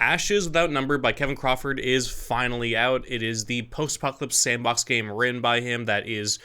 Ashes Without Number by Kevin Crawford is finally out. It is the post-apocalypse sandbox game written by him that is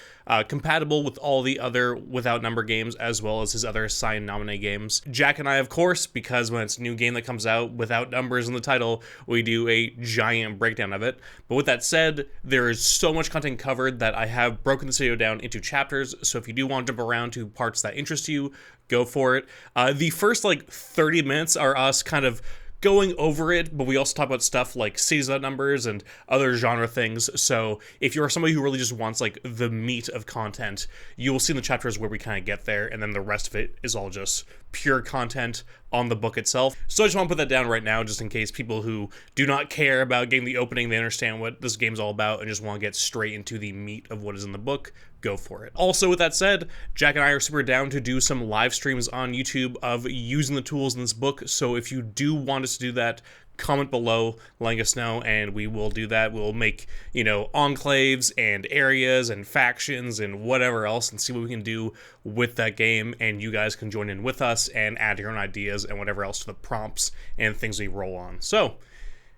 compatible with all the other Without Number games, as well as his other assigned nominee games. Jack and I, of course, because when it's a new game that comes out without numbers in the title, we do a giant breakdown of it. But with that said, there is so much content covered that I have broken this video down into chapters, so if you do want to jump around to parts that interest you, go for it. The first, 30 minutes are us kind of going over it, but we also talk about stuff like Cities Without Numbers and other genre things. So if you're somebody who really just wants the meat of content, you will see in the chapters where we kind of get there, and then the rest of it is all just pure content on the book itself. So I just want to put that down right now, just in case people who do not care about getting the opening, they understand what this game's all about and just want to get straight into the meat of what is in the book, go for it. Also, with that said, Jack and I are super down to do some live streams on YouTube of using the tools in this book. So if you do want us to do that, comment below, letting us know, and we will do that. We'll make, enclaves and areas and factions and whatever else and see what we can do with that game, and you guys can join in with us and add your own ideas and whatever else to the prompts and things we roll on. So,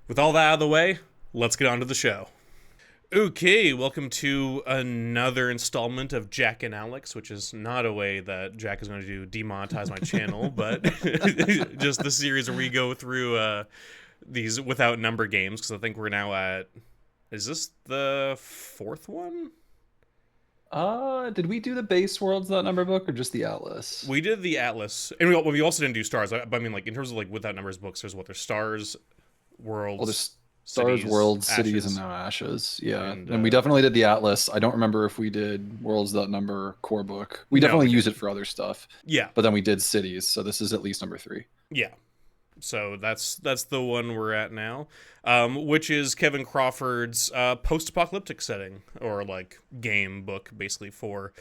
with all that out of the way, let's get on to the show. Okay, welcome to another installment of Jack and Alex, which is not a way that Jack is going to demonetize my channel, but just the series where we go through these Without Number games, because I think we're now at, is this the fourth one? Did we do the base Worlds Without Number book or just the Atlas? We did the Atlas, and we also didn't do Stars, but I mean, in terms of Without Numbers books, there's Stars, Worlds, well, there's Stars, Worlds, Cities, and now Ashes. Yeah, and we definitely did the Atlas. I don't remember if we did Worlds Without Number core book. We definitely use it for other stuff. Yeah. But then we did Cities, so this is at least number 3. Yeah. So that's the one we're at now, which is Kevin Crawford's post-apocalyptic setting, or game book, basically, for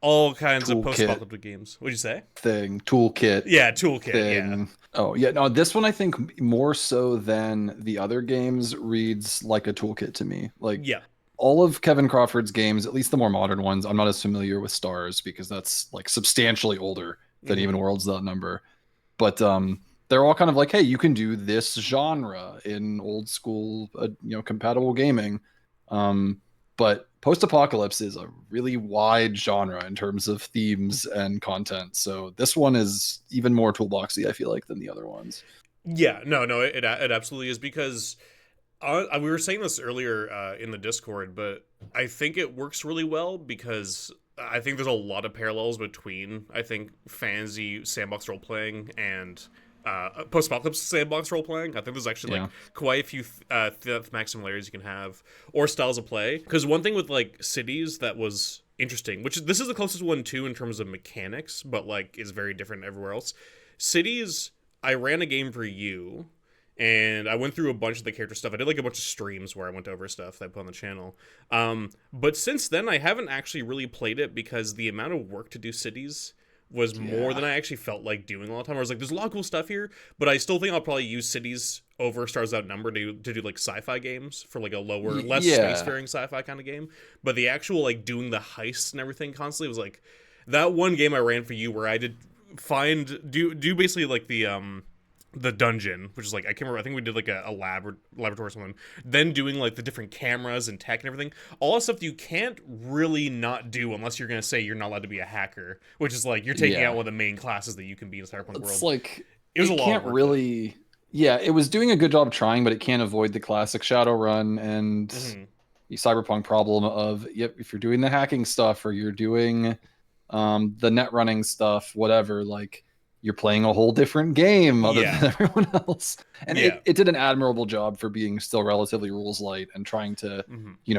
all kinds of post-apocalyptic games. What'd you say? Toolkit. Yeah, toolkit, yeah. Oh, yeah, no, this one I think more so than the other games reads like a toolkit to me. Yeah. All of Kevin Crawford's games, at least the more modern ones, I'm not as familiar with Stars because that's substantially older than even Worlds Without Number. But they're all kind of hey, you can do this genre in old school, compatible gaming. But post-apocalypse is a really wide genre in terms of themes and content. So this one is even more toolboxy, I feel like, than the other ones. Yeah, no, it absolutely is, because we were saying this earlier in the Discord, but I think it works really well because I think there's a lot of parallels between, I think, fantasy sandbox role-playing and post-apocalypse sandbox role-playing. I think there's actually quite a few thematic similarities you can have, or styles of play. Because one thing with Cities that was interesting, which this is the closest one too in terms of mechanics, but is very different everywhere else. Cities, I ran a game for you, and I went through a bunch of the character stuff. I did a bunch of streams where I went over stuff that I put on the channel. But since then, I haven't actually really played it because the amount of work to do Cities was more than I actually felt like doing a lot of time. I was there's a lot of cool stuff here, but I still think I'll probably use Cities over Stars Without Number to do sci-fi games for a lower, less spacefaring sci-fi kind of game. But the actual doing the heists and everything constantly was that one game I ran for you where I did do basically the dungeon, which is I can't remember, I think we did a laboratory or something, then doing the different cameras and tech and everything, all that stuff that you can't really not do unless you're gonna say you're not allowed to be a hacker, which is you're taking out one of the main classes that you can be in Cyberpunk World. It was a lot of work. It was doing a good job trying, but it can't avoid the classic Shadowrun and the Cyberpunk problem of, if you're doing the hacking stuff or you're doing the net running stuff, whatever, you're playing a whole different game other than everyone else. And it did an admirable job for being still relatively rules light and trying to,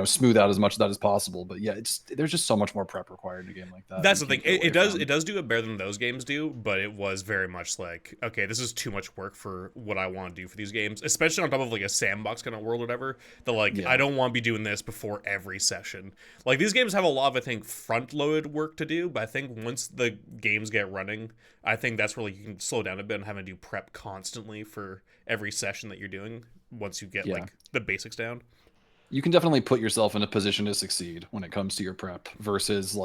smooth out as much of that as possible. But there's just so much more prep required in a game like that. That's the thing. It does do it better than those games do, but it was very much okay, this is too much work for what I want to do for these games, especially on top of a sandbox kind of world or whatever. I don't want to be doing this before every session. These games have a lot of, I think, front-loaded work to do, but I think once the games get running, I think that's where you can slow down a bit and having to do prep constantly for every session that you're doing once you get the basics down. You can definitely put yourself in a position to succeed when it comes to your prep versus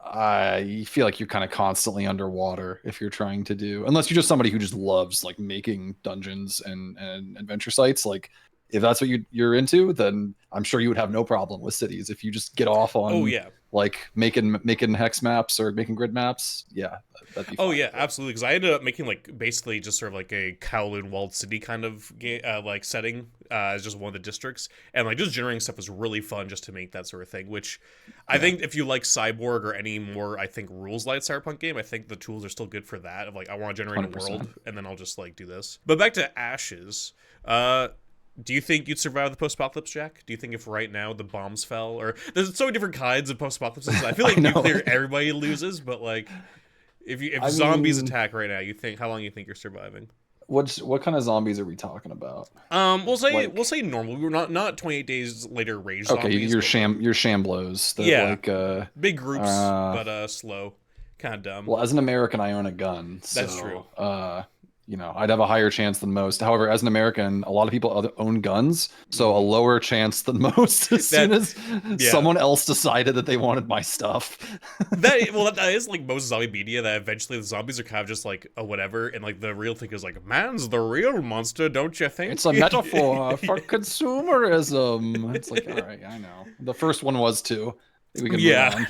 I feel like you're kind of constantly underwater if you're trying to do, unless you're just somebody who just loves like making dungeons and adventure sites. Like if that's what you're into, then I'm sure you would have no problem with cities. If you just get off on like making hex maps or making grid maps, yeah, that'd be fine. Oh yeah, absolutely. Because I ended up making like basically just sort of like a Kowloon walled city kind of like setting as just one of the districts, and like just generating stuff was really fun just to make that sort of thing. Which I think if you like Cyborg or any more, I think rules light Cyberpunk game, I think the tools are still good for that. Of like I want to generate 100%. A world, and then I'll just like do this. But back to Ashes. Do you think you'd survive the post-apocalypse, Jack? Do you think if right now the bombs fell, or there's so many different kinds of post-apocalypses? I feel like nuclear, everybody loses, but like if zombies attack right now, you think how long you think you're surviving? What kind of zombies are we talking about? We'll say normal. We're not 28 days later rage zombies. Okay, you're shamblos. Like big groups, but slow, kind of dumb. Well, as an American, I own a gun. So, that's true. You know, I'd have a higher chance than most. However, as an American, a lot of people own guns, so a lower chance than most as soon as someone else decided that they wanted my stuff. that is like most zombie media, that eventually the zombies are kind of just like a whatever, and like the real thing is like, man's the real monster, don't you think? It's a metaphor for consumerism. It's like, all right, I know. The first one was too. We can move on.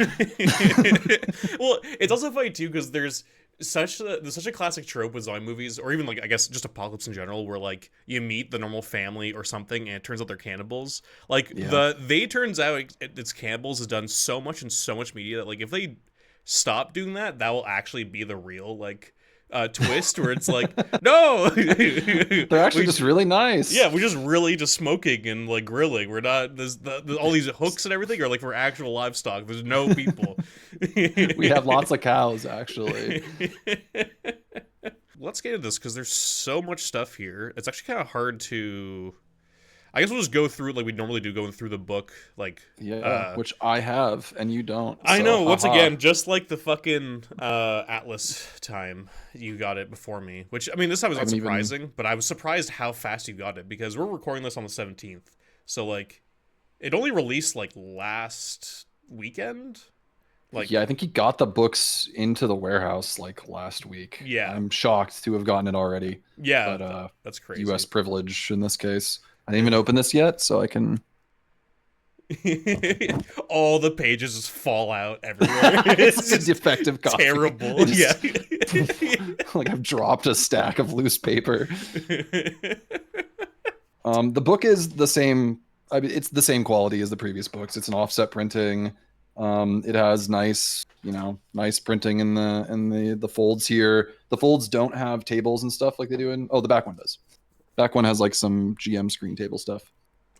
Well, it's also funny too because there's such a classic trope with zombie movies, or even like I guess just apocalypse in general, where like you meet the normal family or something and it turns out they're cannibals. Like turns out it's cannibals has done so much in so much media that like if they stop doing that will actually be the real like twist where it's like no they're actually just really nice. Yeah, we're just really just smoking and like grilling. We're not there's all these hooks and everything are like for actual livestock. There's no people. We have lots of cows actually. Let's get into this because there's so much stuff here. It's actually kind of hard to I guess we'll just go through like we normally do, going through the book, like which I have and you don't. I know. Once again, just like the fucking Atlas time, you got it before me. Which I mean, this time was not surprising, but I was surprised how fast you got it because we're recording this on the 17th, so like it only released like last weekend. Like I think he got the books into the warehouse like last week. Yeah, I'm shocked to have gotten it already. Yeah, but that's crazy. U.S. privilege in this case. I didn't even open this yet, so I can. All the pages just fall out everywhere. It's a defective copy. Terrible. Like I've dropped a stack of loose paper. The book is the same. I mean, it's the same quality as the previous books. It's an offset printing. It has nice printing in the folds here. The folds don't have tables and stuff like they do in. Oh, the back one does. Back one has like some GM screen table stuff.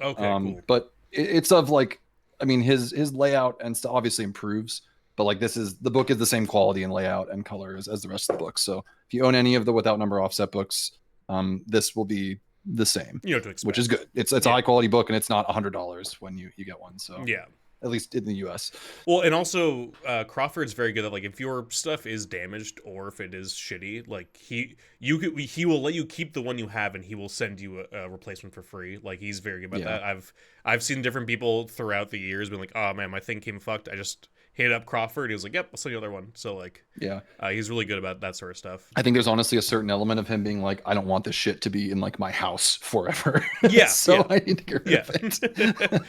Okay, cool. But it's of like, I mean, his layout and stuff obviously improves, but like the book is the same quality and layout and color as the rest of the books. So if you own any of the without number offset books, this will be the same. You know what to expect. Which is good. It's a high quality book and it's not $100 when you get one. So yeah. At least in the US. Well, and also Crawford's very good at like if your stuff is damaged or if it is shitty, like he will let you keep the one you have and he will send you a replacement for free. Like he's very good about that. I've seen different people throughout the years being like, oh man, my thing came fucked. I just hit up Crawford. He was like, yep, I'll send you another one. So like, he's really good about that sort of stuff. I think there's honestly a certain element of him being like, I don't want this shit to be in like my house forever. Yeah. So I need to get rid of it.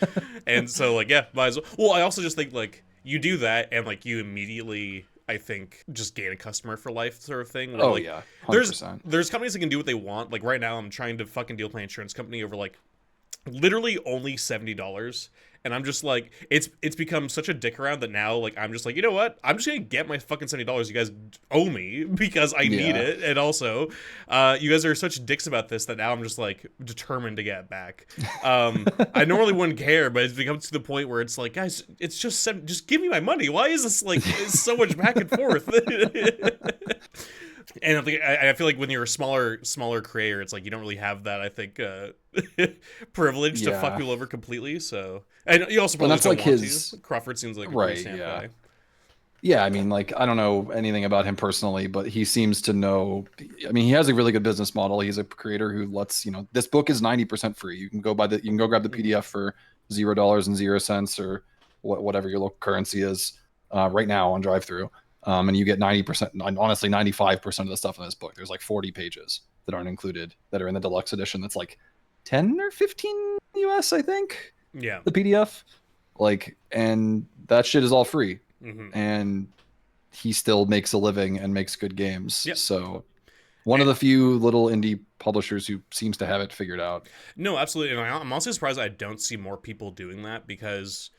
And so like, might as well. Well, I also just think like you do that and like you immediately, I think, just gain a customer for life sort of thing. Where, 100%. There's companies that can do what they want. Like right now I'm trying to fucking deal with my insurance company over like literally only $70. And I'm just like, it's become such a dick around that now, like, I'm just like, you know what? I'm just going to get my fucking $70 you guys owe me because I need it. And also, you guys are such dicks about this that now I'm just, like, determined to get it back. I normally wouldn't care, but it's become to the point where it's like, guys, it's just give me my money. Why is this, like, so much back and forth? And I feel like when you're a smaller creator, it's like you don't really have that, I think, privilege to fuck people over completely. So, and you also probably don't want to. Crawford seems like a pretty stand guy. Yeah, I mean, like, I don't know anything about him personally, but he seems to know. I mean, he has a really good business model. He's a creator who lets, this book is 90% free. You can go grab the PDF for $0.00 or whatever your local currency is. right now on drive-through. And you get 90%, honestly 95% of the stuff in this book. There's like 40 pages that aren't included that are in the deluxe edition. That's like 10 or 15 US, I think. Yeah. The PDF. Like, and that shit is all free. Mm-hmm. And he still makes a living and makes good games. Yep. So one of the few little indie publishers who seems to have it figured out. No, absolutely. And I'm also surprised I don't see more people doing that, because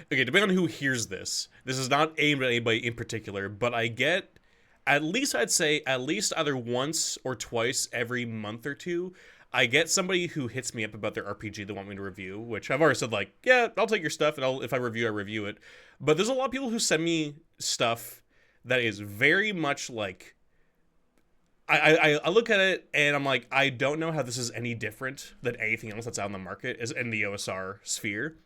depending on who hears this is not aimed at anybody in particular, but I get, at least I'd say at least either once or twice every month or two, I get somebody who hits me up about their RPG they want me to review, which I've already said, like, yeah, I'll take your stuff, and if I review it. But there's a lot of people who send me stuff that is very much like, I look at it and I'm like, I don't know how this is any different than anything else that's out in the market is in the OSR sphere.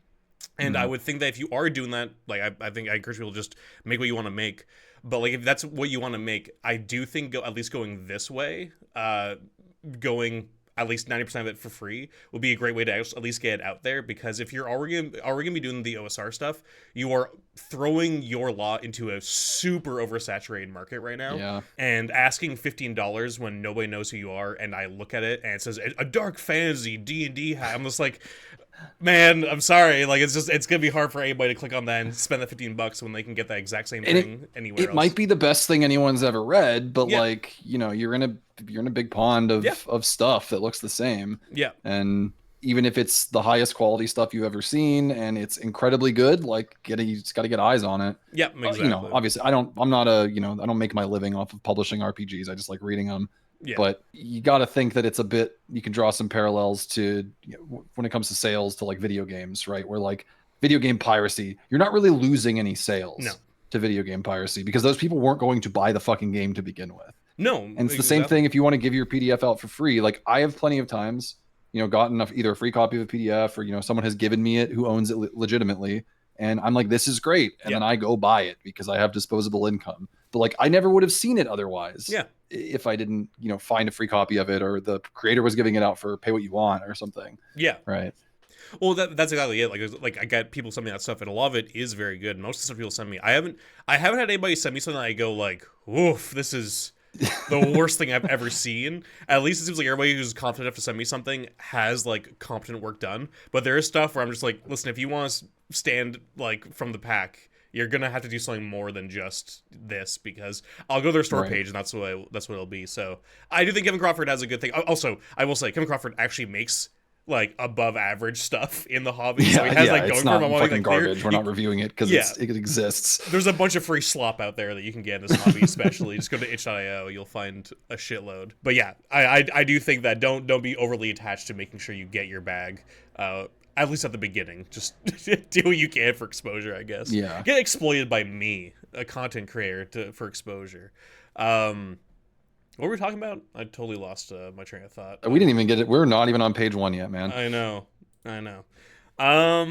And I would think that if you are doing that, like, I think I encourage people to just make what you want to make. But like, if that's what you want to make, I do think at least going this way, going at least 90% of it for free would be a great way to at least get it out there. Because if you're already gonna be doing the OSR stuff, you are throwing your lot into a super oversaturated market right now. Yeah. And asking $15 when nobody knows who you are, and I look at it and it says a dark fantasy D&D hat, I'm just like, man, I'm sorry. Like, it's gonna be hard for anybody to click on that and spend the $15 when they can get that exact same thing anywhere else. It might be the best thing anyone's ever read, but like, you know, you're in a big pond of stuff that looks the same. Yeah. And even if it's the highest quality stuff you've ever seen and it's incredibly good, like, you just got to get eyes on it. Yeah, exactly. You know, obviously I don't make my living off of publishing RPGs. I just like reading them. Yeah. But you got to think that it's a bit, you can draw some parallels to, you know, when it comes to sales to like video games, right? Where like video game piracy, you're not really losing any sales to video game piracy because those people weren't going to buy the fucking game to begin with. No. And it's the same thing if you want to give your PDF out for free. Like, I have plenty of times, you know, gotten either a free copy of a PDF or, you know, someone has given me it who owns it legitimately. And I'm like, this is great. And then I go buy it because I have disposable income. But like, I never would have seen it otherwise. Yeah. If I didn't, you know, find a free copy of it or the creator was giving it out for pay what you want or something. Yeah. Right. Well, that's exactly it. Like I got people sending me that stuff, and a lot of it is very good. Most of the stuff people send me, I haven't had anybody send me something that I go like, "Oof, this is the worst thing I've ever seen." At least it seems like everybody who's confident enough to send me something has like competent work done. But there is stuff where I'm just like, listen, if you want to stand like from the pack, you're gonna have to do something more than just this, because I'll go to their store page and that's what it'll be. So I do think Kevin Crawford has a good thing. Also, I will say Kevin Crawford actually makes like above average stuff in the hobby. Yeah, so he has like it's going not from fucking garbage. We're not reviewing it because it exists. There's a bunch of free slop out there that you can get in this hobby, especially. Just go to itch.io, you'll find a shitload. But yeah, I do think that don't be overly attached to making sure you get your bag. At least at the beginning, just do what you can for exposure, I guess. Yeah. Get exploited by me, a content creator, for exposure. What were we talking about? I totally lost my train of thought. We didn't even get it. We're not even on page 1 yet, man. I know. I'll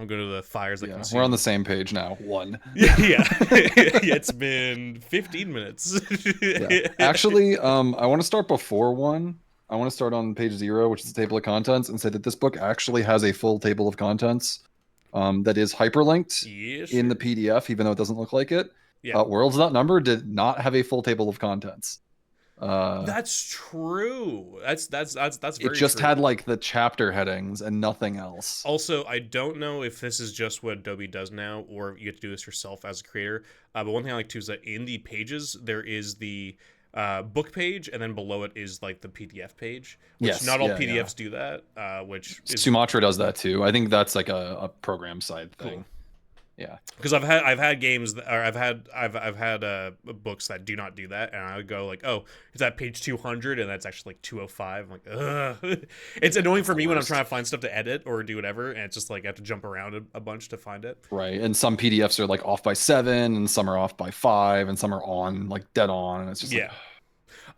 go to the fires that consume. We're on the same page now. 1. Yeah. It's been 15 minutes. Actually, I want to start before 1. I want to start on page 0, which is the table of contents, and say that this book actually has a full table of contents that is hyperlinked in the PDF, even though it doesn't look like it. Yeah. Worlds Without Number did not have a full table of contents. That's true. That's very It just true. had like the chapter headings and nothing else. Also, I don't know if this is just what Adobe does now, or you get to do this yourself as a creator. But one thing I like too is that in the pages there is the book page, and then below it is like the PDF page, which not all PDFs do that. Which Sumatra does that too. I think that's like a program side thing. Cool. Yeah, because I've had games that, or I've had books that do not do that, and I would go like, oh, it's at page 200, and that's actually like 205. I'm like, ugh. It's annoying for me when I'm trying to find stuff to edit or do whatever, and it's just like I have to jump around a bunch to find it. Right, and some PDFs are like off by 7, and some are off by 5, and some are on like dead on, and it's just like...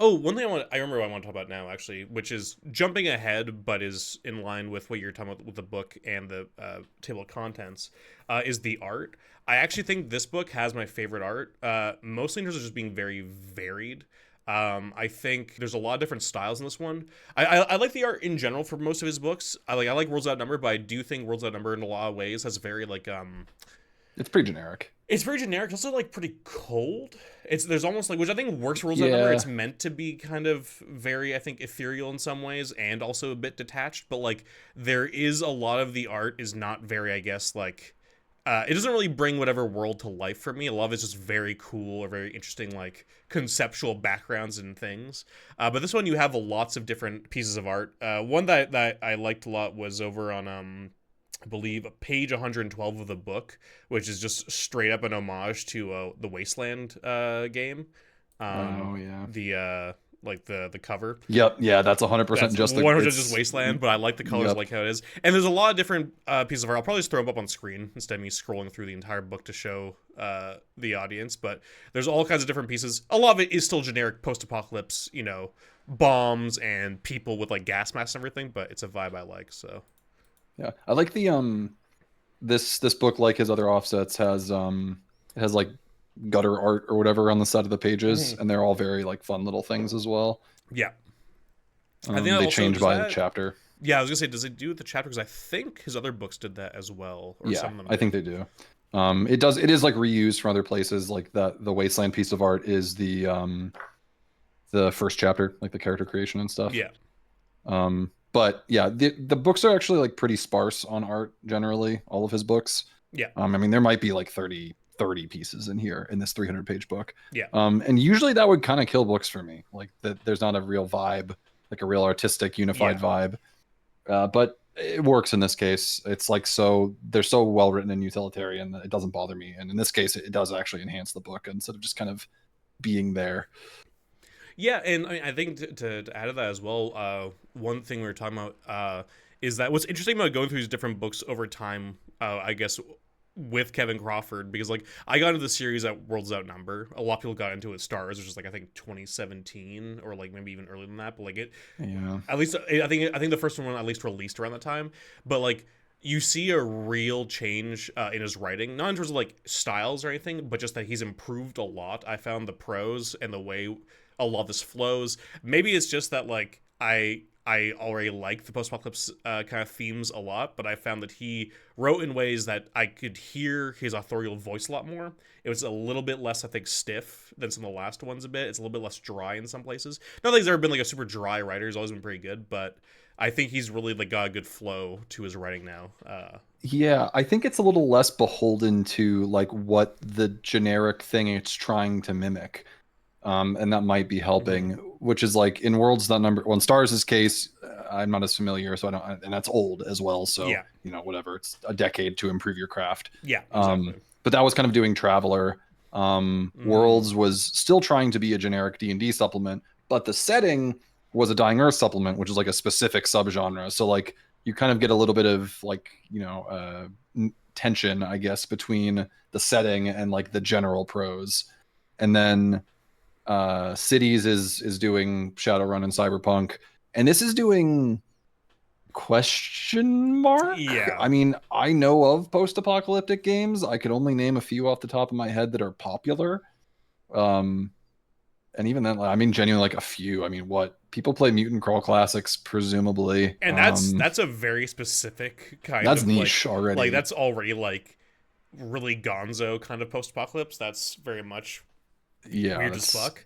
Oh, one thing I remember what I want to talk about now, actually, which is jumping ahead, but is in line with what you're talking about with the book and the table of contents, is the art. I actually think this book has my favorite art, mostly in terms of just being very varied. I think there's a lot of different styles in this one. I like the art in general for most of his books. I like Worlds Without Number, but I do think Worlds Without Number in a lot of ways has very like It's pretty generic. It's very generic. It's also like pretty cold. There's almost like, which I think works for World's Out Yeah. Number. It's meant to be kind of very, I think, ethereal in some ways and also a bit detached. But like there is a lot of the art is not very, I guess, like it doesn't really bring whatever world to life for me. A lot of it's just very cool or very interesting, like conceptual backgrounds and things. But this one you have lots of different pieces of art. One that I liked a lot was over on I believe page 112 of the book, which is just straight up an homage to the Wasteland game. Oh yeah. The like the cover. Yep. Yeah, that's 100% just 100% just Wasteland, but I like the colors, Yep. I like how it is. And there's a lot of different pieces of art. I'll probably just throw them up on screen instead of me scrolling through the entire book to show the audience. But there's all kinds of different pieces. A lot of it is still generic post-apocalypse, you know, bombs and people with like gas masks and everything. But it's a vibe I like. So yeah, I like the this book, like his other offsets, has it has like gutter art or whatever on the side of the pages, and they're all very like fun little things as well. Yeah. I think they change by the chapter. Yeah, I was gonna say, does it do with the chapter? Because I think his other books did that as well. Or Yeah, some of them I think they do. It does. It is like reused from other places. Like that, the Wasteland piece of art is the first chapter, like the character creation and stuff. Yeah. But yeah, the books are actually like pretty sparse on art generally. All of his books. Yeah. I mean, there might be like 30 pieces in here in this 300-page book. Yeah. And usually that would kind of kill books for me. Like that, there's not a real vibe, like a real artistic, unified vibe. But it works in this case. It's like they're so well written and utilitarian that it doesn't bother me. And in this case, it does actually enhance the book instead of just kind of being there. Yeah, and I think to add to that as well, one thing we were talking about is that what's interesting about going through these different books over time, I guess, with Kevin Crawford, because like I got into the series at World's Out Number. A lot of people got into it Stars, which is like I think 2017 or like maybe even earlier than that. But like at least I think the first one at least released around that time. But like you see a real change in his writing, not in terms of like styles or anything, but just that he's improved a lot. I found the prose and the way a lot of this flows. Maybe it's just that like I already like the post-apocalypse kind of themes a lot, but I found that he wrote in ways that I could hear his authorial voice a lot more. It was a little bit less, I think, stiff than some of the last ones a bit. It's a little bit less dry in some places. Not that he's ever been like a super dry writer. He's always been pretty good, but I think he's really like got a good flow to his writing now. Yeah, I think it's a little less beholden to like what the generic thing it's trying to mimic. And that might be helping, which is like in Worlds that number. Well, in Stars' case, I'm not as familiar, so I don't, and that's old as well. So yeah. You know, whatever, it's a decade to improve your craft. Yeah, exactly. But that was kind of doing Traveler. Worlds was still trying to be a generic D&D supplement, but the setting was a Dying Earth supplement, which is like a specific subgenre. So like you kind of get a little bit of like, you know, tension, I guess, between the setting and like the general prose. And then Cities is doing Shadowrun and Cyberpunk, and this is doing question mark. Yeah, I mean, I know of post-apocalyptic games. I could only name a few off the top of my head that are popular. And even then, I mean, genuinely like a few. I mean, what people play Mutant Crawl Classics, presumably, and that's a very specific kind that's of niche like, already. Like that's already like really gonzo kind of post-apocalypse. That's very much weird as fuck.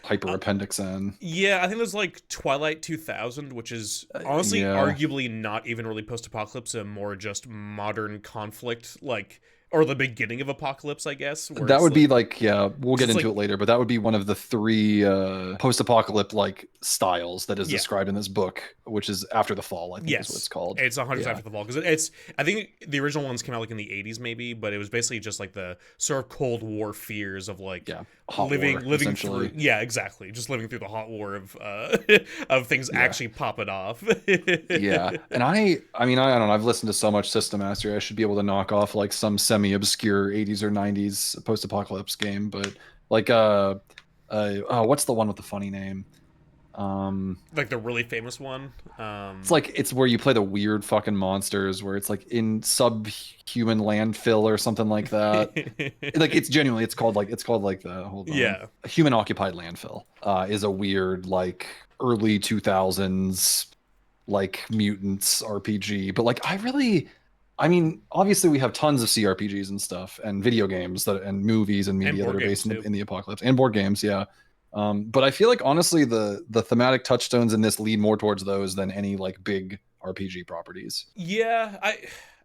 Hyper Appendix N. Yeah, I think there's like Twilight 2000, which is honestly arguably not even really post-apocalypse, and more just modern conflict, like, or the beginning of apocalypse, I guess. That would be like, yeah, we'll get into it later, but that would be one of the three post-apocalypse like styles that is described in this book, which is After the Fall, I think is what it's called. It's 100% After the Fall, because it's, I think the original ones came out like in the 80s maybe, but it was basically just like the sort of Cold War fears of like living through, exactly, just living through the hot war of of things actually popping off. Yeah, and I mean, I don't know, I've listened to so much System Mastery, I should be able to knock off like some semi-obscure 80s or 90s post-apocalypse game, but like what's the one with the funny name? Like the really famous one. It's where you play the weird fucking monsters, where it's like in subhuman landfill or something like that. Like it's genuinely, it's called like the human occupied landfill. Is a weird like early 2000s like mutants RPG, but like I mean, obviously we have tons of CRPGs and stuff, and video games and movies and media that are based in the apocalypse, and board games, yeah. But I feel like honestly, the thematic touchstones in this lead more towards those than any like big RPG properties. Yeah,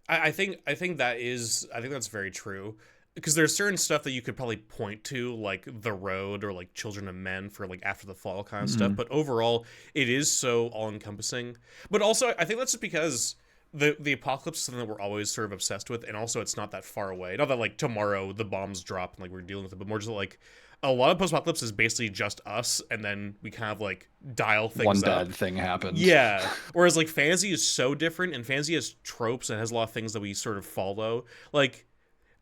I think that's very true. Because there's certain stuff that you could probably point to, like The Road or like Children of Men for like After the Fall kind of stuff. But overall, it is so all encompassing. But also, I think that's just because the apocalypse is something that we're always sort of obsessed with, and also it's not that far away. Not that like tomorrow the bombs drop and like we're dealing with it, but more just like a lot of post-apocalypse is basically just us, and then we kind of like dial things One up. bad thing happens. Yeah. Whereas like fantasy is so different, and fantasy has tropes and has a lot of things that we sort of follow. Like,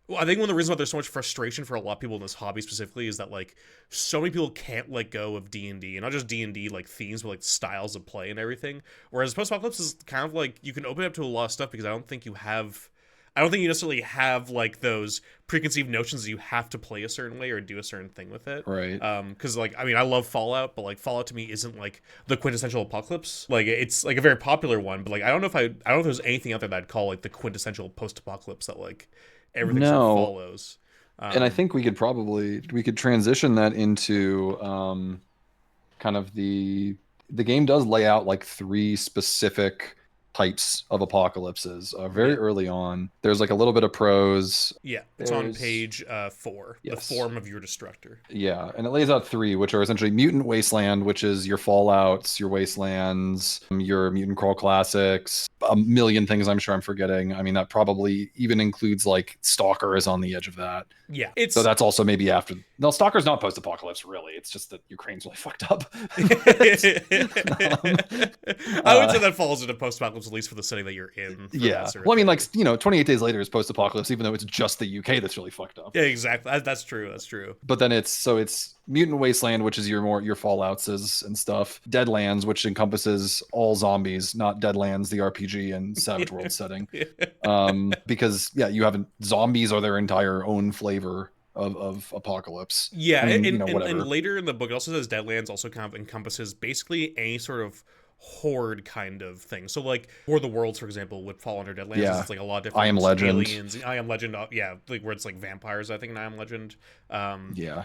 well, I think one of the reasons why there's so much frustration for a lot of people in this hobby specifically is that like so many people can't let go of D&D, and not just D&D like themes, but like styles of play and everything. Whereas post-apocalypse is kind of like you can open it up to a lot of stuff, because I don't think you necessarily have like those preconceived notions that you have to play a certain way or do a certain thing with it. Right. Because like, I mean, I love Fallout, but like Fallout to me isn't like the quintessential apocalypse. Like it's like a very popular one, but like I don't know if there's anything out there that I'd call like the quintessential post-apocalypse that like everything sort of follows. And I think we could transition that into kind of the game does lay out like 3 specific types of apocalypses very early on. There's like a little bit of prose. Yeah, it's on page 4. Yes. The form of your destructor. Yeah, and it lays out 3, which are essentially mutant wasteland, which is your Fallouts, your wastelands, your mutant crawl classics, a million things I'm sure I'm forgetting. I mean, that probably even includes like Stalker is on the edge of that. Yeah, so that's also maybe after. No, Stalker's not post-apocalypse really. It's just that Ukraine's really fucked up. I would say that falls into post-apocalypse, at least for the setting that you're in. Yeah. Well, I mean, like 28 Days Later is post-apocalypse, even though it's just the UK that's really fucked up. Yeah, exactly. That's true. That's true. But then it's Mutant Wasteland, which is your Fallouts and stuff. Deadlands, which encompasses all zombies, not Deadlands, the RPG and Savage World setting. Because you zombies are their entire own flavor of apocalypse. Yeah, and later in the book it also says Deadlands also kind of encompasses basically any sort of horde kind of thing. So like War of the Worlds, for example, would fall under Deadlands. Yeah. It's like a lot of different I Am Legend. Aliens. I Am Legend, like where it's like vampires, I think, in I Am Legend.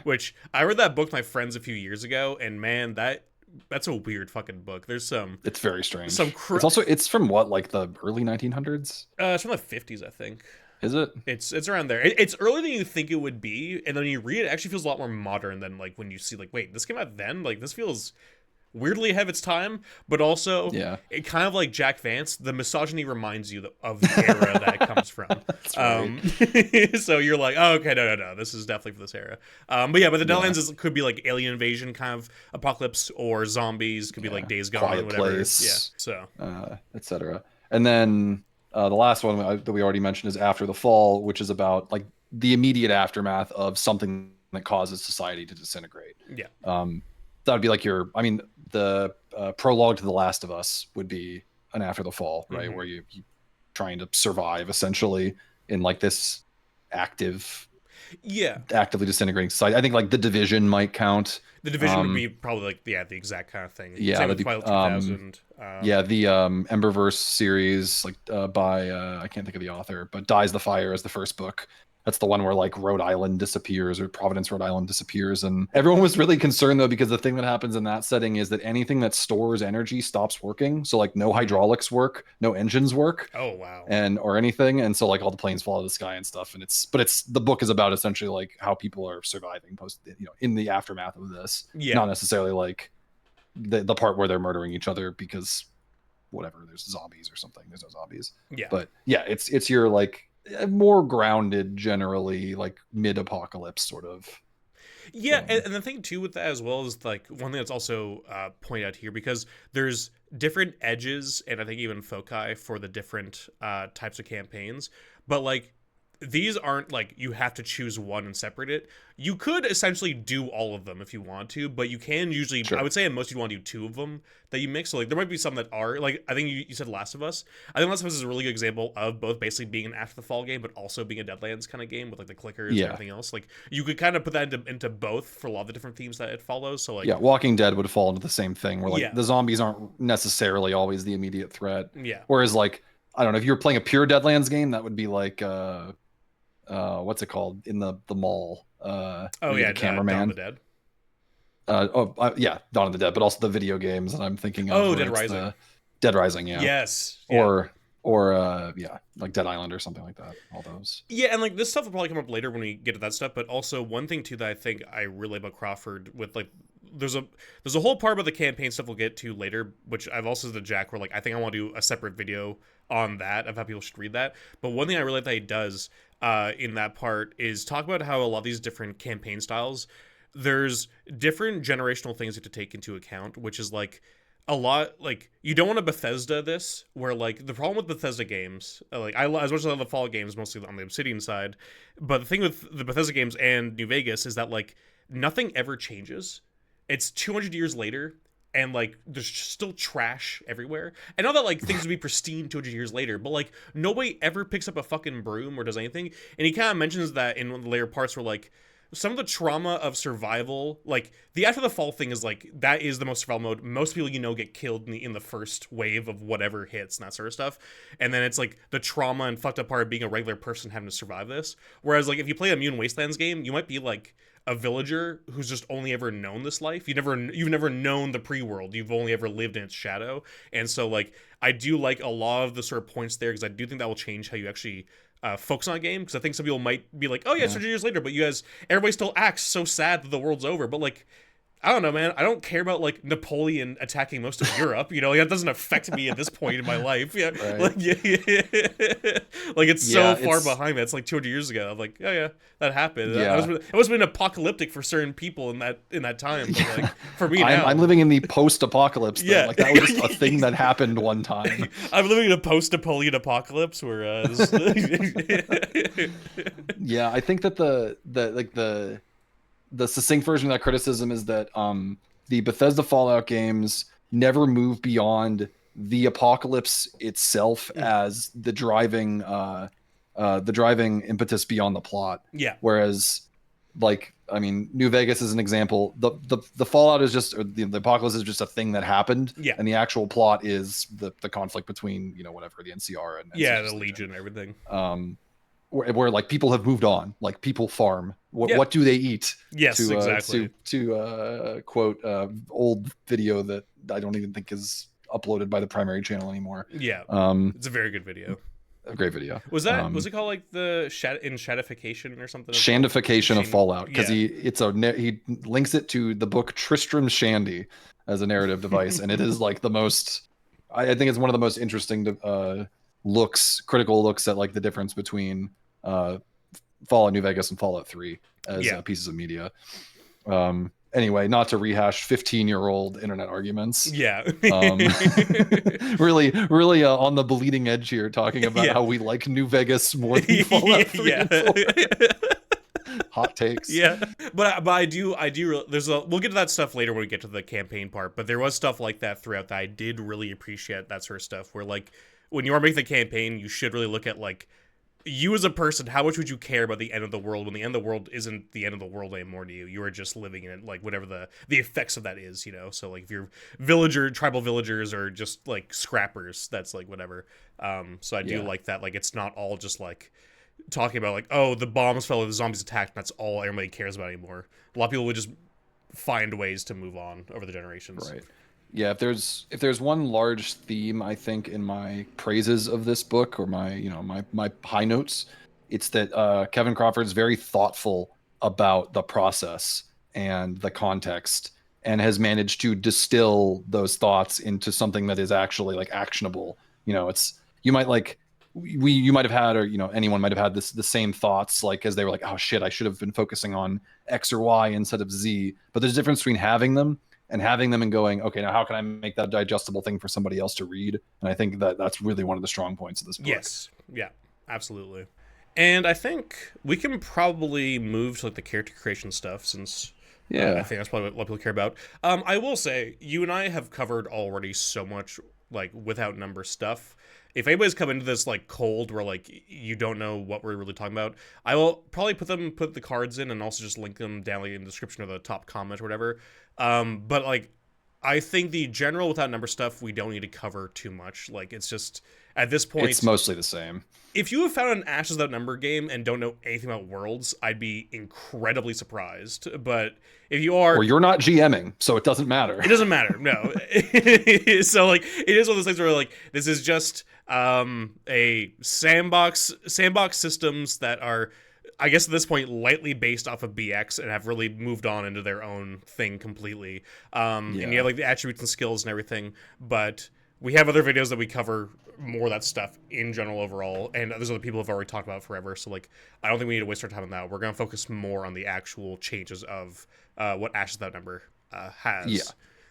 Which I read that book with my friends a few years ago, and man, that's a weird fucking book. There's some. It's very strange. It's from what, like the early 1900s? It's from the 50s, I think. Is it? It's around there. It's earlier than you think it would be, and then when you read it, it actually feels a lot more modern than like when you see like, wait, this came out then? Like this feels weirdly ahead of its time, but also it kind of like Jack Vance, the misogyny reminds you of the era that it comes from. So you're like, oh, okay, no, this is definitely for this era. But the Deadlands could be like alien invasion kind of apocalypse, or zombies, could be like Days Gone, Quiet whatever. Place, etc. And then the last one that we already mentioned is After the Fall, which is about like the immediate aftermath of something that causes society to disintegrate. Yeah. That would be like the prologue to The Last of Us would be an After the Fall, right? Mm-hmm. Where you trying to survive essentially in like this actively disintegrating society. I think like The Division might count. The Division would be probably like the exact kind of thing. Yeah, same with Twilight 2000. The Emberverse series, like by I can't think of the author, but Dies the Fire is the first book. That's the one where like Rhode Island disappears, or Providence, Rhode Island disappears. And everyone was really concerned though, because the thing that happens in that setting is that anything that stores energy stops working. So like no hydraulics work, no engines work. Oh, wow. Or anything. And so like all the planes fall out of the sky and stuff. And the book is about essentially like how people are surviving in the aftermath of this. Yeah. Not necessarily like the part where they're murdering each other because whatever, there's zombies or something. There's no zombies. Yeah. But yeah, it's your like more grounded, generally like mid-apocalypse sort of. Yeah, and the thing too with that as well is like one thing that's also pointed out here, because there's different edges and I think even foci for the different types of campaigns, but like these aren't like you have to choose one and separate it. You could essentially do all of them if you want to, but you can usually, I would say at most you want to do 2 of them that you mix. So like there might be some that are like, I think you said Last of Us. I think Last of Us is a really good example of both basically being an After the Fall game, but also being a Deadlands kind of game with like the clickers and everything else. Like you could kind of put that into both for a lot of the different themes that it follows. So like Walking Dead would fall into the same thing where like the zombies aren't necessarily always the immediate threat. Yeah. Whereas like I don't know if you were playing a pure Deadlands game, that would be like what's it called in the mall? Oh yeah, the cameraman. Dawn of the Dead. Yeah, Dawn of the Dead, but also the video games that I'm thinking of. Oh, Dead Rising. Dead Rising, yeah. Yes. Or yeah, like Dead Island or something like that. All those. Yeah, and like this stuff will probably come up later when we get to that stuff. But also one thing too that I think I really like about Crawford with like there's a whole part about the campaign stuff we'll get to later, which I've also said to Jack where like I think I want to do a separate video on that of how people should read that. But one thing I really like that he does in that part is talk about how a lot of these different campaign styles, there's different generational things you have to take into account, which is like a lot like you don't want to Bethesda this where like the problem with Bethesda games like I as much as I love the Fallout games mostly on the Obsidian side, but the thing with the Bethesda games and New Vegas is that like nothing ever changes. It's 200 years later and like there's still trash everywhere. I know that like things would be pristine 200 years later, but like nobody ever picks up a fucking broom or does anything. And he kind of mentions that in one of the later parts where like some of the trauma of survival, like the After the Fall thing is like that is the most survival mode. Most people get killed in the first wave of whatever hits and that sort of stuff, and then it's like the trauma and fucked up part of being a regular person having to survive this. Whereas like if you play a Mutant Wastelands game, you might be like a villager who's just only ever known this life. You've never known the pre-world. You've only ever lived in its shadow, and so like I do like a lot of the sort of points there because I do think that will change how you actually focus on a game, because I think some people might be like, oh yeah, it's 100 years later, but you guys, everybody still acts so sad that the world's over. But like, I don't know, man. I don't care about like Napoleon attacking most of Europe. You know, like, that doesn't affect me at this point in my life. Yeah, Right. like like it's so far behind that. It's like 200 years ago. I'm like, oh yeah, that happened. Yeah. It must have been apocalyptic for certain people in that time. But like for me now, I'm living in the post-apocalypse. Yeah. Like that was just a thing that happened one time. I'm living in a post-Napoleon apocalypse where Yeah, I think that the succinct version of that criticism is that the Bethesda Fallout games never move beyond the apocalypse itself as the driving impetus beyond the plot. Yeah. Whereas, like, I mean, New Vegas is an example. The Fallout is just, or the apocalypse is just a thing that happened. Yeah. And the actual plot is the conflict between, whatever, the NCR and the Legion and everything. Where like people have moved on, like people farm. What do they eat? Yes, exactly. To quote old video that I don't even think is uploaded by the primary channel anymore. Yeah, it's a very good video. A great video. Was it called like the Shadification or something? Shandification of Fallout, because he links it to the book Tristram Shandy as a narrative device, and it is like the most. I think it's one of the most interesting critical looks at like the difference between Fallout New Vegas and Fallout 3 as pieces of media. Anyway, not to rehash 15-year-old internet arguments. Yeah. really on the bleeding edge here, talking about how we like New Vegas more than Fallout 3. Yeah. Hot takes. Yeah, but I do. We'll get to that stuff later when we get to the campaign part. But there was stuff like that throughout that I did really appreciate, that sort of stuff. Where like when you are making the campaign, you should really look at like you as a person. How much would you care about the end of the world when the end of the world isn't the end of the world anymore to you? You are just living in it, like whatever the effects of that is, So like if you're tribal villagers, or just like scrappers, that's like whatever. So I do like that. Like it's not all just like talking about like, oh, the bombs fell or the zombies attacked, and that's all everybody cares about anymore. A lot of people would just find ways to move on over the generations. Right. Yeah, if there's one large theme, I think, in my praises of this book, or my high notes, it's that Kevin Crawford's very thoughtful about the process and the context, and has managed to distill those thoughts into something that is actually like actionable. You might have had, or anyone might have had the same thoughts, like as they were like, oh shit, I should have been focusing on X or Y instead of Z. But there's a difference between having them and going, okay, now how can I make that a digestible thing for somebody else to read? And I think that's really one of the strong points of this book. Yes, yeah, absolutely. And I think we can probably move to like the character creation stuff, since I think that's probably what a lot of people care about. I will say, you and I have covered already so much like without number stuff. If anybody's come into this like cold, where like you don't know what we're really talking about, I will probably put the cards in, and also just link them down like, in the description of the top comment or whatever. But like I think the general without number stuff we don't need to cover too much. Like, it's just at this point, it's mostly the same. If you have found an Ashes Without Number game and don't know anything about Worlds, I'd be incredibly surprised. But if you are, or you're not GMing, so it doesn't matter. It doesn't matter. No. So like, it is one of those things where like this is just a sandbox systems that are, I guess at this point, lightly based off of BX and have really moved on into their own thing completely. And you have like the attributes and skills and everything, but we have other videos that we cover more of that stuff in general overall, and there's other people have already talked about it forever, so like I don't think we need to waste our time on that. We're going to focus more on the actual changes of what Ashes Without Number has. Yeah.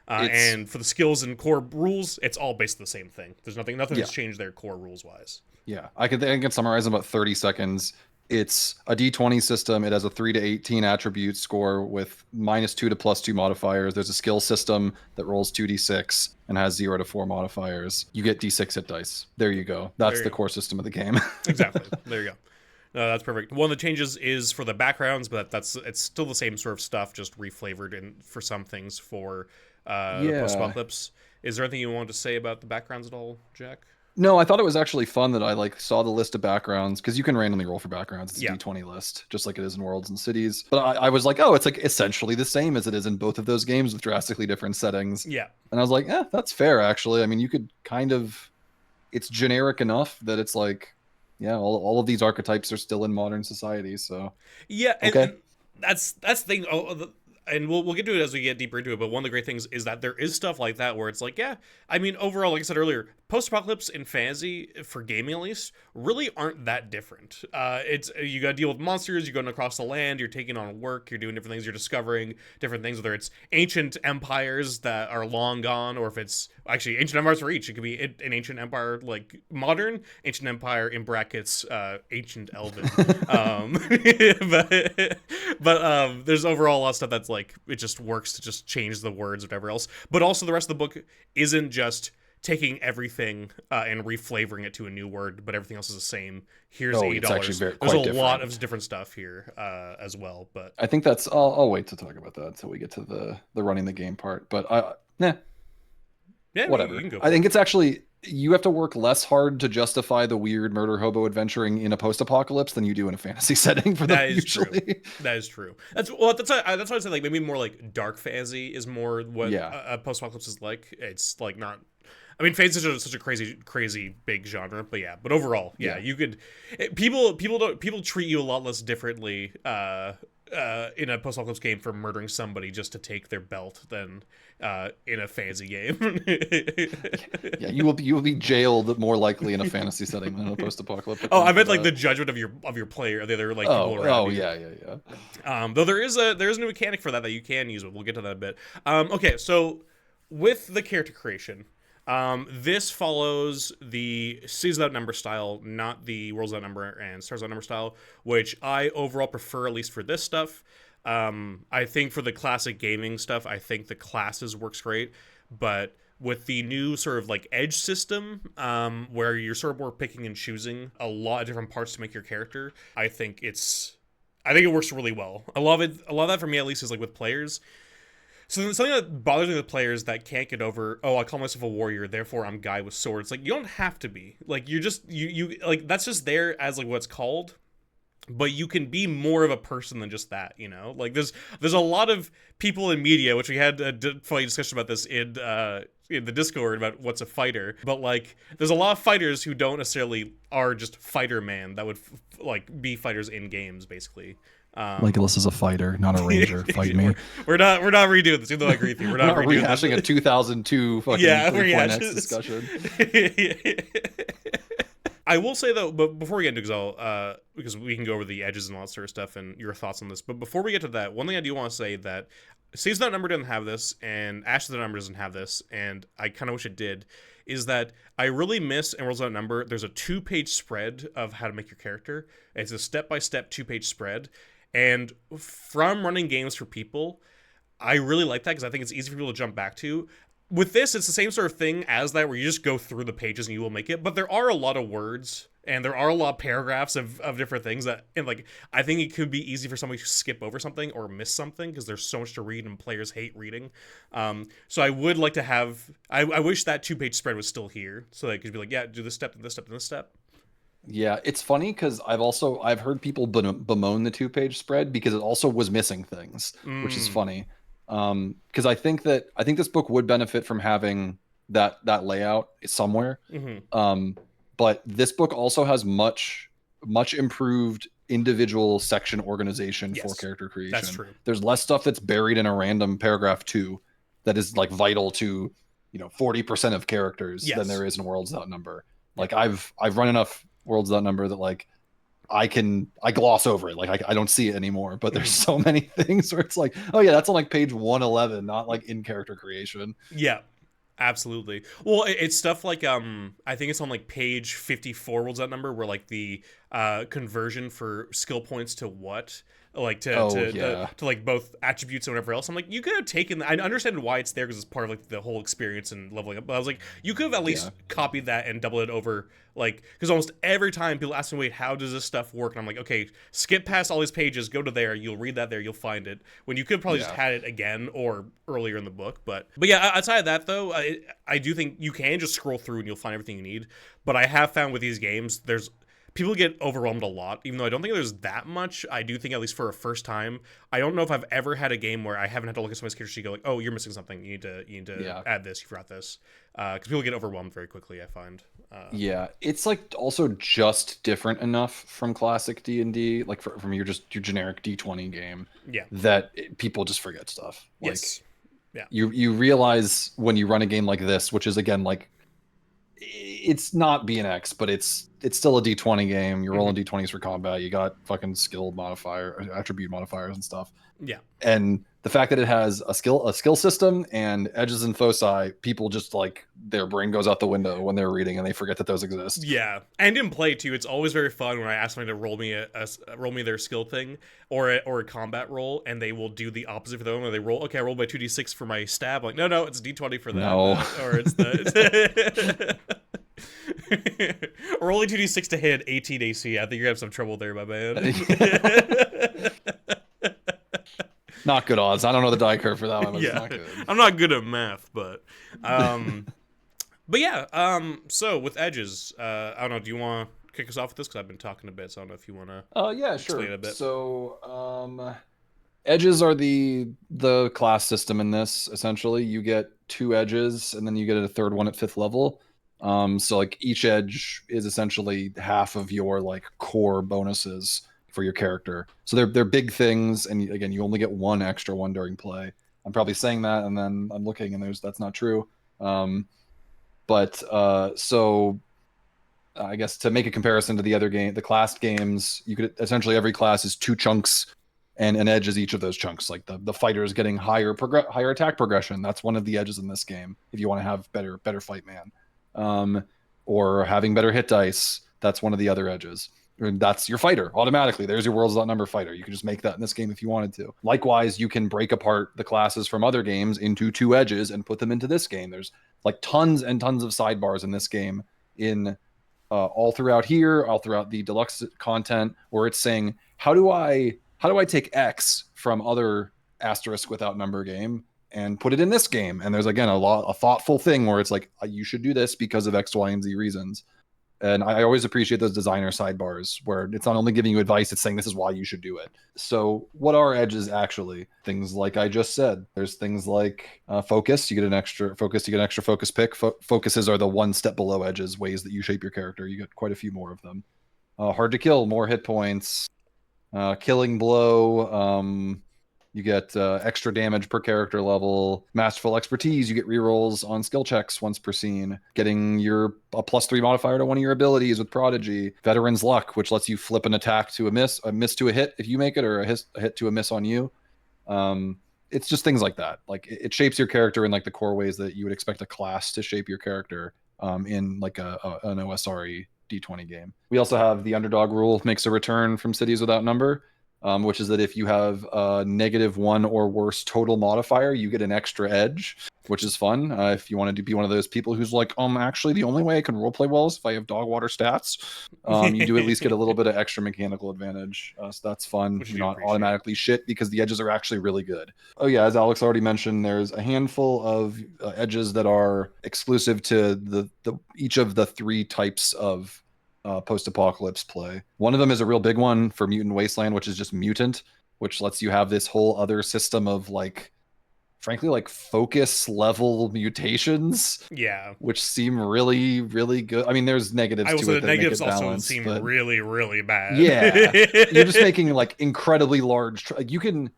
And for the skills and core rules, it's all basically the same thing. There's nothing that's changed there core rules-wise. Yeah, I can summarize in about 30 seconds. It's a D20 system. It has a 3 to 18 attribute score with -2 to +2 modifiers. There's a skill system that rolls 2d6 and has 0 to 4 modifiers. You get d6 hit dice. There you go. That's the core system of the game. Exactly. There you go. No, that's perfect. One of the changes is for the backgrounds, but it's still the same sort of stuff, just reflavored in for some things for the post-apocalypse. Is there anything you want to say about the backgrounds at all, Jack? No, I thought it was actually fun that I like saw the list of backgrounds, because you can randomly roll for backgrounds. It's a D20 list, just like it is in Worlds and Cities. But I was like, oh, it's like essentially the same as it is in both of those games with drastically different settings. Yeah. And I was like, that's fair, actually. I mean, you could it's generic enough that it's like, yeah, all of these archetypes are still in modern society. So yeah, and that's the thing. And we'll get to it as we get deeper into it, but one of the great things is that there is stuff like that where it's like, yeah, I mean, overall, like I said earlier, post-apocalypse and fantasy, for gaming at least, really aren't that different. It's you got to deal with monsters, you're going across the land, you're taking on work, you're doing different things, you're discovering different things, whether it's ancient empires that are long gone, or if it's actually ancient empires for each. It could be an ancient empire, like modern, ancient empire in brackets, ancient elven. But there's overall a lot of stuff that's like, it just works to just change the words or whatever else. But also the rest of the book isn't just taking everything and reflavoring it to a new word, but everything else is the same. Here's $80. There's a lot of different stuff here as well. But I think that's I'll wait to talk about that until we get to the running the game part. But whatever. You can go I think it's actually, you have to work less hard to justify the weird murder hobo adventuring in a post-apocalypse than you do in a fantasy setting for that. Usually. That is true. That's why I say like maybe more like dark fantasy is more what a post-apocalypse is like. It's like not. I mean, fantasy is such a crazy big genre, but yeah. But overall, you could. People treat you a lot less differently in a post-apocalypse game for murdering somebody just to take their belt than in a fantasy game. Yeah, you will be jailed more likely in a fantasy setting than in a post-apocalyptic. Oh, I meant like the judgment of your player, the other like people around you. Yeah. Though there is a new mechanic for that you can use, but we'll get to that in a bit. Okay, so with the character creation. This follows the Seas Without Number style, not the Worlds Without Number and Stars Without Number style, which I overall prefer, at least for this stuff. I think for the classic gaming stuff, I think the classes works great, but with the new sort of like edge system, where you're sort of more picking and choosing a lot of different parts to make your character, I think it works really well. A lot of that for me at least is like with players. So something that bothers me with players that can't get over, oh, I call myself a warrior, therefore I'm guy with swords. Like, you don't have to be. Like, you're just, you like, that's just there as, like, what's called. But you can be more of a person than just that, you know? Like, there's a lot of people in media, which we had a funny discussion about this in the Discord about what's a fighter. But, like, there's a lot of fighters who don't necessarily are just fighter man that would, like, be fighters in games, basically. Legolas is a fighter, not a ranger. Fight me. We're not redoing this, even though I agree with you. We're not rehashing a 2002 fucking 3.x discussion. I will say though, but before we get into it, because we can go over the edges and all that sort of stuff and your thoughts on this. But before we get to that, one thing I do want to say that Seas Without Number doesn't have this, and Ashes Without Number doesn't have this, and I kind of wish it did. Is that I really miss in Worlds Without Number. There's a 2-page spread of how to make your character. It's a step-by-step 2-page spread. And from running games for people, I really like that because I think it's easy for people to jump back to. With this, it's the same sort of thing as that, where you just go through the pages and you will make it. But there are a lot of words And there are a lot of paragraphs of different things that, and like, I think it could be easy for somebody to skip over something or miss something because there's so much to read and players hate reading. So I would like to have, I wish that 2-page spread was still here so that I could be like, yeah, do this step and this step and this step. Yeah, it's funny because I've heard people bemoan the 2-page spread because it also was missing things, which is funny. Because I think this book would benefit from having that layout somewhere. But this book also has much improved individual section organization for character creation. That's true. There's less stuff that's buried in a random paragraph 2 that is like vital to 40% of characters than there is in Worlds Without Number. Like I've run enough Worlds Without Number that like I gloss over it, like I don't see it anymore, but there's so many things where it's like, oh yeah, that's on like page 111, not like in character creation. Yeah, absolutely. Well, it's stuff like I think it's on like page 54 Worlds Without Number where like the conversion for skill points to what, like to like both attributes and whatever else. I'm like, you could have taken, I understand why it's there because it's part of like the whole experience and leveling up, but I was like, you could have at least copied that and doubled it over, like, because almost every time people ask me, wait, how does this stuff work? And I'm like, okay, skip past all these pages, go to there, you'll read that there, you'll find it, when you could probably just had it again or earlier in the book. But yeah, outside of that though, I do think you can just scroll through and you'll find everything you need. But I have found with these games, people get overwhelmed a lot, even though I don't think there's that much. I do think, at least for a first time, I don't know if I've ever had a game where I haven't had to look at somebody's character sheet and go like, oh, you're missing something. You need to add this. You forgot this. Because people get overwhelmed very quickly, I find. It's like also just different enough from classic D&D, like from your generic D20 game. Yeah. That people just forget stuff. Like, yes. Yeah. You realize when you run a game like this, which is again like, it's not BNX, but it's still a D20 game. You're rolling D20s for combat. You got fucking skill modifier, attribute modifiers and stuff. Yeah. And the fact that it has a skill system and edges and foci, people just like their brain goes out the window when they're reading and they forget that those exist. Yeah, and in play too, it's always very fun when I ask somebody to roll me their skill thing or a combat roll, and they will do the opposite for them. Where they roll, okay, I rolled my 2d6 for my stab. I'm like, no, it's D20 for that. No. Or it's the. Rolling 2d6 to hit 18 AC. I think you're gonna have some trouble there, my man. Not good odds. I don't know the die curve for that one. But it's not good. I'm not good at math, but so with edges, I don't know. Do you want to kick us off with this? Because I've been talking a bit, so I don't know if you want to. Yeah, sure. Explain it a bit. So, edges are the class system in this. Essentially, you get 2 edges, and then you get a 3rd one at 5th level. So like each edge is essentially half of your like core bonuses for your character. So they're big things, and again, you only get 1 extra one during play. I'm probably saying that, and then I'm looking, and that's not true. So I guess to make a comparison to the other game, the class games, you could essentially every class is 2 chunks, and an edge is each of those chunks. Like the fighter is getting higher attack progression. That's one of the edges in this game. If you want to have better fight man, or having better hit dice, that's one of the other edges. And that's your fighter automatically. There's your Worlds Without Number fighter. You can just make that in this game if you wanted to. Likewise, you can break apart the classes from other games into 2 edges and put them into this game. There's like tons and tons of sidebars in this game, in all throughout here, all throughout the deluxe content, where it's saying, how do I take X from other asterisk without number game and put it in this game? And there's again a thoughtful thing where it's like, you should do this because of X, Y, and Z reasons. And I always appreciate those designer sidebars where it's not only giving you advice, it's saying this is why you should do it. So what are edges actually? Things like I just said. There's things like focus. You get an extra focus pick. Focuses are the one step below edges, ways that you shape your character. You get quite a few more of them. Hard to kill, more hit points. Killing blow. You get extra damage per character level. Masterful expertise, you get rerolls on skill checks once per scene. Getting a +3 modifier to one of your abilities with Prodigy. Veteran's Luck, which lets you flip an attack to a miss to a hit if you make it, or a hit to a miss on you. It's just things like that. Like it shapes your character in like the core ways that you would expect a class to shape your character in like an OSRE D20 game. We also have the underdog rule makes a return from Cities Without Number. Which is that if you have a -1 or worse total modifier, you get an extra edge. which is fun. If you want to be one of those people who's like, actually, the only way I can roleplay well is if I have dog water stats. You do at least get a little bit of extra mechanical advantage. So that's fun. Which You're you not appreciate. automatically shit because the edges are actually really good. Oh yeah, as Alex already mentioned, there's a handful of edges that are exclusive to the each of the 3 types of post-apocalypse play. One of them is a real big one for Mutant Wasteland, which is just mutant, which lets you have this whole other system of like, frankly, like focus level mutations. Yeah, which seem really, really good. I mean, there's negatives I will to say it the that make negatives it also balanced, seem but really, really bad. yeah, you're just making like incredibly large. Like you can,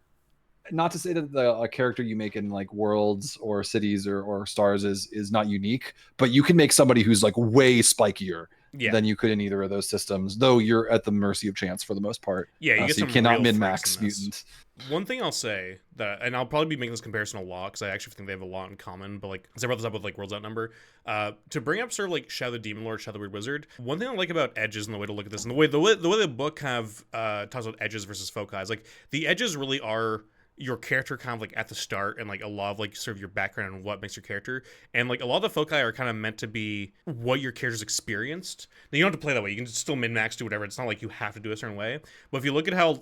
not to say that a character you make in like worlds or cities or stars is not unique, but you can make somebody who's like way spikier Yeah. than you could in either of those systems, though you're at the mercy of chance for the most part. Yeah, you get so you some cannot real min-max freaks in mutant. One thing I'll say that, and I'll probably be making this comparison a lot because I actually think they have a lot in common, but like, because I brought this up with like Worlds Outnumber, to bring up sort of like Shadow the Demon Lord, Shadow the Weird Wizard. One thing I like about edges and the way to look at this, and the way the book kind of talks about edges versus foci is like the edges really are your character kind of like at the start and like a lot of like sort of your background and what makes your character, and like a lot of the foci are kind of meant to be what your character's experienced. Now you don't have to play that way, you can still min-max, do whatever, it's not like you have to do a certain way, but if you look at how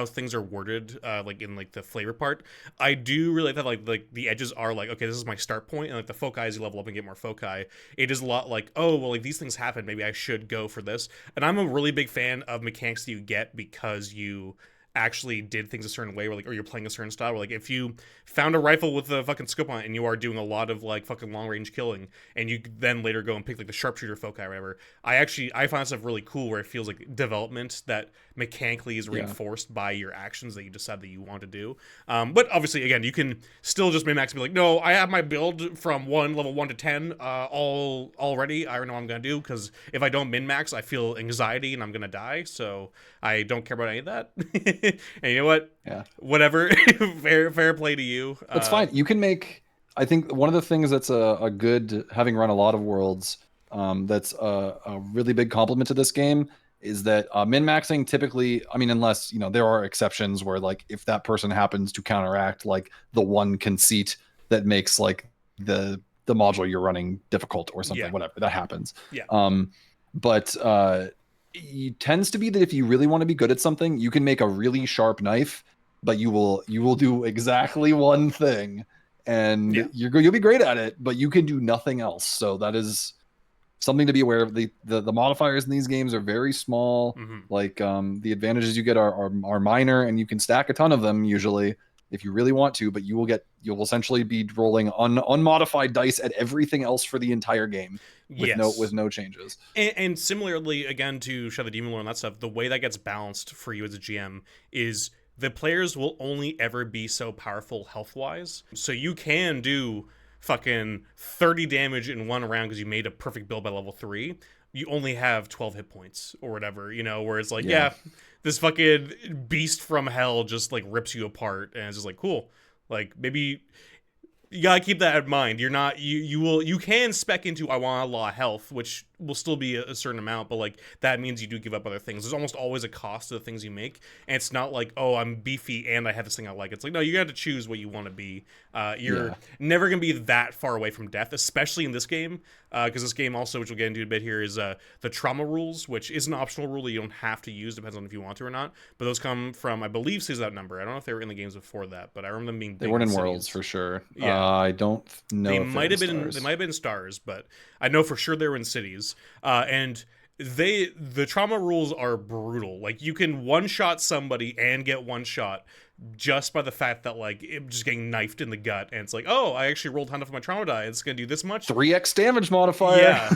things are worded like in like the flavor part, I do really like that like the edges are like, okay, this is my start point, and like the foci, as you level up and get more foci, it is a lot like, oh well, like these things happen, maybe I should go for this. And I'm a really big fan of mechanics that you get because you actually did things a certain way, or you're playing a certain style, where like if you found a rifle with a fucking scope on it and you are doing a lot of like fucking long range killing, and you then later go and pick like the sharpshooter foci or whatever, I find stuff really cool where it feels like development that mechanically is reinforced by your actions that you decide that you want to do. But obviously, again, you can still just min-max and be like, no, I have my build from level 1 to 10 all already, I don't know what I'm gonna do, because if I don't min-max I feel anxiety and I'm gonna die, so I don't care about any of that. And you know what? Yeah. Whatever. fair play to you. That's fine. You can make. I think one of the things that's a good, having run a lot of worlds, that's a really big compliment to this game is that min-maxing typically, I mean, unless there are exceptions where like if that person happens to counteract like the one conceit that makes like the module you're running difficult or something, whatever, that happens. Yeah. But it tends to be that if you really want to be good at something, you can make a really sharp knife, but you will do exactly one thing, and you'll be great at it, but you can do nothing else. So that is something to be aware of. The modifiers in these games are very small. Like the advantages you get are minor, and you can stack a ton of them usually if you really want to, but you'll essentially be rolling unmodified dice at everything else for the entire game with no changes. And similarly, again, to Shadow the Demon Lord and that stuff, the way that gets balanced for you as a GM is the players will only ever be so powerful health-wise. So you can do fucking 30 damage in one round because you made a perfect build by level 3. You only have 12 hit points or whatever, where it's like, this fucking beast from hell just like rips you apart, and it's just like, cool. Like, maybe you gotta keep that in mind. You're not, you can spec into I want a lot of health, which will still be a certain amount, but like that means you do give up other things. There's almost always a cost to the things you make, and it's not like, oh, I'm beefy and I have this thing I like. It's like, no, you got to choose what you want to be. You're never gonna be that far away from death, especially in this game, because this game also, which we'll get into a bit here, is the trauma rules, which is an optional rule that you don't have to use, depends on if you want to or not. But those come from, I believe, Cities Outnumber. I don't know if they were in the games before that, but I remember them being big. They weren't in Worlds for sure. Yeah, I don't know. They might have been. They might have been Stars, but I know for sure they were in Cities. And the trauma rules are brutal. Like, you can one-shot somebody and get one shot just by the fact that like it just getting knifed in the gut, and it's like, oh, I actually rolled enough of my trauma die, it's gonna do this much 3x damage modifier.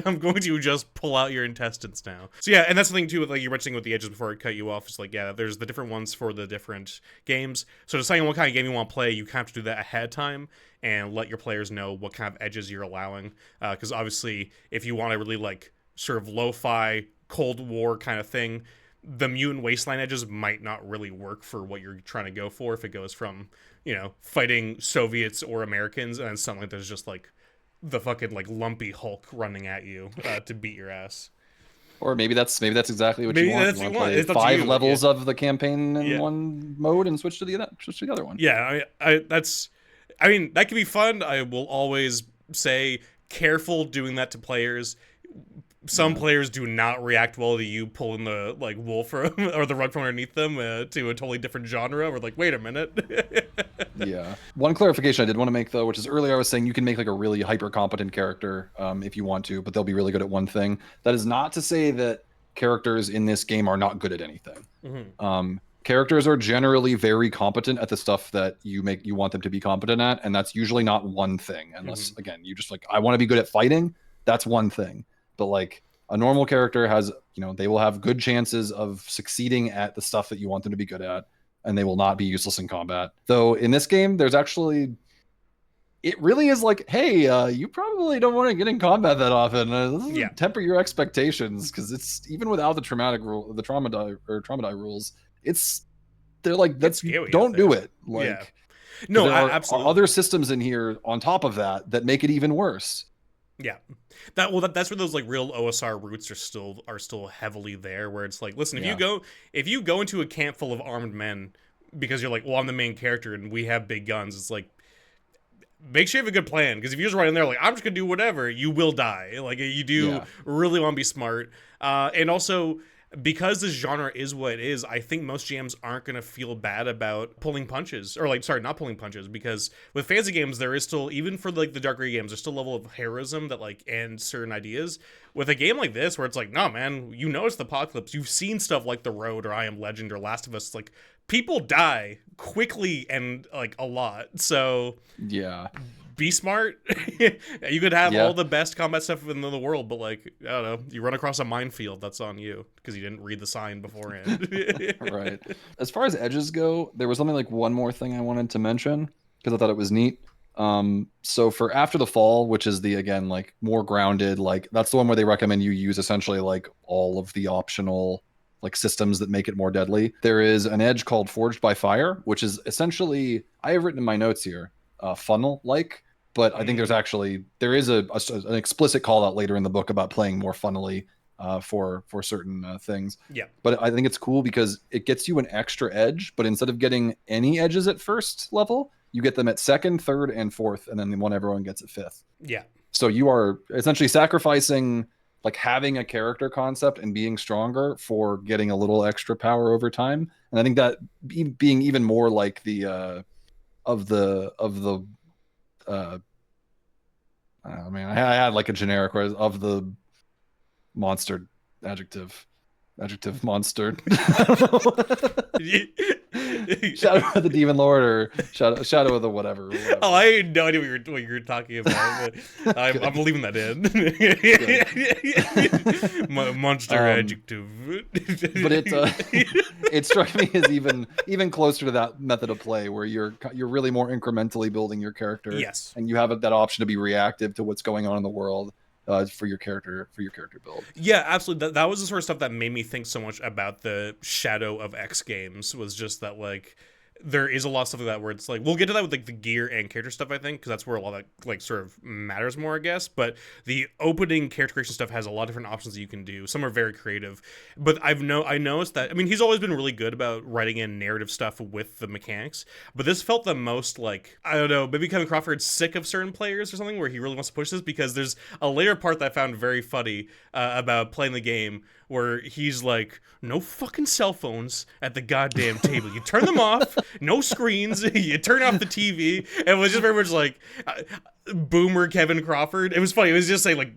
I'm going to just pull out your intestines now. So and that's the thing too, with like you were mentioning with the edges before I cut you off. It's like, there's the different ones for the different games, so deciding what kind of game you want to play, you have to do that ahead of time and let your players know what kind of edges you're allowing, because obviously if you want to really like sort of lo-fi Cold War kind of thing, the Mutant Wasteland edges might not really work for what you're trying to go for if it goes from, fighting Soviets or Americans, and then suddenly there's just like the fucking like lumpy Hulk running at you to beat your ass. Or maybe that's exactly what you want. You want to play 5 levels of the campaign in one mode and switch to the other one. Yeah, I that's I mean, that can be fun. I will always say, careful doing that to players. Some players do not react well to you pulling the like wool from or the rug from underneath them to a totally different genre. We're like, wait a minute. Yeah. One clarification I did want to make though, which is earlier I was saying you can make like a really hyper competent character if you want to, but they'll be really good at one thing. That is not to say that characters in this game are not good at anything. Mm-hmm. Characters are generally very competent at the stuff that you want them to be competent at, and that's usually not one thing. Unless again, you just like, I want to be good at fighting. That's one thing. But like a normal character has, they will have good chances of succeeding at the stuff that you want them to be good at, and they will not be useless in combat. Though in this game, there's actually, it really is like, hey, you probably don't want to get in combat that often. Temper your expectations, because it's even without the trauma die rules, they're like, don't do it. Like, no, there are absolutely other systems in here on top of that make it even worse. Yeah, that's where those like real OSR roots are still heavily there. Where it's like, listen, if you go into a camp full of armed men because you're like, well, I'm the main character and we have big guns, it's like, make sure you have a good plan, because if you're just right in there like, I'm just gonna do whatever, you will die. Like, you do really want to be smart, and also, because this genre is what it is, I think most GMs aren't going to feel bad about pulling punches, or like, sorry, not pulling punches, because with fantasy games, there is still, even for like the darker games, there's still a level of heroism that like ends certain ideas. With a game like this, where it's like, no, man, it's the apocalypse. You've seen stuff like The Road or I Am Legend or Last of Us. It's like, people die quickly and like a lot. So yeah. Be smart. You could have all the best combat stuff in the world, but like, I don't know, you run across a minefield, that's on you because you didn't read the sign beforehand. Right. As far as edges go, there was only like one more thing I wanted to mention because I thought it was neat. So for After the Fall, which is the, again, like more grounded, like that's the one where they recommend you use essentially like all of the optional like systems that make it more deadly. There is an edge called Forged by Fire, which is essentially, I have written in my notes here, funnel like. But I think there is an explicit call out later in the book about playing more funnily for certain things. Yeah. But I think it's cool because it gets you an extra edge, but instead of getting any edges at first level, you get them at second, third, and fourth, and then the one everyone gets at fifth. Yeah. So you are essentially sacrificing like having a character concept and being stronger for getting a little extra power over time. And I think that being even more like the I mean, I had like a generic of the monster adjective monster. Shadow of the Demon Lord or Shadow of the whatever. Oh, I had no idea what you were talking about. But I'm leaving that in. Monster adjective. But it struck me as even closer to that method of play where you're really more incrementally building your character. Yes. And you have that option to be reactive to what's going on in the world. For your character build. Yeah, absolutely. That was the sort of stuff that made me think so much about the Shadow of X games, was just that like there is a lot of stuff like that where it's like, we'll get to that with like the gear and character stuff, I think, because that's where a lot of that like sort of matters more, I guess. But the opening character creation stuff has a lot of different options that you can do. Some are very creative, but I noticed that, I mean, he's always been really good about writing in narrative stuff with the mechanics, but this felt the most like, I don't know, maybe Kevin Crawford's sick of certain players or something, where he really wants to push this, because there's a later part that I found very funny about playing the game, where he's like, no fucking cell phones at the goddamn table. You turn them off, no screens, you turn off the TV. And it was just very much like boomer Kevin Crawford. It was funny. It was just saying like,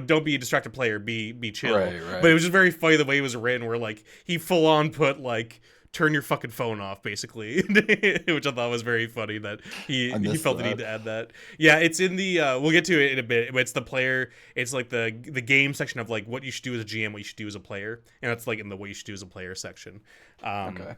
don't be a distracted player, be chill. Right. But it was just very funny the way it was written, where like he full on put like, turn your fucking phone off, basically, which I thought was very funny that he felt the need to add that. Yeah, it's in the we'll get to it in a bit, but it's the player, it's like the game section of like what you should do as a GM, what you should do as a player, and that's like in the what you should do as a player section. Okay.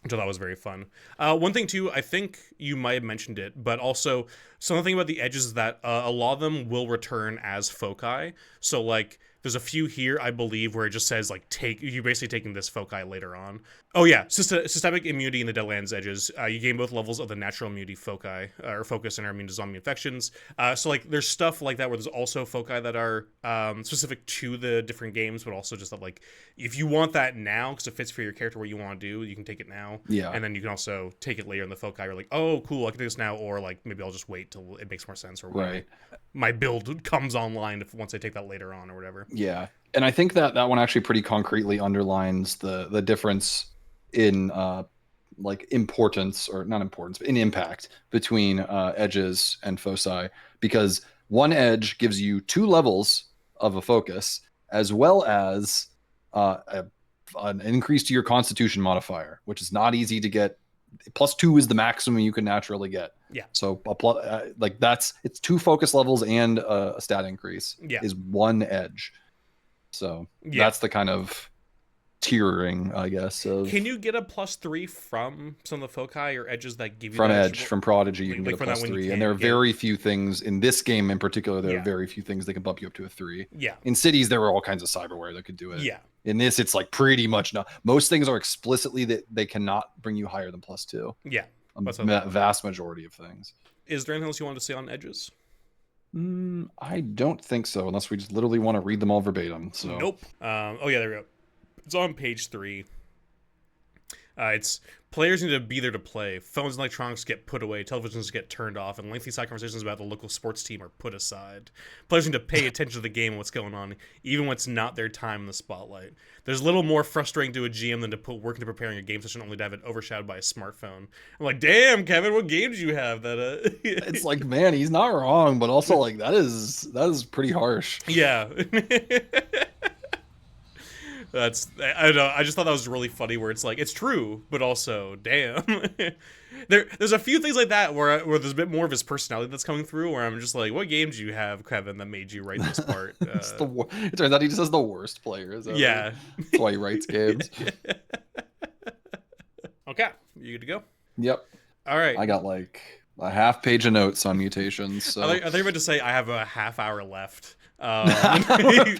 Which I thought was very fun. One thing too, I think you might have mentioned it, but also something about the edges is that a lot of them will return as foci. So like There's a few here, I believe, where it just says, like, you're basically taking this foci later on. Oh, yeah. Systemic immunity in the Deadlands edges. You gain both levels of the natural immunity foci, or focus, and are immune to zombie infections. So, like, there's stuff like that where there's also foci that are specific to the different games, but also just that, like, if you want that now, because it fits for your character what you want to do, you can take it now. Yeah. And then you can also take it later in the foci. You're like, oh, cool, I can do this now, or, like, maybe I'll just wait till it makes more sense, or right. My build comes online once I take that later on or whatever. Yeah, and I think that one actually pretty concretely underlines the difference in like importance, or not importance, but in impact between edges and foci, because one edge gives you 2 levels of a focus, as well as an increase to your Constitution modifier, which is not easy to get. +2 is the maximum you can naturally get. Yeah. So like it's 2 focus levels and a stat increase. Yeah. Is 1 edge. So that's the kind of tiering, I guess. Of can you get a +3 from some of the foci or edges that give you from that edge, from Prodigy? You can get a +3, and there are very few things in this game in particular. There are very few things that can bump you up to a 3. Yeah. In Cities, there were all kinds of cyberware that could do it. Yeah. In this, it's like pretty much not. Most things are explicitly that they cannot bring you higher than +2. Yeah. A vast majority of things. Is there anything else you wanted to say on edges? I don't think so, unless we just literally want to read them all verbatim. So nope. Oh yeah, there we go. It's on page 3. It's players need to be there to play. Phones and electronics get put away. Televisions get turned off, and lengthy side conversations about the local sports team are put aside. Players need to pay attention to the game and what's going on, even when it's not their time in the spotlight. There's little more frustrating to a GM than to put work into preparing a game session only to have it overshadowed by a smartphone. I'm like, damn, Kevin, what games do you have that? It's like, man, he's not wrong, but also like that is pretty harsh. Yeah. I don't know. I just thought that was really funny where it's like, it's true, but also, damn. There's a few things like that where there's a bit more of his personality that's coming through, where I'm just like, what games do you have, Kevin, that made you write this part? It turns out he just has the worst players. Yeah. That's why he writes games. Okay. You good to go? Yep. All right. I got like a half page of notes on mutations. So. I think about to say I have a half hour left.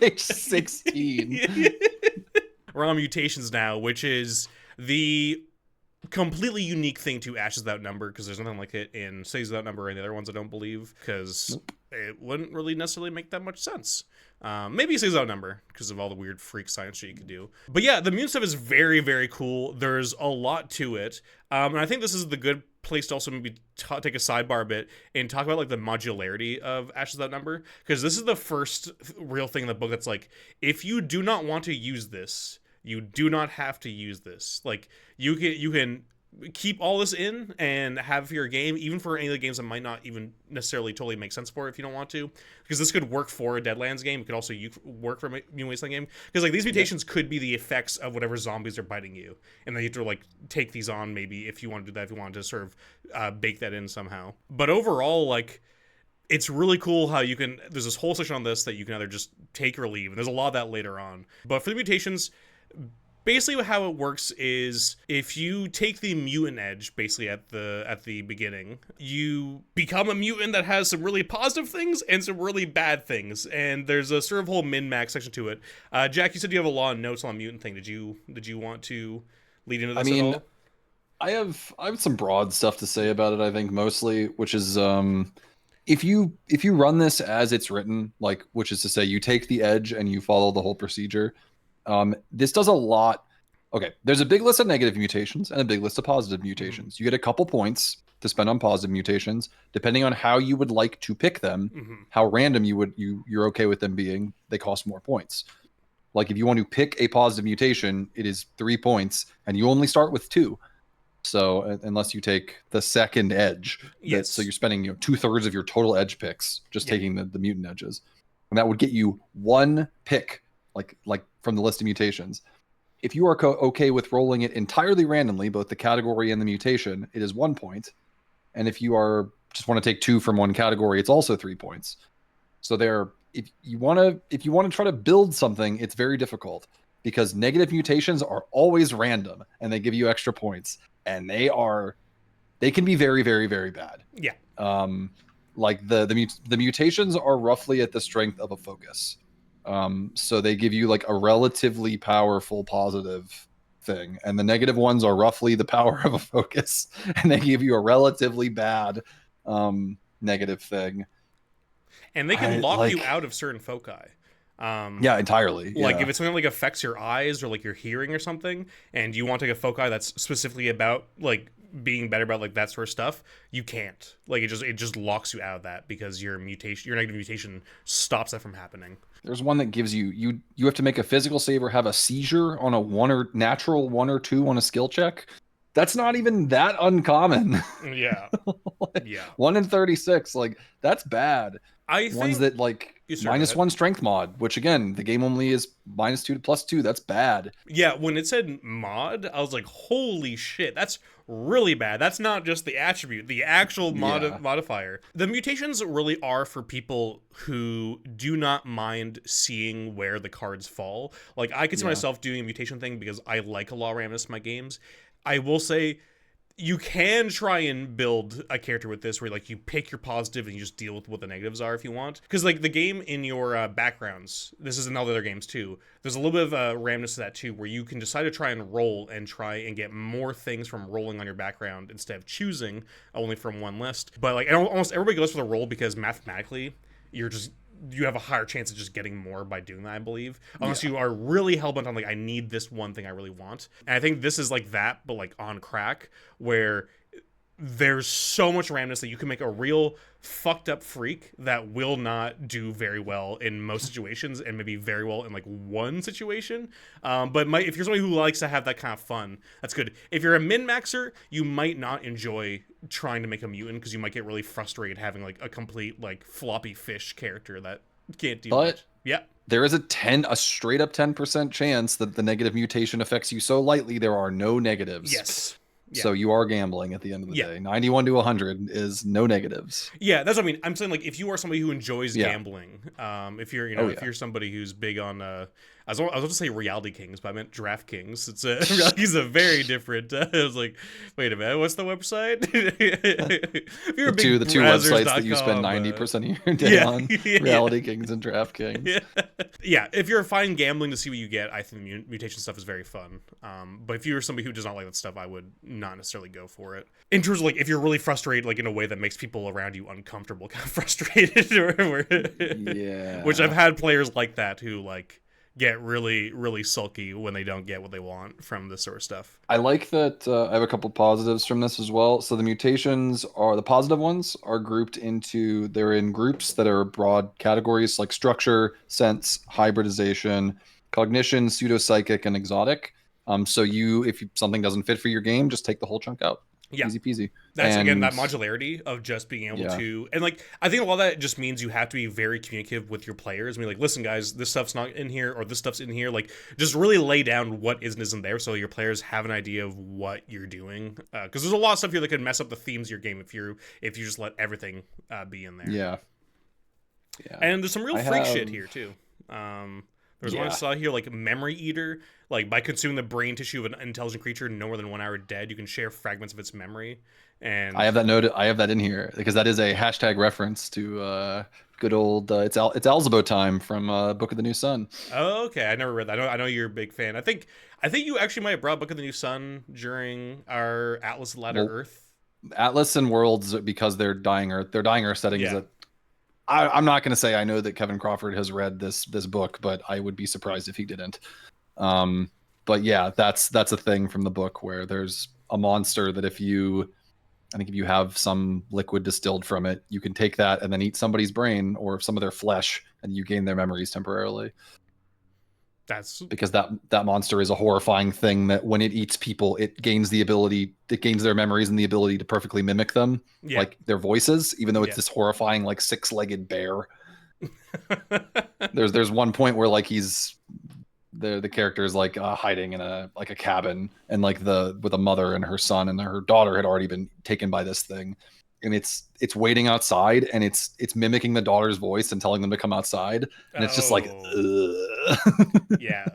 Page 16. We're on mutations now, which is the completely unique thing to Ashes Without Number, because there's nothing like it in Cities Without Number and the other ones I don't believe, because it wouldn't really necessarily make that much sense. Maybe Cities Without Number, because of all the weird freak science shit you could do. But yeah, the immune stuff is very, very cool. There's a lot to it. And I think this is the good place to also maybe take a sidebar a bit and talk about like the modularity of Ashes Without Number, because this is the first real thing in the book that's like, if you do not want to use this, you do not have to use this. Like, you can keep all this in and have your game, even for any of the games that might not even necessarily totally make sense for it if you don't want to, because this could work for a Deadlands game. It could also work for a New Wasteland game, because like these mutations could be the effects of whatever zombies are biting you, and then you have to like take these on maybe if you want to do that, if you want to sort of bake that in somehow. But overall, like, it's really cool how you can, there's this whole section on this that you can either just take or leave, and there's a lot of that later on. But for the mutations, basically how it works is if you take the mutant edge basically at the beginning, you become a mutant that has some really positive things and some really bad things, and there's a sort of whole min-max section to it. Jack, you said you have a lot of notes on mutant thing. Did you want to lead into this at all? I have some broad stuff to say about it, I think, mostly, which is if you run this as it's written, like, which is to say you take the edge and you follow the whole procedure, this does a lot. Okay, there's a big list of negative mutations and a big list of positive mutations. You get a couple points to spend on positive mutations, depending on how you would like to pick them, how random you're okay with them being. They cost more points. Like, if you want to pick a positive mutation, it is 3 points, and you only start with 2. So unless you take the second edge, so you're spending 2/3 of your total edge picks just taking the mutant edges, and that would get you 1 pick, like from the list of mutations. If you are okay with rolling it entirely randomly, both the category and the mutation, it is 1 point. And if you are just want to take 2 from one category, it's also 3 points. So if you want to try to build something, it's very difficult, because negative mutations are always random and they give you extra points, and they can be very, very, very bad. Yeah. Like the mutations are roughly at the strength of a focus. So they give you like a relatively powerful positive thing, and the negative ones are roughly the power of a focus, and they give you a relatively bad negative thing. And they can lock you out of certain foci. Yeah, entirely. Like yeah. if it's something like affects your eyes or like your hearing or something, and you want to take a foci that's specifically about like being better about like that sort of stuff, you can't. Like it just locks you out of that because your negative mutation stops that from happening. There's one that gives you have to make a physical save or have a seizure on a natural 1 or 2 on a skill check. That's not even that uncommon. Yeah. Like, Yeah. 1 in 36, like that's bad. I Ones think that like -1 strength mod, which again, the game only is -2 to +2. That's bad. Yeah, when it said mod, I was like, holy shit, that's really bad. That's not just the attribute, the actual modifier. The mutations really are for people who do not mind seeing where the cards fall. Like, I could see myself doing a mutation thing because I like a lot of randomness in my games. I will say, you can try and build a character with this where like you pick your positive and you just deal with what the negatives are if you want, because like the game in your backgrounds, this is in all the other games too, there's a little bit of randomness to that too, where you can decide to try and try and get more things from rolling on your background instead of choosing only from one list. But like almost everybody goes for the roll because mathematically you have a higher chance of just getting more by doing that, I believe. Unless you are really hellbent on like, I need this one thing I really want. And I think this is like that, but like on crack, where there's so much randomness that you can make a real fucked up freak that will not do very well in most situations and maybe very well in like one situation. But if you're somebody who likes to have that kind of fun, that's good. If you're a min-maxer, you might not enjoy trying to make a mutant because you might get really frustrated having like a complete like floppy fish character that can't do much. Yeah. There is a straight up 10% chance that the negative mutation affects you so lightly there are no negatives. Yes. Yeah. So you are gambling at the end of the day. 91 to 100 is no negatives. Yeah, that's what I mean. I'm saying like if you are somebody who enjoys gambling, if you're if you're somebody who's big on I was about to say Reality Kings, but I meant Draft Kings. He's a very different. I was like, wait a minute, what's the website? If you're the two websites that you spend 90% of your day on, Reality Kings and Draft Kings. Yeah, if you're fine gambling to see what you get, I think mutation stuff is very fun. But if you're somebody who does not like that stuff, I would not necessarily go for it. In terms of like, if you're really frustrated, like in a way that makes people around you uncomfortable, kind of frustrated, which I've had players like that who like get really, really sulky when they don't get what they want from this sort of stuff. I like that. I have a couple positives from this as well. So the mutations the positive ones are grouped they're in groups that are broad categories like structure, sense, hybridization, cognition, pseudopsychic, and exotic. So if something doesn't fit for your game, just take the whole chunk out. Yeah. Easy peasy. That's again that modularity of just being able to, and like I think a lot of that just means you have to be very communicative with your players. I mean, like, listen, guys, this stuff's not in here, or this stuff's in here. Like, just really lay down what is and isn't there, so your players have an idea of what you're doing. Because there's a lot of stuff here that can mess up the themes of your game if you just let everything be in there. Yeah. And there's some real freak shit here too. There's one I saw here, like Memory Eater. Like, by consuming the brain tissue of an intelligent creature no more than 1 hour dead, you can share fragments of its memory. And I have that note. I have that in here because that is a hashtag reference to good old. It's Alzabo time from Book of the New Sun. Oh, okay. I never read that. I know you're a big fan. I think you actually might have brought Book of the New Sun during our Atlas Ladder Earth. Atlas and Worlds, because they're dying Earth. Their dying Earth setting is a. I'm not going to say I know that Kevin Crawford has read this book, but I would be surprised if he didn't. But yeah, that's a thing from the book where there's a monster that if you have some liquid distilled from it, you can take that and then eat somebody's brain or some of their flesh, and you gain their memories temporarily. That's because that monster is a horrifying thing that when it eats people, it gains their memories and the ability to perfectly mimic them, like their voices, even though it's this horrifying like 6-legged bear. There's one point where like the character is like hiding in a cabin, and like with a mother and her son, and her daughter had already been taken by this thing, and it's waiting outside, and it's mimicking the daughter's voice and telling them to come outside, and it's just like yeah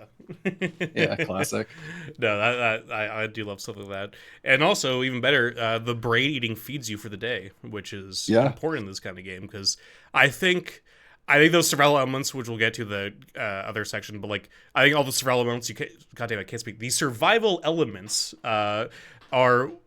classic. No, I do love stuff like that. And also, even better, the brain eating feeds you for the day, which is important in this kind of game, because I think I think those survival elements, which we'll get to the other section, but like I think all the survival elements, goddamn, I can't speak. These survival elements are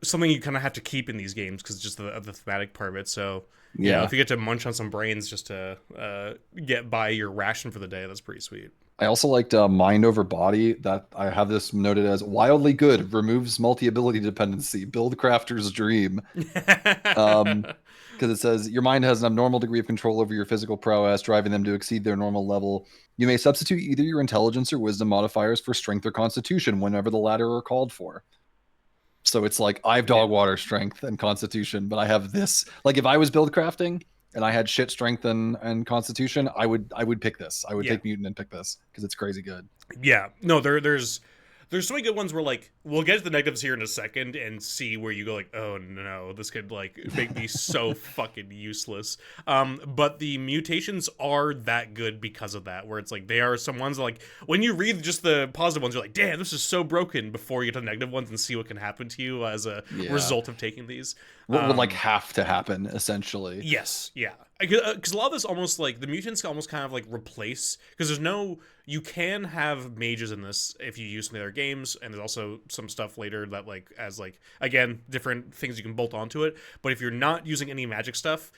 something you kind of have to keep in these games because just the thematic part of it. So yeah, if you get to munch on some brains just to get by your ration for the day, that's pretty sweet. I also liked mind over body. That I have this noted as wildly good. Removes multi-ability dependency. Build crafter's dream. Because it says your mind has an abnormal degree of control over your physical prowess, driving them to exceed their normal level. You may substitute either your intelligence or wisdom modifiers for strength or constitution whenever the latter are called for. So it's like I have dog water strength and constitution, but I have this. Like if I was build crafting and I had shit strength and constitution, I would pick this. I would take mutant and pick this because it's crazy good. Yeah. No, there's so many good ones where like we'll get to the negatives here in a second and see where you go like, oh no, this could like make me so fucking useless. But the mutations are that good because of that, where it's like they are some ones that, like when you read just the positive ones, you're like, damn, this is so broken, before you get to the negative ones and see what can happen to you as a result of taking these. What would like have to happen essentially? Yes, yeah. Because a lot of this almost like the mutants can almost kind of like replace, because there's no, you can have mages in this if you use some of the other games, and there's also some stuff later that like as like again different things you can bolt onto it. But if you're not using any magic stuff,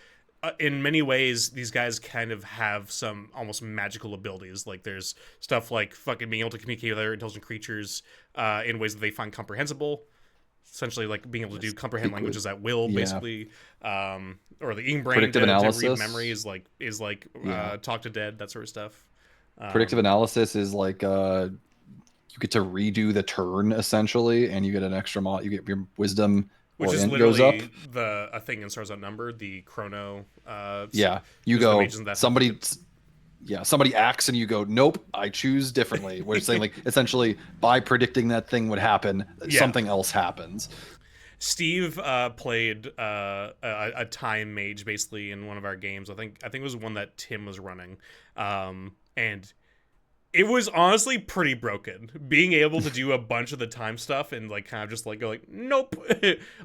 in many ways these guys kind of have some almost magical abilities. Like there's stuff like fucking being able to communicate with other intelligent creatures in ways that they find comprehensible. Essentially, like being able to do comprehend languages at will, basically, or the eating brain predictive analysis. To read memory is like talk to dead, that sort of stuff. Predictive analysis is like you get to redo the turn essentially, and you get an extra mod. You get your wisdom, which is literally a thing in Stars Outnumbered, the chrono. You go somebody. Yeah, somebody acts and you go, nope, I choose differently. We're saying like essentially by predicting that thing would happen, something else happens. Steve played a time mage basically in one of our games. I think it was one that Tim was running, and it was honestly pretty broken. Being able to do a bunch of the time stuff and like kind of just like go like nope,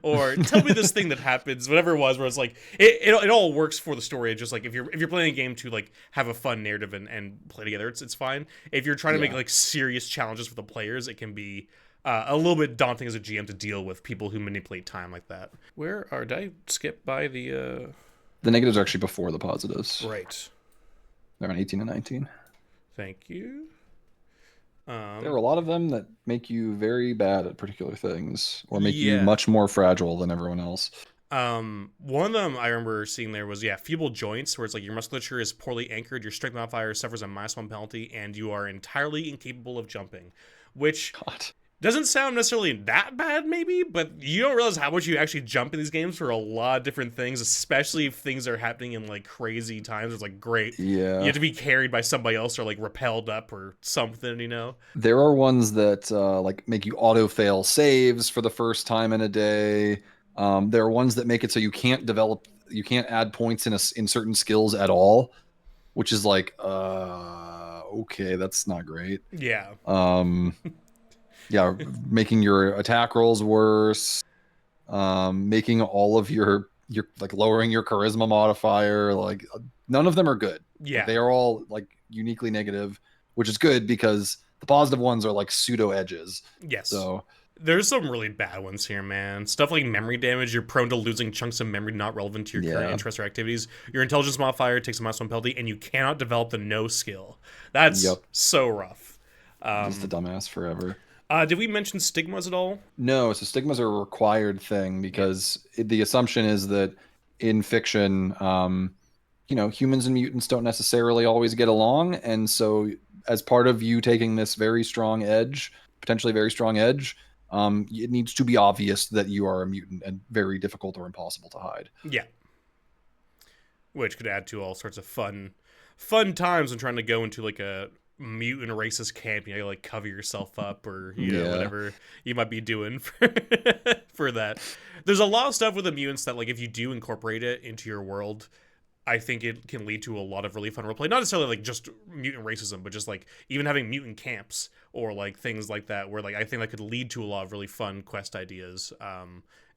or tell me this thing that happens, whatever it was, where it's like it all works for the story. It's just like if you're playing a game to like have a fun narrative and play together, it's fine. If you're trying to make like serious challenges for the players, it can be a little bit daunting as a GM to deal with people who manipulate time like that. Did I skip by the negatives are actually before the positives. Right. They're on 18 and 19. Thank you. There are a lot of them that make you very bad at particular things, or make you much more fragile than everyone else. One of them I remember seeing there was feeble joints, where it's like your musculature is poorly anchored, your strength modifier suffers a -1 penalty, and you are entirely incapable of jumping, which doesn't sound necessarily that bad, maybe, but you don't realize how much you actually jump in these games for a lot of different things, especially if things are happening in like crazy times. It's like great, you have to be carried by somebody else or like repelled up or something, you know. There are ones that like make you auto fail saves for the first time in a day. There are ones that make it so you can't add points in certain skills at all, which is like okay, that's not great. Yeah, making your attack rolls worse, making all of your like lowering your charisma modifier. Like none of them are good. Yeah, they are all like uniquely negative, which is good because the positive ones are like pseudo edges. Yes. So there's some really bad ones here, man. Stuff like memory damage. You're prone to losing chunks of memory not relevant to your current interests or activities. Your intelligence modifier takes a -1 penalty, and you cannot develop the no skill. That's so rough. Just a dumbass forever. Did we mention stigmas at all? No, so stigmas are a required thing because the assumption is that in fiction, humans and mutants don't necessarily always get along. And so as part of you taking this very strong edge, potentially very strong edge, it needs to be obvious that you are a mutant and very difficult or impossible to hide. Yeah. Which could add to all sorts of fun times when trying to go into like a mutant racist camp, like cover yourself up or whatever you might be doing for that. There's a lot of stuff with the mutants that like if you do incorporate it into your world, I think it can lead to a lot of really fun roleplay. Not necessarily like just mutant racism, but just like even having mutant camps or like things like that, where like I think that could lead to a lot of really fun quest ideas,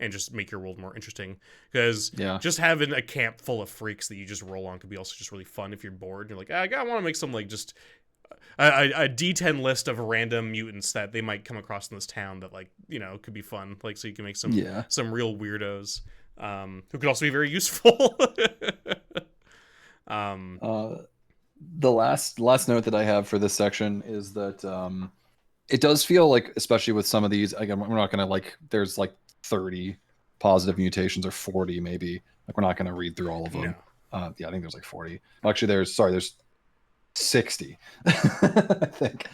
and just make your world more interesting. Because just having a camp full of freaks that you just roll on could be also just really fun if you're bored. You're like, I want to make some like just a D10 list of random mutants that they might come across in this town that like, you know, could be fun. Like, so you can make some real weirdos, who could also be very useful. The last note that I have for this section is that it does feel like, especially with some of these, again, we're not gonna like, there's like 30 positive mutations or 40 maybe. Like, we're not gonna read through all of them. No. Yeah, I think there's like 40. Actually, there's 60. I think.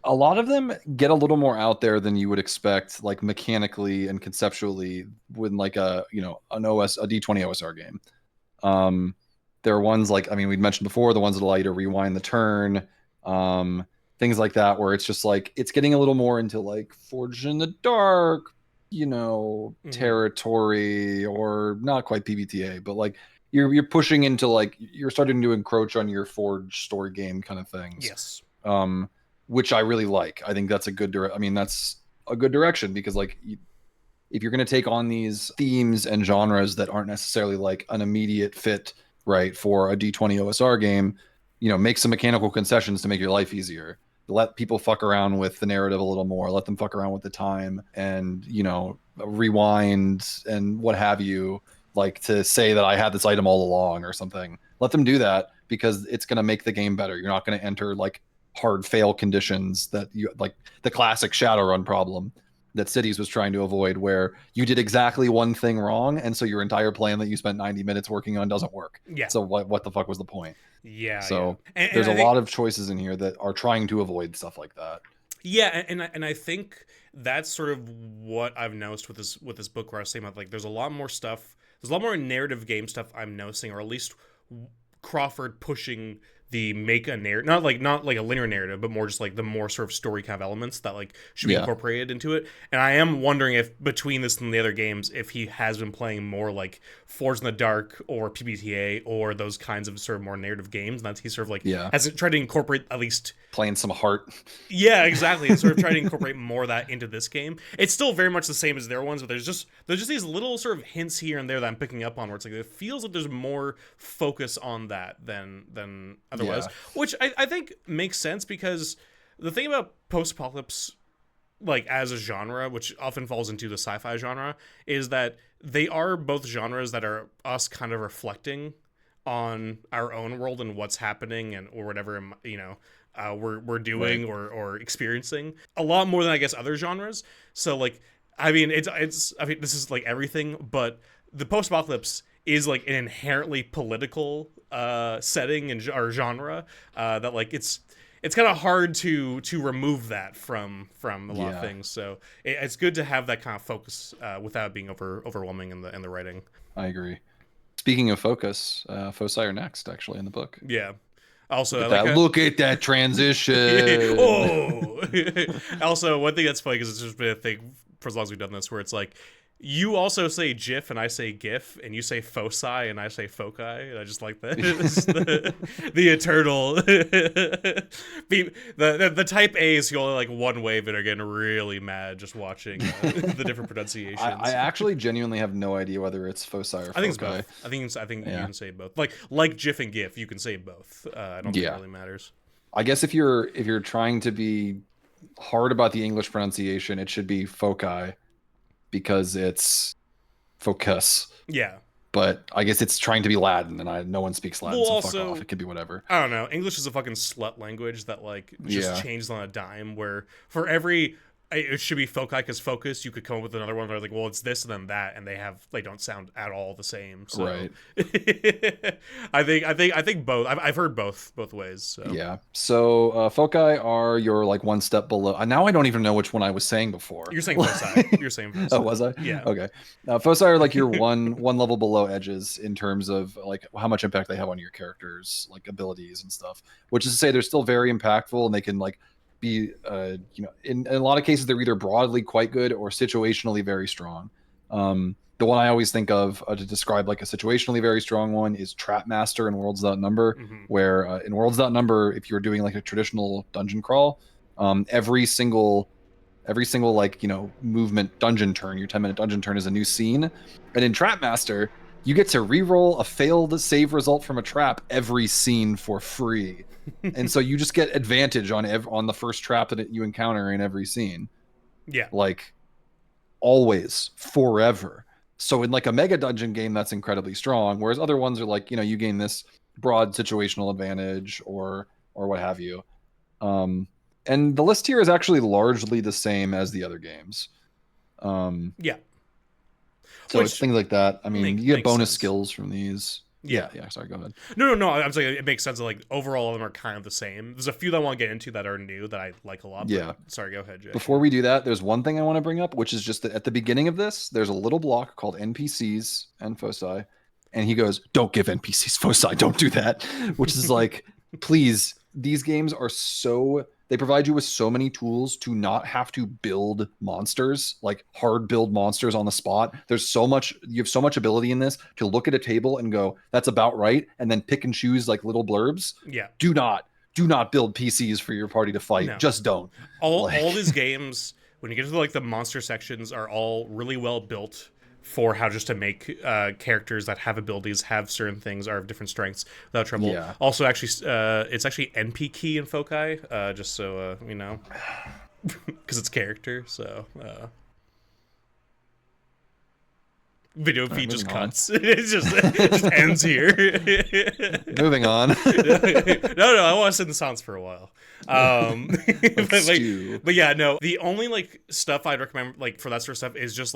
A lot of them get a little more out there than you would expect, like mechanically and conceptually, with like a, you know, a D20 OSR game. There are ones like, I mean, we'd mentioned before, the ones that allow you to rewind the turn, things like that, where it's just like, it's getting a little more into like Forged in the Dark, you know, territory, or not quite PBTA, but like you're pushing into like, you're starting to encroach on your Forged story game kind of things. Yes. Which I really like. I think that's a good that's a good direction, because like, if you're going to take on these themes and genres that aren't necessarily like an immediate fit, right, for a D20 OSR game, you know, make some mechanical concessions to make your life easier. Let people fuck around with the narrative a little more. Let them fuck around with the time, and, you know, rewind and what have you, like to say that I had this item all along or something. Let them do that, because it's going to make the game better. You're not going to enter like hard fail conditions that you, like the classic Shadowrun problem that Cities was trying to avoid, where you did exactly one thing wrong, and so your entire plan that you spent 90 minutes working on doesn't work. Yeah. So what the fuck was the point? Yeah. So and there's a lot of choices in here that are trying to avoid stuff like that. Yeah, and I think that's sort of what I've noticed with this book, where I was saying about like there's a lot more stuff, there's a lot more narrative game stuff I'm noticing, or at least Crawford pushing the make a narrative, not like a linear narrative, but more just like the more sort of story kind of elements that like should be incorporated into it. And I am wondering if between this and the other games, if he has been playing more like Forged in the Dark or PBTA or those kinds of sort of more narrative games, and that's he sort of like has tried to incorporate at least playing some heart. Yeah, exactly. And sort of trying to incorporate more of that into this game. It's still very much the same as their ones, but there's just these little sort of hints here and there that I'm picking up on, where it's like it feels like there's more focus on that than otherwise, which I think makes sense, because the thing about post-apocalypse, like as a genre, which often falls into the sci-fi genre, is that they are both genres that are us kind of reflecting on our own world and what's happening and or whatever, you know, we're doing or experiencing a lot more than I guess other genres. So like, I mean, it's I mean, this is like everything, but the post-apocalypse is like an inherently political setting and or genre that like it's kind of hard to remove that from a lot of things. So it's good to have that kind of focus without being overwhelming in the writing. I agree. Speaking of focus, foci are next actually in the book. Yeah. Also, look at that transition. Oh. Also, one thing that's funny, because it's just been a thing for as long as we've done this, where it's like, you also say GIF and I say GIF, and you say foci and I say foci, and I just like that. the eternal the type A's who only like one way but are getting really mad just watching the different pronunciations. I actually genuinely have no idea whether it's foci or foci. I think it's both. I think you can say both. Like GIF and GIF, you can say both. I don't think it really matters. I guess if you're trying to be hard about the English pronunciation, it should be foci, because it's focus. Yeah. But I guess it's trying to be Latin, and no one speaks Latin, so fuck off. It could be whatever. I don't know. English is a fucking slut language that like just changes on a dime, where for every it should be foci because focus, you could come up with another one where like, well, it's this and then that, and they don't sound at all the same. So right. I think both. I've heard both ways. So. Yeah. So foci are your like one step below. Now I don't even know which one I was saying before. You're saying foci. You're saying foci. Oh, was I? Yeah. Okay. Foci are like your one level below edges in terms of like how much impact they have on your characters, like abilities and stuff. Which is to say, they're still very impactful, and they can like be in a lot of cases they're either broadly quite good or situationally very strong. The one I always think of to describe like a situationally very strong one is Trap Master in Worlds Without Number, where in Worlds Without Number, if you're doing like a traditional dungeon crawl, every single like, you know, movement dungeon turn, your 10-minute dungeon turn is a new scene. And in Trap Master, you get to re-roll a failed save result from a trap every scene for free. And so you just get advantage on the first trap that you encounter in every scene. Yeah. Like always, forever. So in like a mega dungeon game, that's incredibly strong. Whereas other ones are like, you know, you gain this broad situational advantage or what have you. And the list here is actually largely the same as the other games. Yeah. So it's things like that. I mean, you get bonus sense. skills from these. Yeah. Sorry, go ahead. No. I'm saying it makes sense that like overall all of them are kind of the same. There's a few that I want to get into that are new that I like a lot. Yeah. Sorry, go ahead, Jay. Before we do that, there's one thing I want to bring up, which is just that at the beginning of this, there's a little block called NPCs and foci, and he goes, "Don't give NPCs foci. Don't do that." Which is like, please. These games are so, they provide you with so many tools to not have to build monsters, like hard build monsters on the spot. There's so much, you have so much ability in this to look at a table and go, that's about right, and then pick and choose like little blurbs. Yeah. Do not build PCs for your party to fight. No. Just don't. All these games, when you get to like the monster sections, are all really well built for how just to make characters that have abilities, have certain things, are of different strengths without trouble. Yeah. Also, actually, it's actually NP key in foci, just so you know, because it's character. So video feed just cuts. It just ends here. Moving on. No, I want to sit in silence for a while. But yeah, no. The only like stuff I'd recommend like for that sort of stuff is just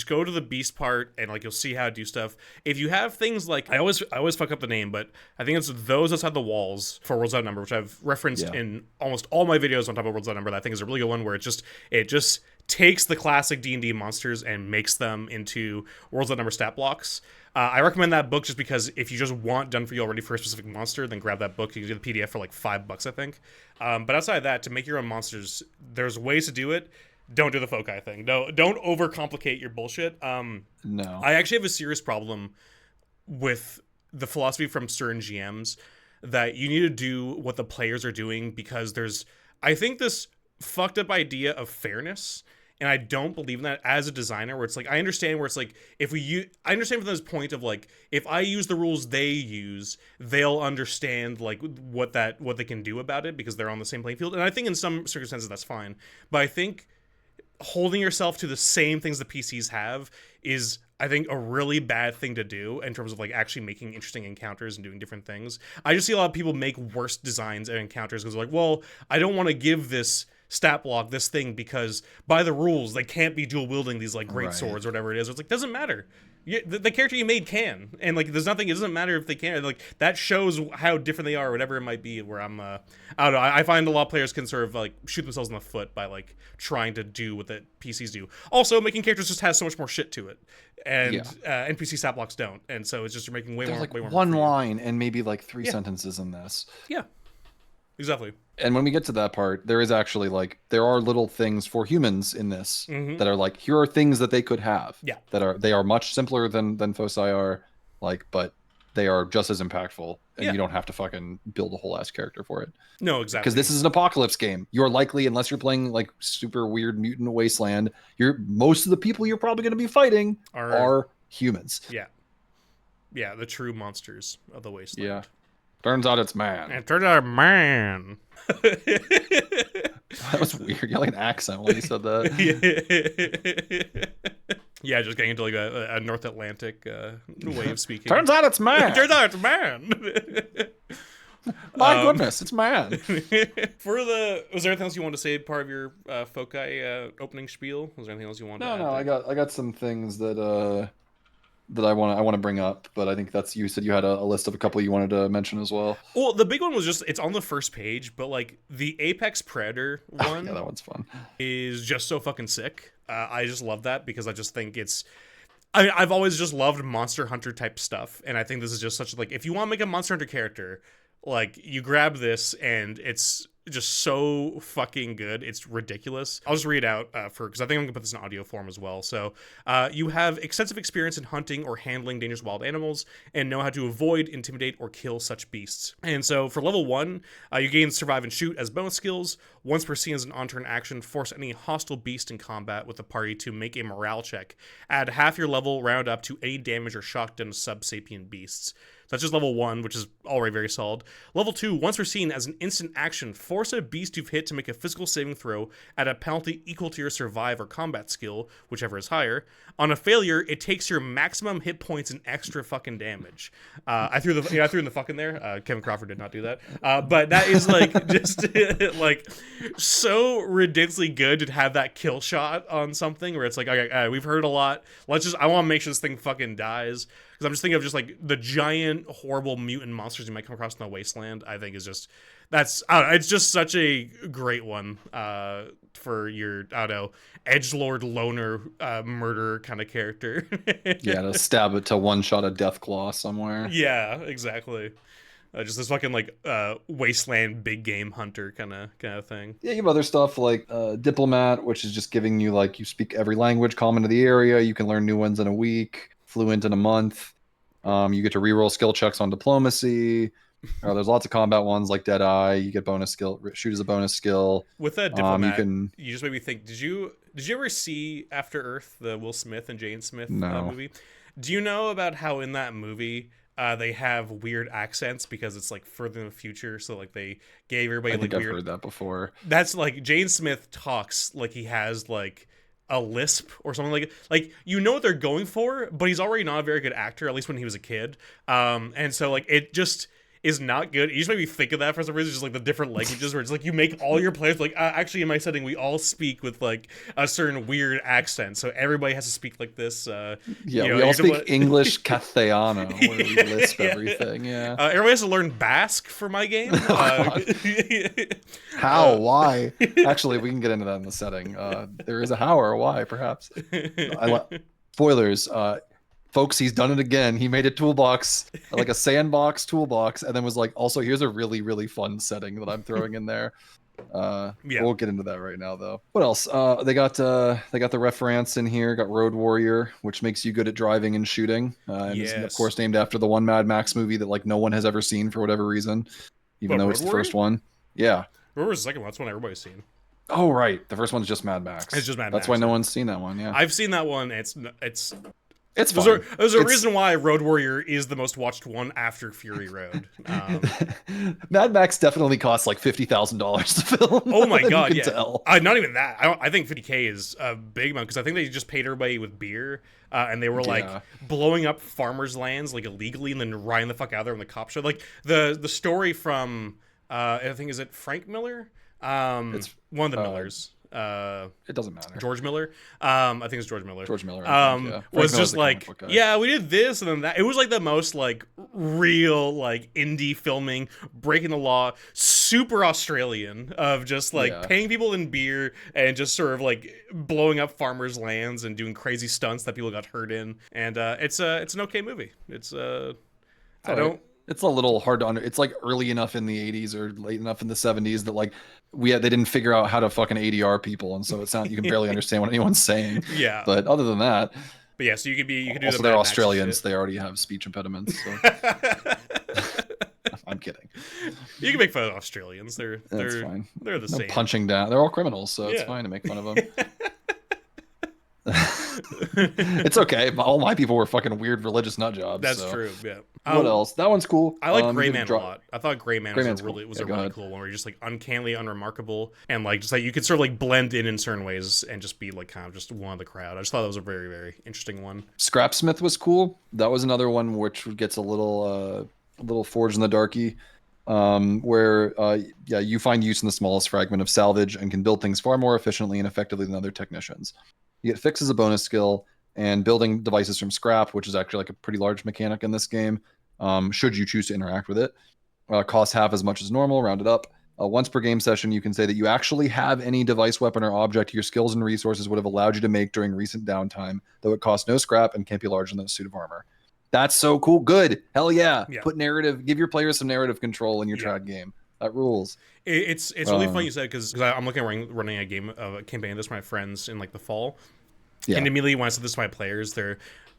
go to the beast part and like you'll see how to do stuff. If you have things like I always fuck up the name, but I think it's those outside the walls for World's Out Number, which I've referenced in almost all my videos on top of World's Out Number. That I think is a really good one where it just takes the classic D&D monsters and makes them into World's Out Number stat blocks. I recommend that book just because if you just want done for you already for a specific monster, then grab that book. You can get the PDF for like $5, I think. But outside of that, to make your own monsters, there's ways to do it. Don't do the foci thing. No, don't overcomplicate your bullshit. No. I actually have a serious problem with the philosophy from certain GMs that you need to do what the players are doing because there's, I think, this fucked up idea of fairness. And I don't believe in that as a designer, where it's like, I understand where it's like, I understand from this point of like, if I use the rules they use, they'll understand like what they can do about it because they're on the same playing field. And I think in some circumstances that's fine. But I think holding yourself to the same things the PCs have is, I think, a really bad thing to do in terms of like actually making interesting encounters and doing different things. I just see a lot of people make worse designs and encounters because they're like, well, I don't want to give this stat block this thing because by the rules they can't be dual wielding these like great swords or whatever it is. It's like, doesn't matter. The character you made can, and like there's nothing, it doesn't matter if they can, like that shows how different they are or whatever it might be. Where I'm I don't know, I find a lot of players can sort of like shoot themselves in the foot by like trying to do what the PCs do. Also, making characters just has so much more shit to it, and NPC stat blocks don't, and so it's just you're making way more one line and maybe like 3 sentences in this. Yeah, exactly. And when we get to that part, there is actually like, there are little things for humans in this that are like, here are things that they could have. Yeah. They are much simpler than foci are, like, but they are just as impactful. And you don't have to fucking build a whole ass character for it. No, exactly. Because this is an apocalypse game. You're likely, unless you're playing like super weird mutant wasteland, most of the people you're probably going to be fighting are humans. Yeah. Yeah, the true monsters of the wasteland. Yeah. Turns out it's man. It turns out man. That was weird. You had like an accent when you said that. Yeah, just getting into like a North Atlantic way of speaking. Turns out it's man. Turns out it's man. My goodness, it's man. Was there anything else you wanted to say part of your foci opening spiel? Was there anything else you wanted to add? No, I got some things that I want to bring up, but I think you said you had a list of a couple you wanted to mention as well. Well, the big one was just, it's on the first page, but like the Apex Predator one, yeah, that one's fun, is just so fucking sick. I just love that because I just think I've always just loved Monster Hunter type stuff, and I think this is just such like, if you want to make a Monster Hunter character, like you grab this and it's just so fucking good. It's ridiculous. I'll just read it out because I think I'm gonna put this in audio form as well. So you have extensive experience in hunting or handling dangerous wild animals and know how to avoid, intimidate, or kill such beasts. And so for level 1, you gain survive and shoot as bonus skills. Once per scene as an on-turn action, force any hostile beast in combat with the party to make a morale check. Add half your level round up to any damage or shock done to sub-sapient beasts. So that's just level 1, which is already very solid. Level 2, once we're seen as an instant action, force a beast you've hit to make a physical saving throw at a penalty equal to your survive or combat skill, whichever is higher. On a failure, it takes your maximum hit points and extra fucking damage. I threw in the fuck in there. Kevin Crawford did not do that. But that is like just like so ridiculously good to have that kill shot on something where it's like, okay, we've heard a lot. I want to make sure this thing fucking dies. Because I'm just thinking of just like the giant, horrible mutant monsters you might come across in the wasteland. I think is just it's just such a great one for your edgelord loner murder kind of character. Yeah, to stab it to one shot a Deathclaw somewhere. Yeah, exactly. Just this fucking like wasteland big game hunter kind of thing. Yeah, you have other stuff like diplomat, which is just giving you like you speak every language common to the area. You can learn new ones in a week. Fluent in a month. You get to reroll skill checks on diplomacy. There's lots of combat ones like Deadeye. You get bonus skill. Shoot as a bonus skill. With a diplomat, you just made me think. Did you ever see After Earth, the Will Smith and Jane Smith movie? Do you know about how in that movie they have weird accents because it's like further in the future? So like they gave everybody like weird. I've heard that before. That's like Jane Smith talks like he has like a lisp or something like you know what they're going for, but he's already not a very good actor, at least when he was a kid. And so like it just is not good. You just made me think of that for some reason, just like the different languages where it's like you make all your players like actually in my setting we all speak with like a certain weird accent, so everybody has to speak like this. We all speak English Castellano where we lisp everything. Everybody has to learn Basque for my game. How? Why? Actually, we can get into that in the setting. There is a how or a why, perhaps. Spoilers. Folks, he's done it again. He made a toolbox, like a sandbox toolbox, and then was like, also, here's a really, really fun setting that I'm throwing in there. We'll get into that right now, though. What else? They got the reference in here. Got Road Warrior, which makes you good at driving and shooting. And is, of course, named after the one Mad Max movie that like no one has ever seen for whatever reason, even though it's the first one. Yeah. Road Warrior's the second one. That's one everybody's seen. Oh, right. The first one's just Mad Max. It's just Mad Max. That's why no one's seen that one. Yeah. I've seen that one. It's fun. There's a reason why Road Warrior is the most watched one after Fury Road. Mad Max definitely costs like $50,000 to film. Oh my god, yeah. Not even that. I think $50K is a big amount because I think they just paid everybody with beer, and they were like blowing up farmers' lands like illegally and then riding the fuck out there when the cops showed. Like the story from I think is it Frank Miller? It's one of the Millers. It doesn't matter. George Miller. I think it's George Miller. George Miller. Was Miller's just like, yeah, we did this and then that. It was like the most like real like indie filming, breaking the law, super Australian of just like paying people in beer and just sort of like blowing up farmers' lands and doing crazy stunts that people got hurt in. And it's an okay movie. It's It's a little hard to it's like early enough in the 80s or late enough in the 70s that like they didn't figure out how to fucking ADR people, and so it's not, you can barely understand what anyone's saying. Yeah. But other than that. But yeah, so you could do also, they're Australians. They already have speech impediments. So. I'm kidding. You can make fun of Australians. They're fine. They're the same. Punching down. They're all criminals, so it's fine to make fun of them. It's okay. All my people were fucking weird religious nut jobs. That's true. Yeah. What else? That one's cool. I like Gray Man a lot. I thought Gray Man was a really cool one where you're just like uncannily unremarkable and like just like you could sort of like blend in certain ways and just be like kind of just one of the crowd. I just thought that was a very, very interesting one. Scrapsmith was cool. That was another one which gets a little forged in the darky. Where you find use in the smallest fragment of salvage and can build things far more efficiently and effectively than other technicians. You get fix as a bonus skill, and building devices from scrap, which is actually like a pretty large mechanic in this game, should you choose to interact with it, costs half as much as normal, rounded up. Once per game session, you can say that you actually have any device, weapon, or object your skills and resources would have allowed you to make during recent downtime, though it costs no scrap and can't be larger than a suit of armor. That's so cool. Good. Hell yeah. Put narrative, give your players some narrative control in your trad game. That rules. It's really funny you said, because I'm looking at running a campaign of this with my friends in like the fall. Yeah. And immediately when I said this to my players,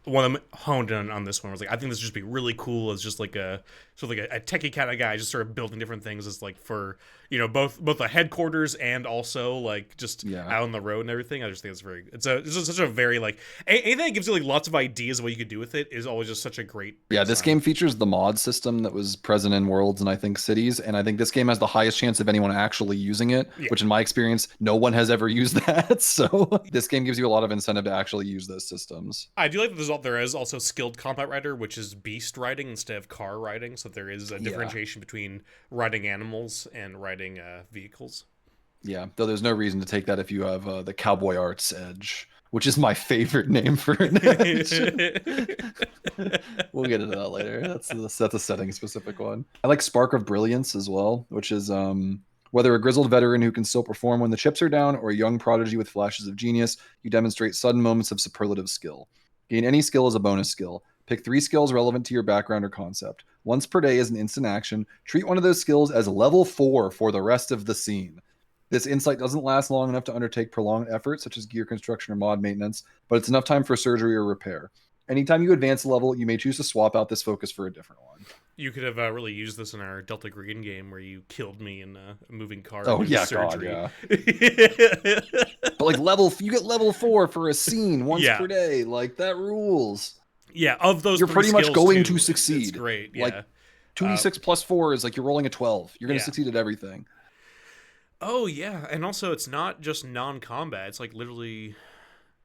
one of them honed in on this one. Was like, I think this would just be really cool as just like a sort of like a techie kind of guy, just sort of building different things as like for, you know, both the headquarters and also like just out on the road and everything. I just think it's just such a very like anything that gives you like lots of ideas of what you could do with it is always just such a great design. This game features the mod system that was present in Worlds and I think Cities, and I think this game has the highest chance of anyone actually using it, which in my experience no one has ever used that. So this game gives you a lot of incentive to actually use those systems. I do like that there is also skilled combat rider, which is beast riding instead of car riding, so there is a differentiation between riding animals and riding vehicles. Yeah, though there's no reason to take that if you have the Cowboy Arts Edge, which is my favorite name for an edge. We'll get into that later. That's a setting specific one. I like Spark of Brilliance as well, which is whether a grizzled veteran who can still perform when the chips are down or a young prodigy with flashes of genius, you demonstrate sudden moments of superlative skill. Gain any skill as a bonus skill. Pick 3 skills relevant to your background or concept. Once per day as an instant action, treat one of those skills as level 4 for the rest of the scene. This insight doesn't last long enough to undertake prolonged effort, such as gear construction or mod maintenance, but it's enough time for surgery or repair. Anytime you advance a level, you may choose to swap out this focus for a different one. You could have really used this in our Delta Green game where you killed me in a moving car. Oh yeah, surgery. God, yeah. But like you get level 4 for a scene once per day. Like that rules. Yeah, of those, you're pretty much going to succeed. It's great. Yeah. Like 2d6 plus 4 is like you're rolling a 12. You're going to succeed at everything. Oh yeah, and also it's not just non-combat. It's like literally.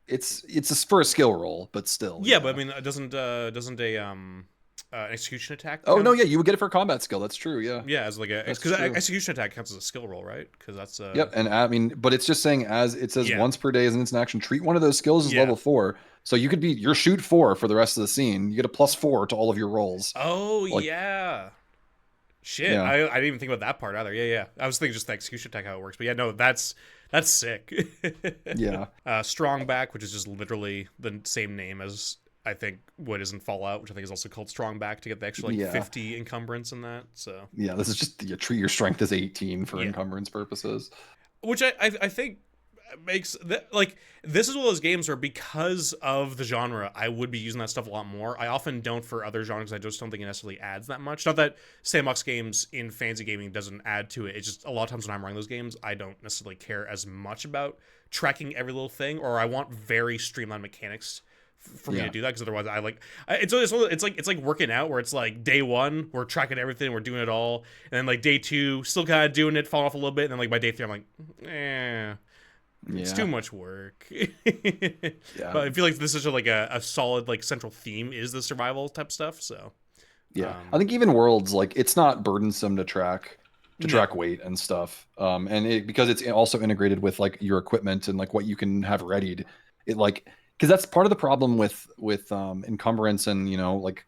It's for a skill roll, but still. Yeah, but I mean, doesn't an execution attack? Oh no, yeah, you would get it for a combat skill. That's true. Yeah. Yeah, as like because execution attack counts as a skill roll, right? Because that's. Yep, and I mean, but it's just saying once per day as an instant action. Treat one of those skills as level 4, so you could be your shoot 4 for the rest of the scene. You get a +4 to all of your rolls. Oh yeah. Shit, yeah. I didn't even think about that part either. Yeah. I was thinking just the execution attack, how it works. But yeah, no, that's sick. Yeah. Strong back, which is just literally the same name as I think what is in Fallout, which I think is also called strong back to get the extra 50 encumbrance in that. So yeah, this is just you treat your strength as 18 for encumbrance purposes. Which I think makes this is one of those games where, because of the genre, I would be using that stuff a lot more. I often don't for other genres. I just don't think it necessarily adds that much. Not that sandbox games in fantasy gaming doesn't add to it. It's just a lot of times when I'm running those games, I don't necessarily care as much about tracking every little thing, or I want very streamlined mechanics for me to do that, because otherwise it's like working out, where it's like day 1 we're tracking everything, we're doing it all, and then like day 2 still kind of doing it, falling off a little bit, and then like by day 3 I'm like it's too much work. But I feel like this is just like a solid like central theme is the survival type stuff. So I think even Worlds, like, it's not burdensome to track weight and stuff, and because it's also integrated with like your equipment and like what you can have readied, it like, because that's part of the problem with encumbrance and, you know, like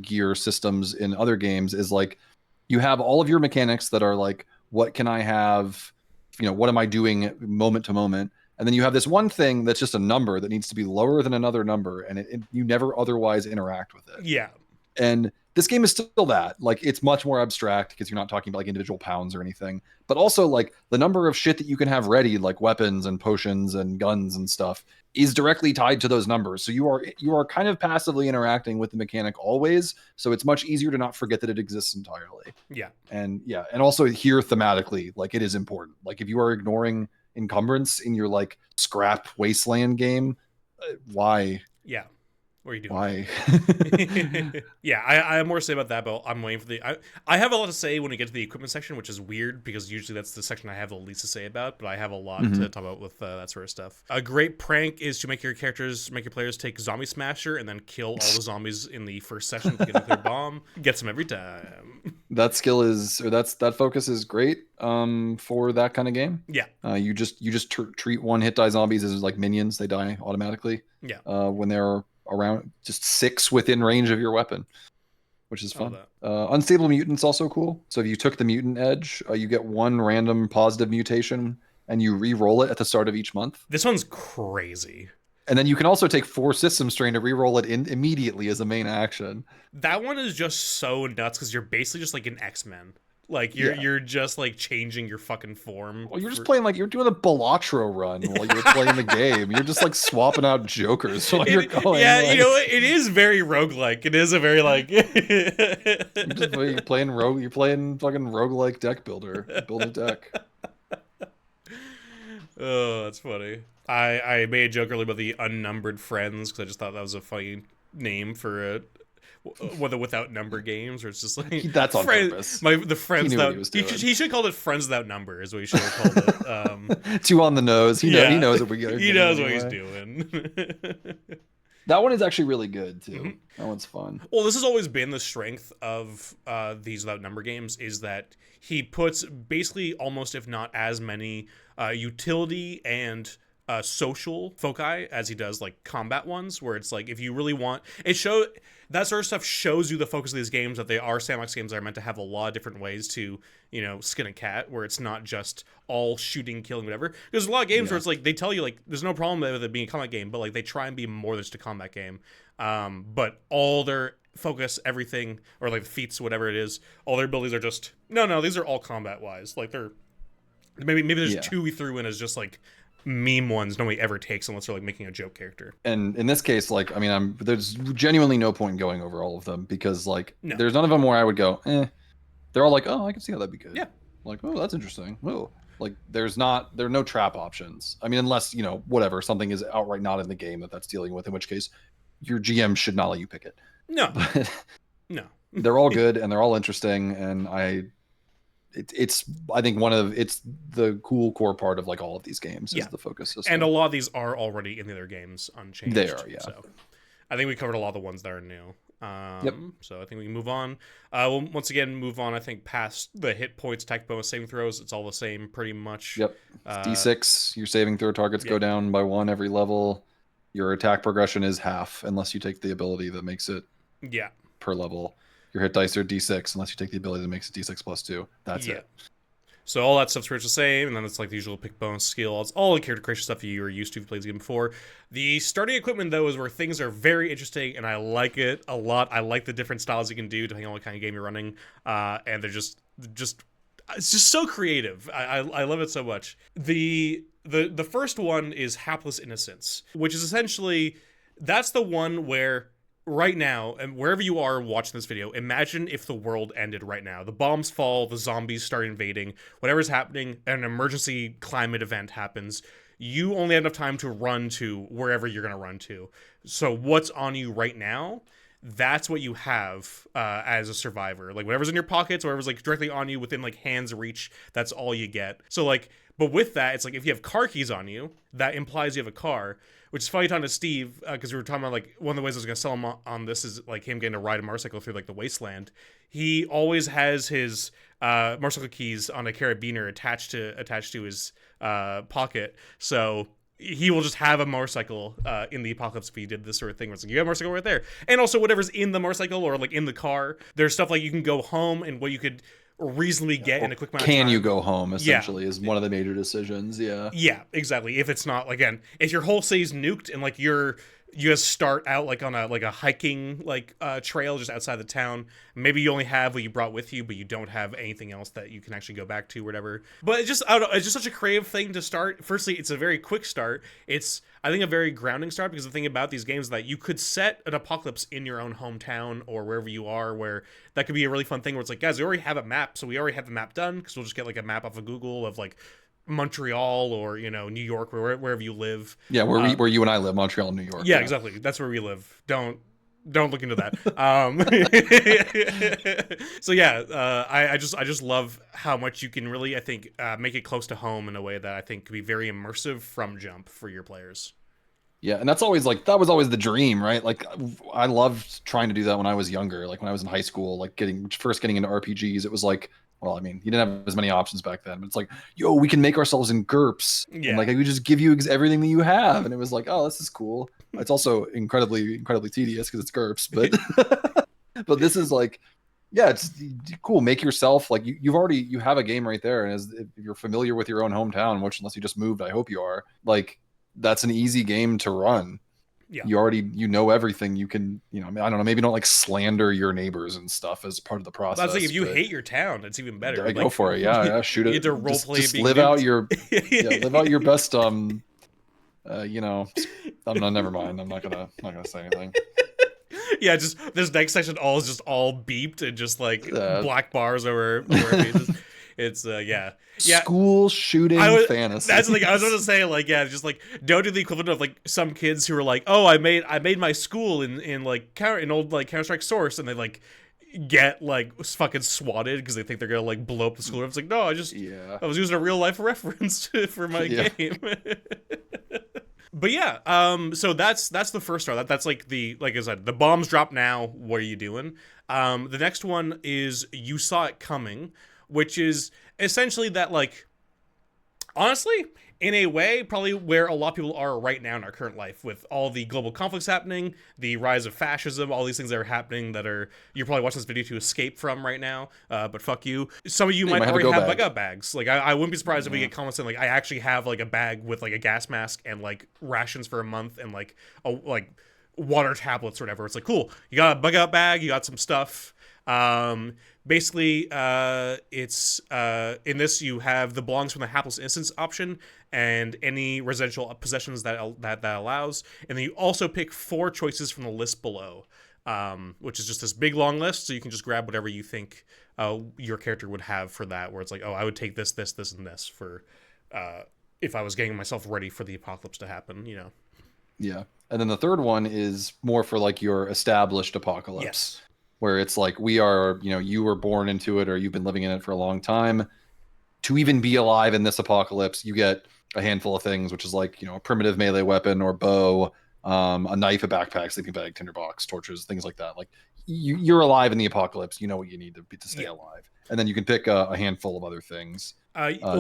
gear systems in other games is like you have all of your mechanics that are like, what can I have, you know, what am I doing moment to moment? And then you have this one thing that's just a number that needs to be lower than another number, and you never otherwise interact with it. Yeah. And this game is still that. Like, it's much more abstract because you're not talking about like individual pounds or anything. But also, like, the number of shit that you can have ready, like weapons and potions and guns and stuff, is directly tied to those numbers. So you are kind of passively interacting with the mechanic always. So it's much easier to not forget that it exists entirely. Yeah. And also here thematically, like, it is important. Like, if you are ignoring encumbrance in your like scrap wasteland game, why? Yeah. What are you doing? Why? Yeah, I have more to say about that, but I'm waiting for I have a lot to say when we get to the equipment section, which is weird because usually that's the section I have the least to say about, but I have a lot to talk about with that sort of stuff. A great prank is to make your players take Zombie Smasher and then kill all the zombies in the first session with a nuclear bomb. Gets them every time. That skill that focus is great for that kind of game. Yeah. You just treat one hit die zombies as like minions. They die automatically. Yeah. When they're around just 6 within range of your weapon, which is fun. Unstable mutant's also cool. So if you took the mutant edge, you get 1 random positive mutation and you re-roll it at the start of each month. This one's crazy. And then you can also take 4 system strain to re-roll it in immediately as a main action. That one is just so nuts because you're basically just like an X-Men. Like you're just like changing your fucking form. Well, you're just playing like you're doing a Balatro run while you're playing the game. You're just like swapping out jokers while you're going. Yeah, like, you know, it is very roguelike. It is a very like you're playing rogue. You're playing fucking roguelike deck builder. Build a deck. Oh, that's funny. I made a joke earlier about the unnumbered friends because I just thought that was a funny name for a without number games, or it's just like that's on purpose. The friends he should have called it friends without number is what he should have called it. Too on the nose. He knows what we got. He knows what he's doing. That one is actually really good too. That one's fun. Well, this has always been the strength of these without number games, is that he puts basically almost, if not as many, utility and social foci as he does like combat ones, where it's like if you really want that sort of stuff shows you the focus of these games, that they are sandbox games that are meant to have a lot of different ways to, you know, skin a cat, where it's not just all shooting, killing, whatever. There's a lot of games where it's like they tell you like there's no problem with it being a combat game, but like they try and be more than just a combat game. But all their focus, everything, or like the feats, whatever it is, all their abilities are just no, these are all combat wise. Like they're maybe there's two we threw in as just like meme ones nobody ever takes unless they're like making a joke character. And in this case, like, I mean, there's genuinely no point in going over all of them, because like there's none of them where I would go, They're all like, oh, I can see how that'd be good. Yeah. Like, oh, that's interesting. Oh, like there are no trap options. I mean, unless, you know, whatever, something is outright not in the game that's dealing with, in which case your GM should not let you pick it. No. But no. They're all good and they're all interesting, and it's I think it's the cool core part of like all of these games is the focus system. And a lot of these are already in the other games unchanged. They are, yeah. So I think we covered a lot of the ones that are new. So I think we can move on. We'll once again move on, I think, past the hit points, attack bonus, saving throws. It's all the same pretty much. Yep. D6, your saving throw targets go down by 1 every level. Your attack progression is half unless you take the ability that makes it per level. Your hit dice are D6 unless you take the ability that makes it D6 plus 2. That's it. So all that stuff's pretty much the same, and then it's like the usual pick bonus skill. It's all the character creation stuff you were used to if you played this game before. The starting equipment, though, is where things are very interesting, and I like it a lot. I like the different styles you can do depending on what kind of game you're running, and they're just it's just so creative. I love it so much. The first one is Hapless Innocence, which is essentially, that's the one where right now, and wherever you are watching this video, imagine if the world ended right now. The bombs fall, the zombies start invading, whatever's happening, an emergency climate event happens. You only have enough time to run to wherever you're going to run to. So what's on you right now, that's what you have as a survivor. Like whatever's in your pockets, whatever's like directly on you within like hand's reach, that's all you get. So like, but with that, it's like if you have car keys on you, that implies you have a car. Which is funny talking to Steve, because we were talking about, like, one of the ways I was going to sell him on this is, like, him getting to ride a motorcycle through, like, the wasteland. He always has his motorcycle keys on a carabiner attached to his pocket. So he will just have a motorcycle in the apocalypse if he did this sort of thing. Where it's like, you have a motorcycle right there. And also whatever's in the motorcycle or, like, in the car. There's stuff like you can go home and what you could reasonably get in a quick amount of time. Can you go home, essentially, is one of the major decisions, Yeah, exactly. If it's not, again, if your whole city's nuked and, like, you just start out, like, on a hiking, like, trail just outside the town, maybe you only have what you brought with you, but you don't have anything else that you can actually go back to or whatever. But it's just such a creative thing to start. Firstly, it's a very quick start. It's, I think, a very grounding start, because the thing about these games is that you could set an apocalypse in your own hometown or wherever you are, where that could be a really fun thing where it's like, guys, we already have a map, so we already have the map done, because we'll just get like a map off of Google of like Montreal or, you know, New York, or wherever you live. Yeah, where you and I live, Montreal, New York. Yeah, exactly. That's where we live. Don't look into that. So yeah, I just love how much you can really, I think, make it close to home in a way that I think could be very immersive from jump for your players. Yeah, and that was always the dream, right? Like, I loved trying to do that when I was younger. Like when I was in high school, like first getting into RPGs, it was like, well, I mean, you didn't have as many options back then, but it's like, yo, we can make ourselves in GURPS. Yeah. And like, we just give you everything that you have. And it was like, oh, this is cool. It's also incredibly tedious because it's GURPS, but but this is like, yeah, it's cool. Make yourself, like, you have a game right there. And if you're familiar with your own hometown, which unless you just moved, I hope you are, like, that's an easy game to run. Yeah. you know everything. You can, I don't know, maybe don't like slander your neighbors and stuff as part of the process. I was like, if you hate your town, it's even better. Go for it. Yeah, shoot it. You get to role play just being live nuked. out your live out your best never mind. I'm not gonna say anything. Yeah, just this next section is just all beeped and just like black bars over our faces. It's yeah. School shooting fantasy. That's like I was going to say, like, yeah, just like don't do the equivalent of like some kids who are like, oh, I made my school in old like Counter-Strike Source, and they like get like fucking swatted because they think they're gonna like blow up the school. It's like, no, I was using a real life reference for my game. But yeah, so that's the first star. That's like like I said, the bombs drop now. What are you doing? The next one is You Saw It Coming, which is essentially that, like, honestly, in a way, probably where a lot of people are right now in our current life, with all the global conflicts happening, the rise of fascism, all these things that are happening that you're probably watching this video to escape from right now, but fuck you. Some of you might already have bug-out bags. Like, I wouldn't be surprised if we get comments saying, like, I actually have, like, a bag with, like, a gas mask and, like, rations for a month and, like, water tablets or whatever. It's like, cool, you got a bug-out bag, you got some stuff. Basically, it's in this you have the belongs from the hapless innocence option and any residential possessions that allows, and then you also pick 4 choices from the list below, which is just this big long list. So you can just grab whatever you think your character would have for that. Where it's like, oh, I would take this, this, this, and this for if I was getting myself ready for the apocalypse to happen. Yeah, and then the third one is more for like your established apocalypse. Yes. Where it's like we are, you were born into it or you've been living in it for a long time. To even be alive in this apocalypse, you get a handful of things, which is like, a primitive melee weapon or bow, a knife, a backpack, sleeping bag, tinderbox, torches, things like that. Like you're alive in the apocalypse. You know what you need to stay alive. And then you can pick a handful of other things,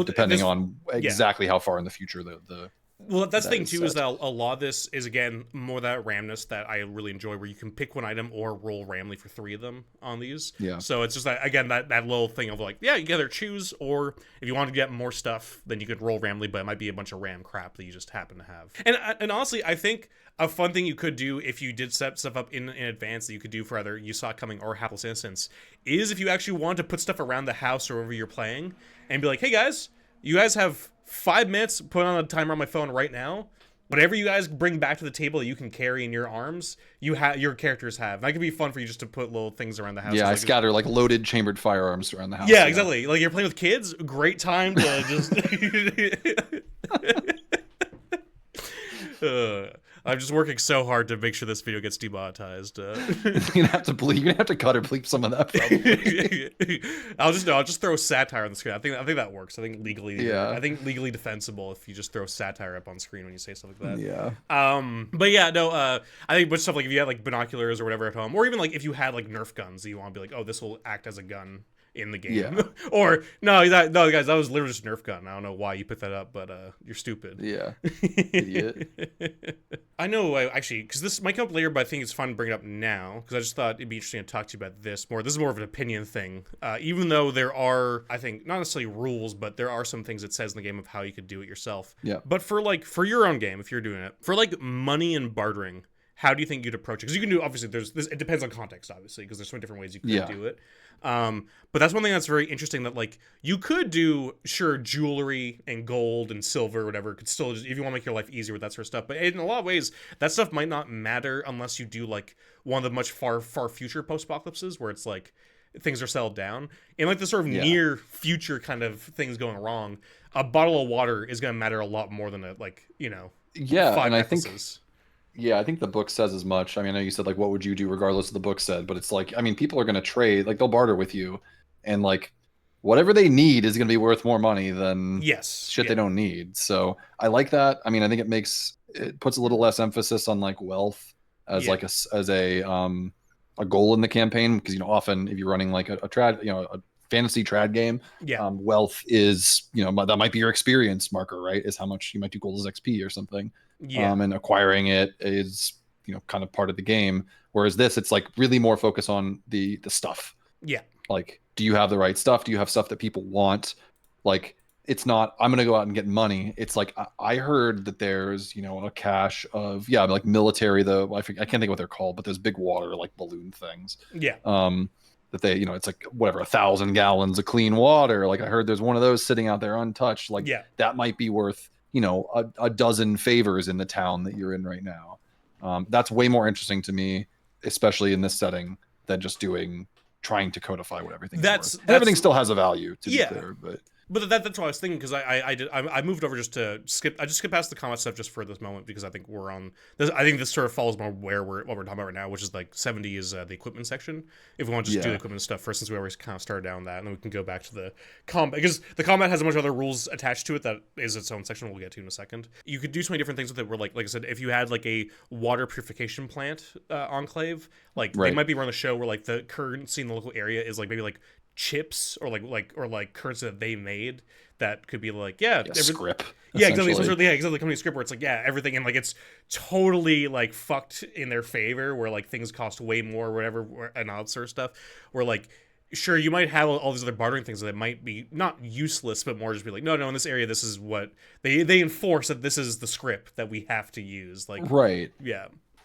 depending on exactly how far in the future the Well, that's the thing, too, is that a lot of this is, again, more that randomness that I really enjoy, where you can pick one item or roll randomly for 3 of them on these. Yeah. So it's just, that again, that little thing of, like, yeah, you can either choose, or if you want to get more stuff, then you could roll randomly, but it might be a bunch of ram crap that you just happen to have. And honestly, I think a fun thing you could do if you did set stuff up in advance that you could do for either You Saw It Coming or Hapless Innocence is if you actually want to put stuff around the house or wherever you're playing and be like, hey, guys, you guys have 5 minutes, put on a timer on my phone right now. Whatever you guys bring back to the table that you can carry in your arms, your characters have. That could be fun for you just to put little things around the house. Yeah, I scatter like loaded chambered firearms around the house. Yeah, exactly. Like you're playing with kids, great time to just. I'm just working so hard to make sure this video gets demonetized. You're gonna have to bleep. You're gonna have to cut or bleep some of that. Probably. I'll just throw satire on the screen. I think that works. I think legally defensible if you just throw satire up on screen when you say stuff like that. Yeah. But yeah, no. I think with stuff like if you had like binoculars or whatever at home, or even like if you had like Nerf guns, that you want to be like, oh, this will act as a gun in the game. Yeah. Or no, guys, that was literally just a Nerf gun. I don't know why you picked that up, but you're stupid. Yeah. Idiot. I know, actually, because this might come up later, but I think it's fun to bring it up now, because I just thought it'd be interesting to talk to you about this more. This is more of an opinion thing, even though there are, I think, not necessarily rules, but there are some things it says in the game of how you could do it yourself. Yeah. But for your own game, if you're doing it, for like money and bartering, how do you think you'd approach it? Because you can do, obviously, it depends on context, obviously, because there's so many different ways you could do it. But that's one thing that's very interesting, that like you could do, sure, jewelry and gold and silver or whatever could still just, if you want to make your life easier with that sort of stuff, but in a lot of ways that stuff might not matter unless you do like one of the much far future post-apocalypses where it's like things are settled down. In like the sort of near future kind of things going wrong, a bottle of water is going to matter a lot more than 5 and I necklaces. think I think the book says as much. I mean, I know you said like, what would you do regardless of the book said, but it's like, I mean, people are going to trade, like they'll barter with you, and like whatever they need is going to be worth more money than shit they don't need. So I like that. I mean, I think it puts a little less emphasis on like wealth as like a goal in the campaign, because often if you're running like a fantasy trad game, wealth is that might be your experience marker, right? Is how much you might do gold as XP or something. And acquiring it is kind of part of the game, whereas this, it's like really more focus on the stuff. Like, do you have the right stuff? Do you have stuff that people want? Like, it's not, I'm going to go out and get money. It's like, I heard that there's, a cache of, like military, I can't think what they're called, but those big water, like balloon things. Yeah. That they, it's like whatever, 1,000 gallons of clean water. Like I heard there's one of those sitting out there untouched. Like that might be worth, a dozen favors in the town that you're in right now. That's way more interesting to me, especially in this setting, than just trying to codify what everything's worth. And everything still has a I that's what I was thinking, because I moved over just to skip. I just skipped past the combat stuff just for this moment, because I think we're on this. I think this sort of follows more what we're talking about right now, which is like 70 is the equipment section. If we want to just do the equipment stuff first, since we always kind of started down that, and then we can go back to the combat, because the combat has a bunch of other rules attached to it that is its own section. We'll get to in a second. You could do so many different things with it. Where like I said, if you had like a water purification plant enclave, like they might be running a show where like the currency in the local area is like maybe like chips or like currency that they made that could be like script. Exactly company script where it's like everything, and like it's totally like fucked in their favor, where like things cost way more or whatever, and all that sort of stuff, where like sure you might have all these other bartering things that might be not useless, but more just be like no in this area this is what they enforce, that this is the script that we have to use, like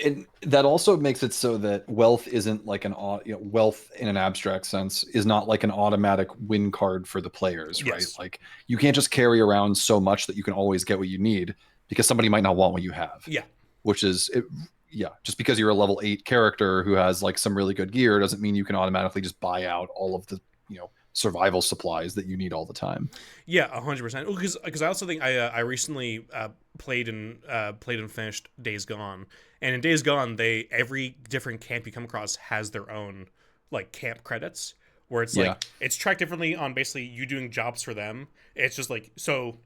and that also makes it so that wealth isn't like wealth in an abstract sense is not like an automatic win card for the players, right? Like you can't just carry around so much that you can always get what you need, because somebody might not want what you have. Which is just because you're a level 8 character who has like some really good gear doesn't mean you can automatically just buy out all of the survival supplies that you need all the time. 100%. Because I also think I recently played and finished Days Gone, and in Days Gone every different camp you come across has their own like camp credits, where it's like it's tracked differently on basically you doing jobs for them. It's just like, so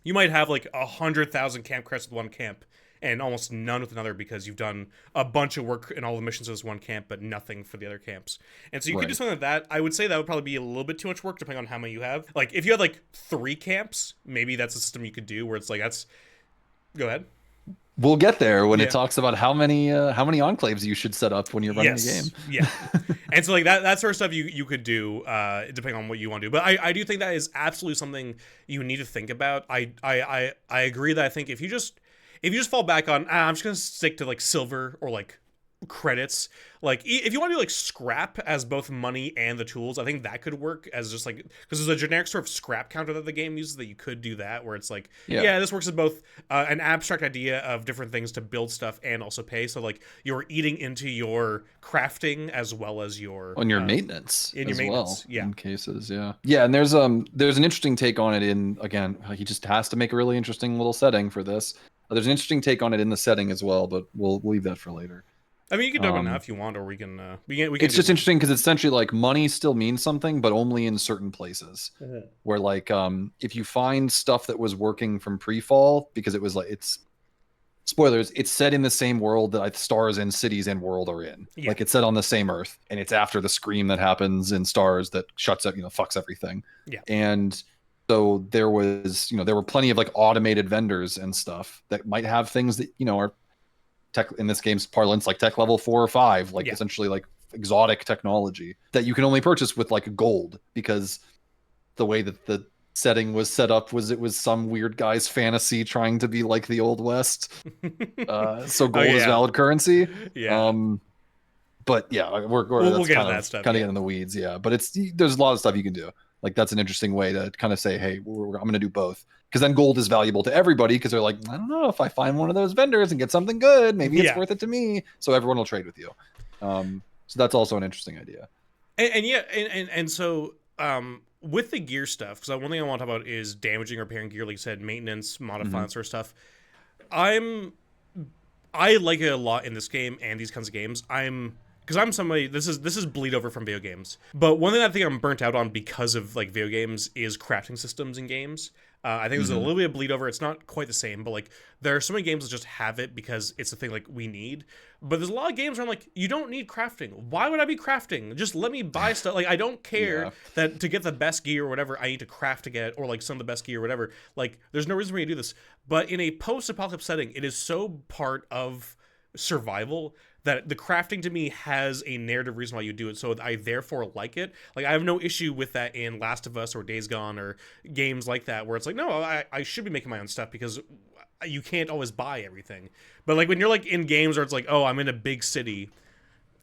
you might have like 100,000 camp credits with one camp and almost none with another, because you've done a bunch of work in all the missions of this one camp, but nothing for the other camps. And so you could do something like that. I would say that would probably be a little bit too much work, depending on how many you have. Like, if you had, like, 3 camps, maybe that's a system you could do, where it's like, Go ahead. We'll get there when it talks about how many enclaves you should set up when you're running the game. And so, like, that sort of stuff you could do, depending on what you want to do. But I do think that is absolutely something you need to think about. I agree that I think if you just fall back on, I'm just going to stick to like silver or like credits, like if you want to do like scrap as both money and the tools, I think that could work as just like, because there's a generic sort of scrap counter that the game uses, that you could do that, where it's like this works as both an abstract idea of different things to build stuff and also pay, so like you're eating into your crafting as well as your maintenance in cases. And there's an interesting take on it in, again, he just has to make a really interesting little setting for this. There's an interesting take on it in the setting as well, but we'll leave that for later. I mean, you can talk about it now if you want, or we can. It's just interesting because it's essentially like money still means something, but only in certain places. Where like, if you find stuff that was working from pre-fall, because it was like, it's spoilers, it's set in the same world that Stars and Cities and World are in. Like it's set on the same Earth, and it's after the scream that happens in Stars that shuts up, fucks everything. And so there were plenty of like automated vendors and stuff that might have things that, are tech, in this game's parlance, like tech level 4 or 5, like essentially like exotic technology that you can only purchase with like gold, because the way that the setting was set up was it was some weird guy's fantasy trying to be like the Old West. So gold is valid currency. But we'll get into that stuff. Kind of get in the weeds, but there's a lot of stuff you can do. Like that's an interesting way to kind of say, hey, I'm going to do both. Because then gold is valuable to everybody, because they're like, I don't know, if I find one of those vendors and get something good, maybe it's worth it to me. So everyone will trade with you. So that's also an interesting idea. And so with the gear stuff, because one thing I want to talk about is damaging or repairing gear, like you said, maintenance, modifying, sort of stuff. I like it a lot in this game and these kinds of games. Because I'm somebody, this is bleed over from video games. But one thing I think I'm burnt out on because of like video games is crafting systems in games. I think there's a little bit of bleed over. It's not quite the same, but like there are so many games that just have it because it's a thing like we need. But there's a lot of games where I'm like, you don't need crafting. Why would I be crafting? Just let me buy stuff. Like I don't care that to get the best gear or whatever, I need to craft to get it, or like some of the best gear or whatever. Like there's no reason for me to do this. But in a post-apocalypse setting, it is so part of survival that the crafting to me has a narrative reason why you do it, so I therefore like it. Like, I have no issue with that in Last of Us or Days Gone or games like that, where it's like, no, I should be making my own stuff because you can't always buy everything. But like when you're like in games where it's like, oh, I'm in a big city,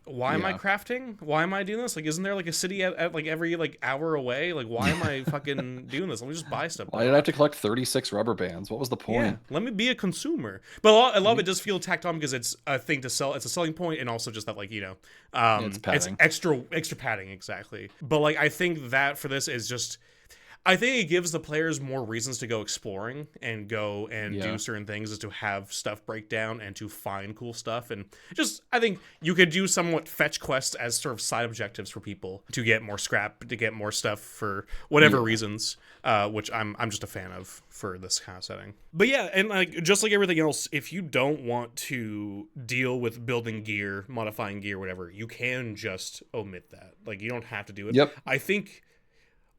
why am I crafting? Why am I doing this? Like, isn't there like a city at like every like hour away? Like, why am I fucking doing this? Let me just buy stuff. Why did I have to collect 36 rubber bands? What was the point? Yeah, let me be a consumer. But a lot of it does feel tacked on because it's a thing to sell. It's a selling point, and also just that, like, you know, it's extra padding, exactly. But like, I think that for this is just, I think it gives the players more reasons to go exploring and go and do certain things, is to have stuff break down and to find cool stuff. And just, I think you could do somewhat fetch quests as sort of side objectives for people to get more scrap, to get more stuff for whatever reasons, which I'm just a fan of for this kind of setting. But yeah, and like, just like everything else, if you don't want to deal with building gear, modifying gear, whatever, you can just omit that. Like, you don't have to do it. Yep. I think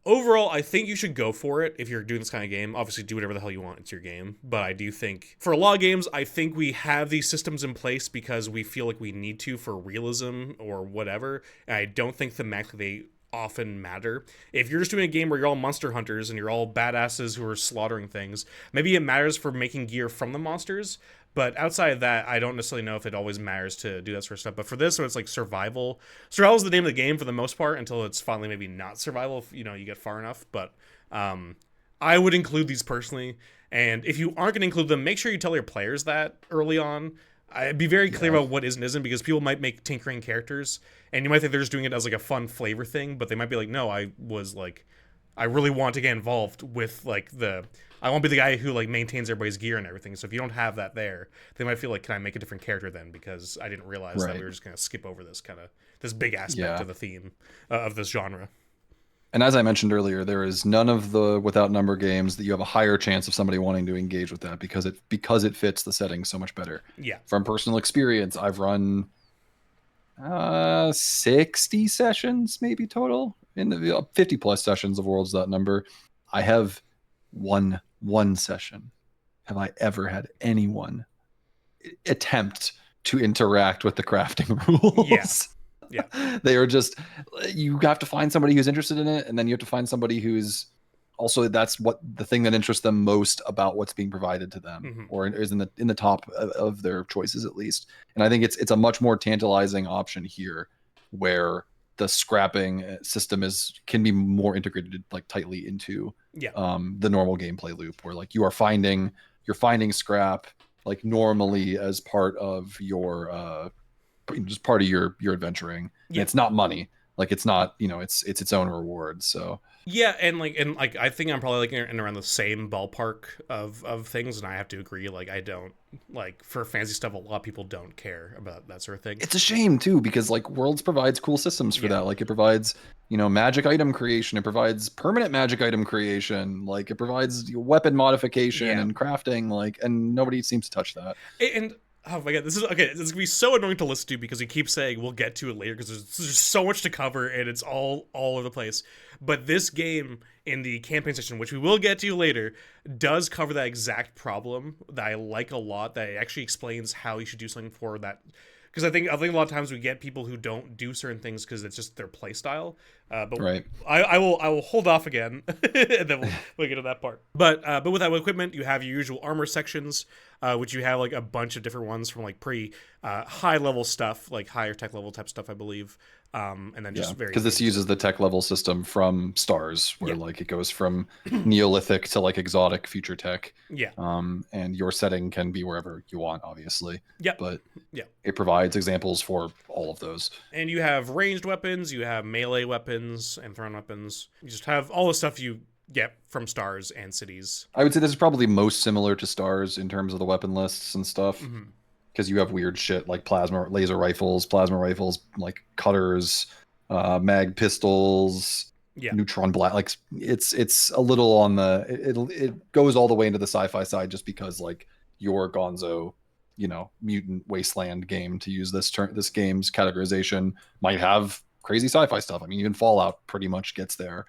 overall, I think you should go for it if you're doing this kind of game. Obviously, do whatever the hell you want. It's your game. But I do think, for a lot of games, I think we have these systems in place because we feel like we need to for realism or whatever. And I don't think thematically they often matter. If you're just doing a game where you're all monster hunters and you're all badasses who are slaughtering things, maybe it matters for making gear from the monsters. But outside of that, I don't necessarily know if it always matters to do that sort of stuff. But for this, so it's like survival. Survival is the name of the game for the most part until it's finally maybe not survival if, you know, you get far enough. But I would include these personally. And if you aren't going to include them, make sure you tell your players that early on. I'd be very clear about what is and isn't, because people might make tinkering characters. And you might think they're just doing it as like a fun flavor thing. But they might be like, no, I really want to get involved with like I won't be the guy who like maintains everybody's gear and everything. So if you don't have that there, they might feel like, can I make a different character then? Because I didn't realize that we were just going to skip over this big aspect of the theme of this genre. And as I mentioned earlier, there is none of the without number games that you have a higher chance of somebody wanting to engage with that because it fits the setting so much better. Yeah. From personal experience, I've run 60 sessions maybe total in the 50 plus sessions of Worlds Without Number. I have one session have I ever had anyone attempt to interact with the crafting rules. Yeah. They are just, you have to find somebody who's interested in it, and then you have to find somebody who's also, that's what the thing that interests them most about what's being provided to them, or is in the top of their choices at least. And I think it's a much more tantalizing option here, where the scrapping system can be more integrated like tightly into the normal gameplay loop, where like you're finding scrap like normally as part of your just part of your adventuring. And it's not money, like it's not, you know, it's its own reward. So and I think I'm probably like in around the same ballpark of things, and I have to agree. Like, I don't, like, for fancy stuff, a lot of people don't care about that sort of thing. It's a shame too, because like Worlds provides cool systems for that. Like, it provides, you know, magic item creation, it provides permanent magic item creation, like it provides weapon modification and crafting, like, and nobody seems to touch that. And oh my god, this is gonna be so annoying to listen to, because we keep saying we'll get to it later because there's so much to cover and it's all over the place. But this game in the campaign section, which we will get to later, does cover that exact problem that I like a lot. That it actually explains how you should do something for that. Because I think a lot of times we get people who don't do certain things because it's just their play style. But I will hold off again, and then we'll get to that part. But with that equipment, you have your usual armor sections, which you have like a bunch of different ones from like pretty high level stuff, like higher tech level type stuff, I believe. And then just very, because this uses the tech level system from Stars, where like it goes from Neolithic to like exotic future tech. And your setting can be wherever you want, obviously. But it provides examples for all of those. And you have ranged weapons, you have melee weapons and thrown weapons. You just have all the stuff you get from Stars and Cities. I would say this is probably most similar to Stars in terms of the weapon lists and stuff. Because you have weird shit like laser rifles, plasma rifles, like cutters, mag pistols, neutron blast. Like it's a little on the it goes all the way into the sci-fi side, just because like your Gonzo, you know, mutant wasteland game, to use this game's categorization, might have crazy sci-fi stuff. I mean, even Fallout pretty much gets there.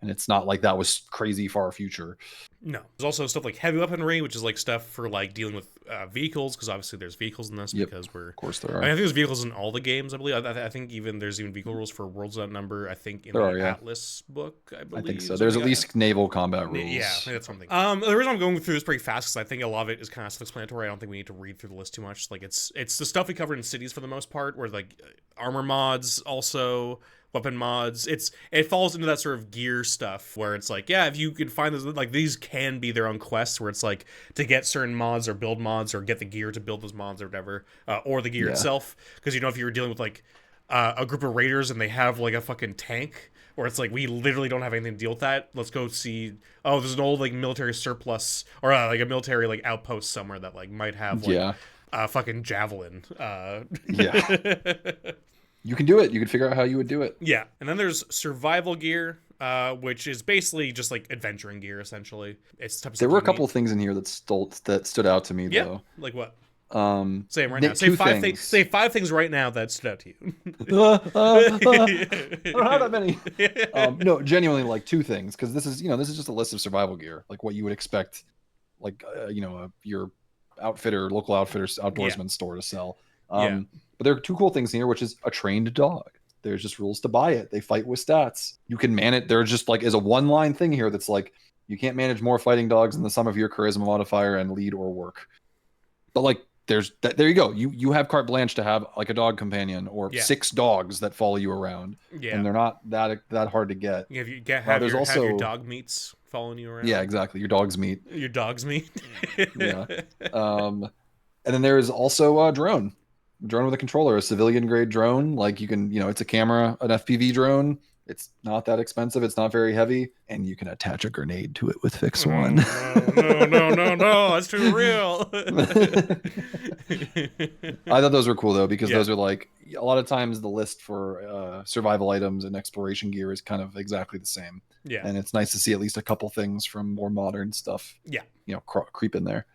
and it's not like that was crazy far future. No. There's also stuff like heavy weaponry, which is like stuff for like dealing with vehicles, because obviously there's vehicles in this because we're... Of course there are. I mean, I think there's vehicles in all the games, I believe. I think there's even vehicle rules for Worlds Without Number, I think, in the Atlas book, I believe. I think so. There's at least naval combat rules. Yeah, I think that's something. The reason I'm going through this pretty fast is I think a lot of it is kind of self-explanatory. I don't think we need to read through the list too much. Like, it's the stuff we covered in Cities for the most part, where like armor mods also... weapon mods. It falls into that sort of gear stuff where it's like, yeah, if you could find those, like these can be their own quests where it's like to get certain mods or build mods or get the gear to build those mods or whatever, or the gear itself. Because you know, if you were dealing with like a group of raiders and they have like a fucking tank, or it's like we literally don't have anything to deal with that. Let's go see. Oh, there's an old like military surplus or like a military like outpost somewhere that like might have like a fucking javelin. You can do it. You can figure out how you would do it. Yeah. And then there's survival gear, which is basically just like adventuring gear, essentially. It's there were a couple of things in here that stood out to me, though. Like what? Say them right now. Say five things. Say 5 things right now that stood out to you. I don't have that many. No, genuinely, like 2 things, because this is just a list of survival gear, like what you would expect, like your outfitter, local outfitters, outdoorsman store to sell. But there are 2 cool things here, which is a trained dog. There's just rules to buy it. They fight with stats. You can man it. There's just like is a 1-line thing here that's like you can't manage more fighting dogs than the sum of your charisma modifier and lead or work. But like there you go. You have carte blanche to have like a dog companion or 6 dogs that follow you around. Yeah. And they're not that hard to get. Yeah, if you have your dog meats following you around. Yeah, exactly. Your dog's meat. Your dog's meat. Yeah. And then there is also a drone with a controller, a civilian grade drone. Like you can, it's a camera, an FPV drone. It's not that expensive. It's not very heavy, and you can attach a grenade to it with Fix One. No, that's too real. I thought those were cool though, because those are like a lot of times the list for survival items and exploration gear is kind of exactly the same. Yeah, and it's nice to see at least a couple things from more modern stuff. Yeah, creep in there.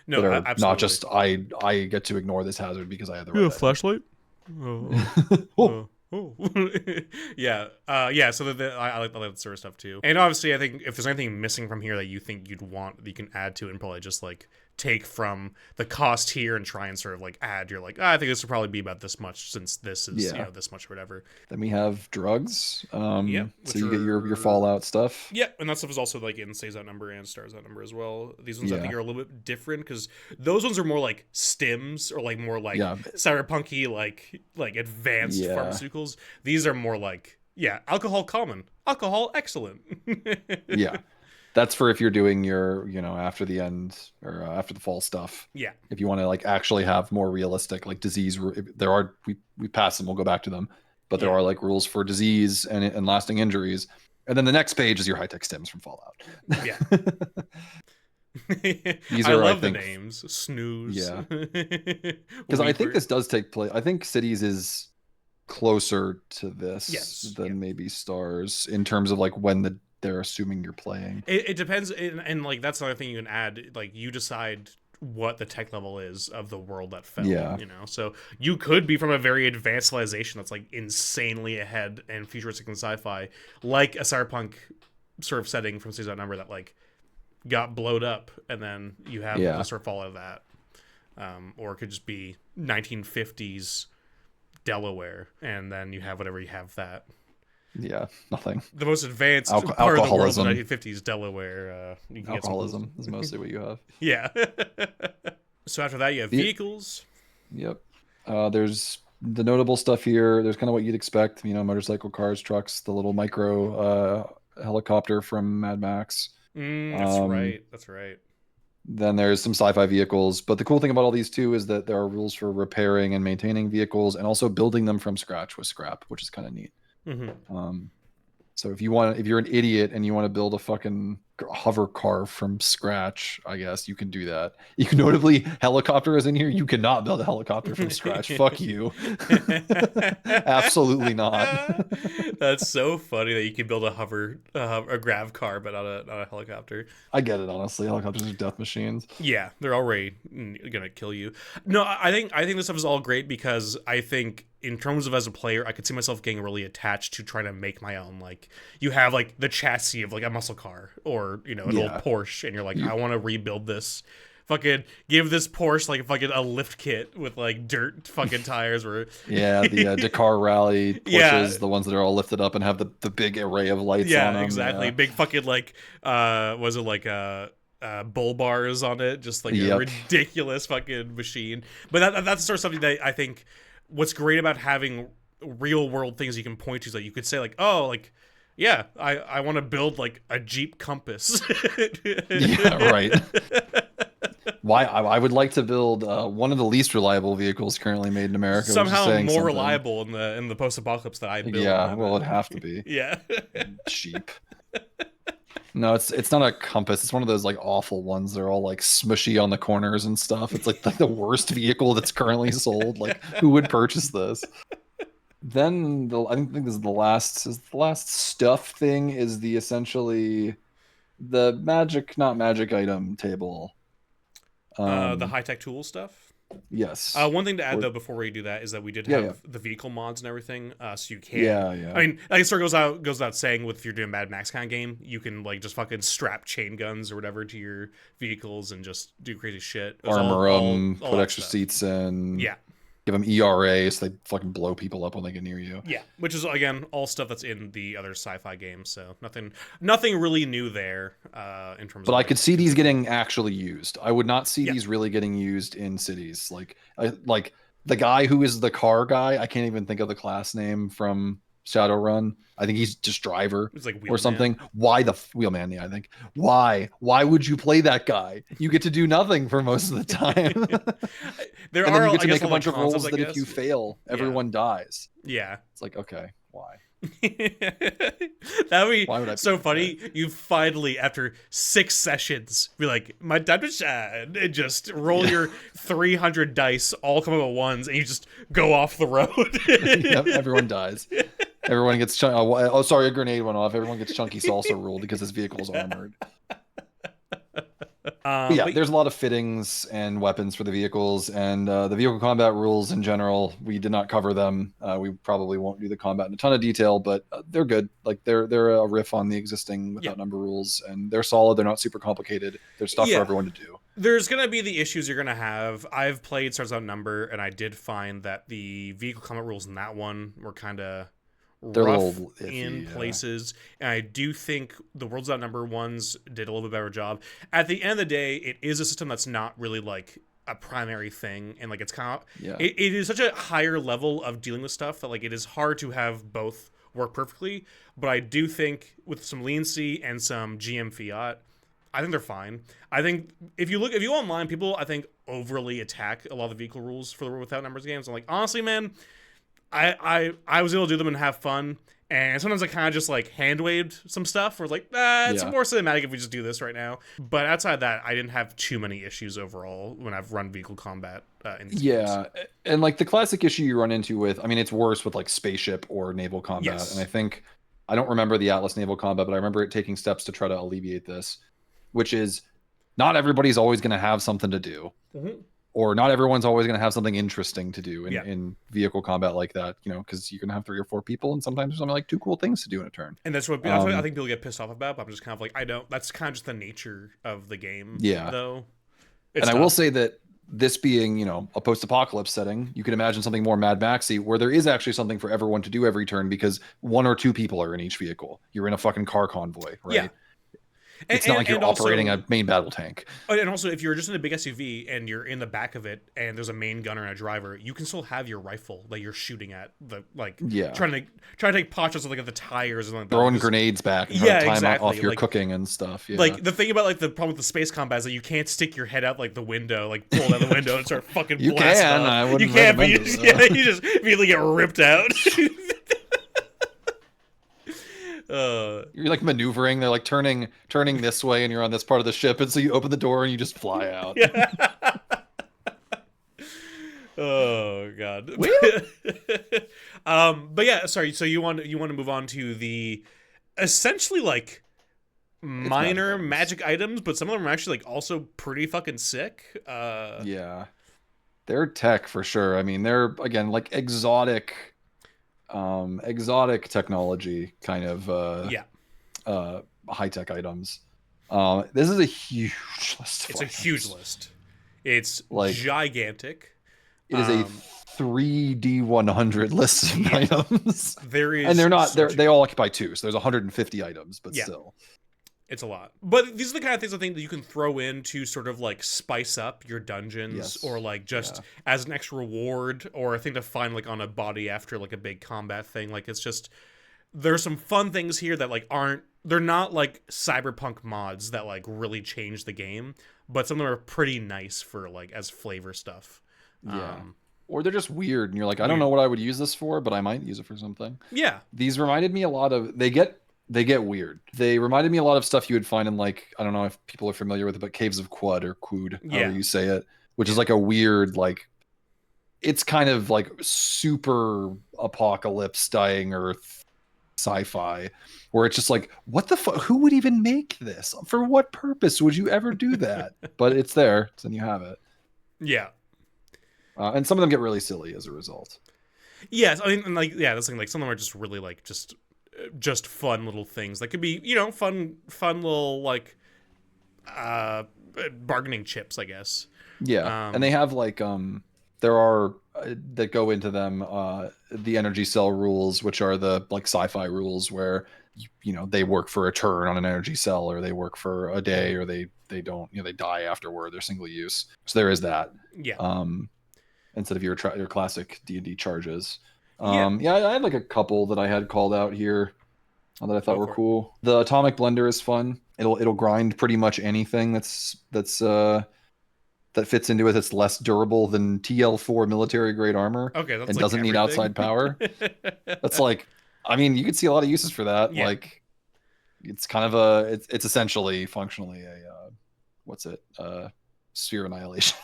No, absolutely. Not just I get to ignore this hazard because I have the flashlight. Yeah. So I like that sort of stuff too. And obviously, I think if there's anything missing from here that you think you'd want, that you can add to it and probably just like take from the cost here and try and sort of like add. You're like, I think this would probably be about this much since this is this much or whatever. Then we have drugs. So you get your Fallout stuff. Yeah, and that stuff is also like in Stays Outnumber and Stars Outnumber as well. These ones I think are a little bit different because those ones are more like stims or like more like cyberpunky like advanced pharmaceuticals. These are more like alcohol common, alcohol excellent. Yeah. That's for if you're doing your, after the end or after the fall stuff. Yeah. If you want to like actually have more realistic like disease, there are we pass them. We'll go back to them, but there are like rules for disease and lasting injuries. And then the next page is your high tech stims from Fallout. Yeah. These are, I love the names. Snooze. Yeah. Because I think this does take place. I think Cities is closer to this than maybe Stars in terms of like when they're assuming you're playing. It depends, and like that's another thing you can add. Like you decide what the tech level is of the world that fell. Yeah. So you could be from a very advanced civilization that's like insanely ahead and futuristic and sci-fi, like a cyberpunk sort of setting from Stays Outnumber that like got blowed up, and then you have a sort of fallout of that. Or it could just be 1950s Delaware, and then you have whatever you have that. Yeah, nothing. The most advanced part of the world, the 1950s Delaware. You can alcoholism is mostly what you have. Yeah. So after that, you have vehicles. Yep. There's the notable stuff here. There's kind of what you'd expect. Motorcycle, cars, trucks, the little micro helicopter from Mad Max. That's right. Then there's some sci-fi vehicles. But the cool thing about all these too is that there are rules for repairing and maintaining vehicles and also building them from scratch with scrap, which is kind of neat. Mm-hmm. So if you're an idiot and you want to build a fucking hover car from scratch, I guess you can do that. You can notably, helicopter is in here. You cannot build a helicopter from scratch. Fuck you. Absolutely not. That's so funny that you can build a grav car, but not a helicopter. I get it, honestly. Helicopters are death machines. Yeah, they're already gonna kill you. No, I think this stuff is all great because I think in terms of as a player, I could see myself getting really attached to trying to make my own. Like, you have like the chassis of like a muscle car or an old Porsche, and you're like, I want to rebuild this. Fucking give this Porsche like fucking a lift kit with like dirt fucking tires. Where the Dakar Rally Porsches, the ones that are all lifted up and have the big array of lights on them. Yeah, exactly. Big fucking like was it like bull bars on it, just like a ridiculous fucking machine. But that's sort of something that I think what's great about having real world things you can point to is that you could say like, oh, like, yeah, I want to build like a Jeep Compass. Yeah, right. Why I would like to build one of the least reliable vehicles currently made in America. Somehow more reliable in the post-apocalypse that I built. Yeah, well, it'd have to be. Yeah. Cheap. No, it's not a Compass. It's one of those like awful ones. They're all like smushy on the corners and stuff. It's like the worst vehicle that's currently sold. Like, who would purchase this? Then I think this is the last stuff thing is essentially the not magic item table. The high-tech tool stuff? Yes. One thing to add, though, before we do that, is that we did have the vehicle mods and everything, so you can... Yeah. I mean, I guess it goes without saying, if you're doing Mad Max kind of game, you can, like, just fucking strap chain guns or whatever to your vehicles and just do crazy shit. Armor them, put extra seats in. Yeah. Give them ERA so they fucking blow people up when they get near you. Yeah, which is, again, all stuff that's in the other sci-fi games, so nothing really new there in terms of... But I could see these getting actually used. I would not see these really getting used in cities. Like the guy who is the car guy, I can't even think of the class name from Shadowrun. I think he's just driver or something. Why the wheelman? Yeah, I think. Why would you play that guy? You get to do nothing for most of the time. Then you get to make a bunch of rolls that if you fail, everyone dies. Yeah. It's like, okay, why? That would be so funny. You finally, after 6 sessions, be like, my time to shine, and just roll your 300 dice, all come up at once, and you just go off the road. Yep, everyone dies. Everyone gets a grenade went off. Everyone gets chunky salsa ruled because his vehicle is armored. There's a lot of fittings and weapons for the vehicles, and the vehicle combat rules in general. We did not cover them. We probably won't do the combat in a ton of detail, but they're good. Like they're a riff on the existing without number rules, and they're solid. They're not super complicated. There's stuff for everyone to do. There's gonna be the issues you're gonna have. I've played Stars Outnumber, and I did find that the vehicle combat rules in that one were kind of rough in places, and I do think the Worlds Outnumber ones did a little bit better job. At the end of the day, it is a system that's not really like a primary thing, and like it's kind of it is such a higher level of dealing with stuff that like it is hard to have both work perfectly. But I do think with some leniency and some GM fiat, I think they're fine. I think if you go online, people I think overly attack a lot of the vehicle rules for the Without Numbers games. I'm like, honestly, man, I was able to do them and have fun, and sometimes I kind of just like hand waved some stuff where like, it's more cinematic if we just do this right now. But outside of that, I didn't have too many issues overall when I've run vehicle combat in these games. And like the classic issue you run into with, I mean, it's worse with like spaceship or naval combat. And I don't remember the Atlas naval combat, but I remember it taking steps to try to alleviate this, which is not everybody's always going to have something to do. Mm-hmm. Or not everyone's always going to have something interesting to do in vehicle combat like that, because you can have 3 or 4 people, and sometimes there's only like 2 cool things to do in a turn. And that's what I think people get pissed off about. But I'm just kind of like, that's kind of just the nature of the game. Yeah. Though. I will say that this being, a post-apocalypse setting, you can imagine something more Mad Maxy where there is actually something for everyone to do every turn because 1 or 2 people are in each vehicle. You're in a fucking car convoy, right? Yeah. It's not like you're operating a main battle tank. And also, if you're just in a big SUV and you're in the back of it and there's a main gunner and a driver, you can still have your rifle that you're shooting at, trying to take pot shots at the tires and like throwing grenades back and trying to time off your cooking and stuff. Yeah. Like the thing about like the problem with the space combat is that you can't stick your head out like the window, like pull out the window and start fucking blasting. You can, but you just immediately get ripped out. You're like maneuvering. They're like turning this way, and you're on this part of the ship, and so you open the door and you just fly out. Yeah. Oh god. But yeah, sorry. So you want to move on to the essentially like minor magic items, but some of them are actually like also pretty fucking sick. Yeah, they're tech for sure. I mean, they're again like exotic technology kind of high tech items. This is a huge list. It's a huge list. It's like gigantic. It is a 3D 100 list of items. There is, and they're not. They all occupy 2, so there's 150 items, but still, it's a lot. But these are the kind of things I think that you can throw in to sort of like spice up your dungeons, or like just as an extra reward, or a thing to find like on a body after like a big combat thing. Like it's just there's some fun things here that like they're not like cyberpunk mods that like really change the game, but some of them are pretty nice for like as flavor stuff. Yeah. Or they're just weird, and you're like, I don't know what I would use this for, but I might use it for something. Yeah. These reminded me a lot of they get weird. They reminded me a lot of stuff you would find in like, I don't know if people are familiar with it, but Caves of Quud or Quood, however you say it, which is like a weird like it's kind of like super apocalypse dying earth sci-fi where it's just like, what the fuck, who would even make this? For what purpose would you ever do that? But it's there, so then you have it. Yeah. And some of them get really silly as a result. Yes, I mean, and like, yeah, that's thing. Like, some of them are just really like just fun little things that could be, fun little like bargaining chips, I guess. Yeah, and they have like there are that go into them the energy cell rules, which are the like sci-fi rules where they work for a turn on an energy cell, or they work for a day, or they don't, they die afterward. They're single use. So there is that. Yeah. Instead of your classic D&D charges. I had like a couple that I had called out here that I thought were cool. The atomic blender is fun. It'll grind pretty much anything that fits into it. It's less durable than TL4 military grade armor. Okay, that's and like doesn't need outside power. That's like, I mean, you could see a lot of uses for that. Yeah. Like, it's kind of it's essentially functionally a sphere annihilation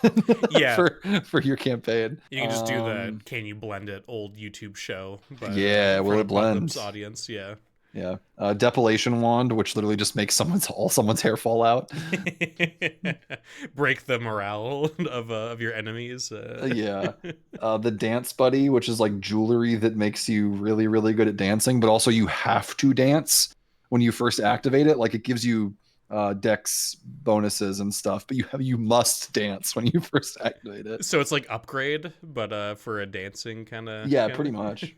for your campaign. You can just do the can you blend it old YouTube show, but will it blend audience. Depilation wand, which literally just makes someone's hair fall out. Break the morale of your enemies. The dance buddy, which is like jewelry that makes you really, really good at dancing, but also you have to dance when you first activate it. Like, it gives you dex bonuses and stuff, but you must dance when you first activate it. So it's like upgrade, but for a dancing kind of. Yeah, pretty much.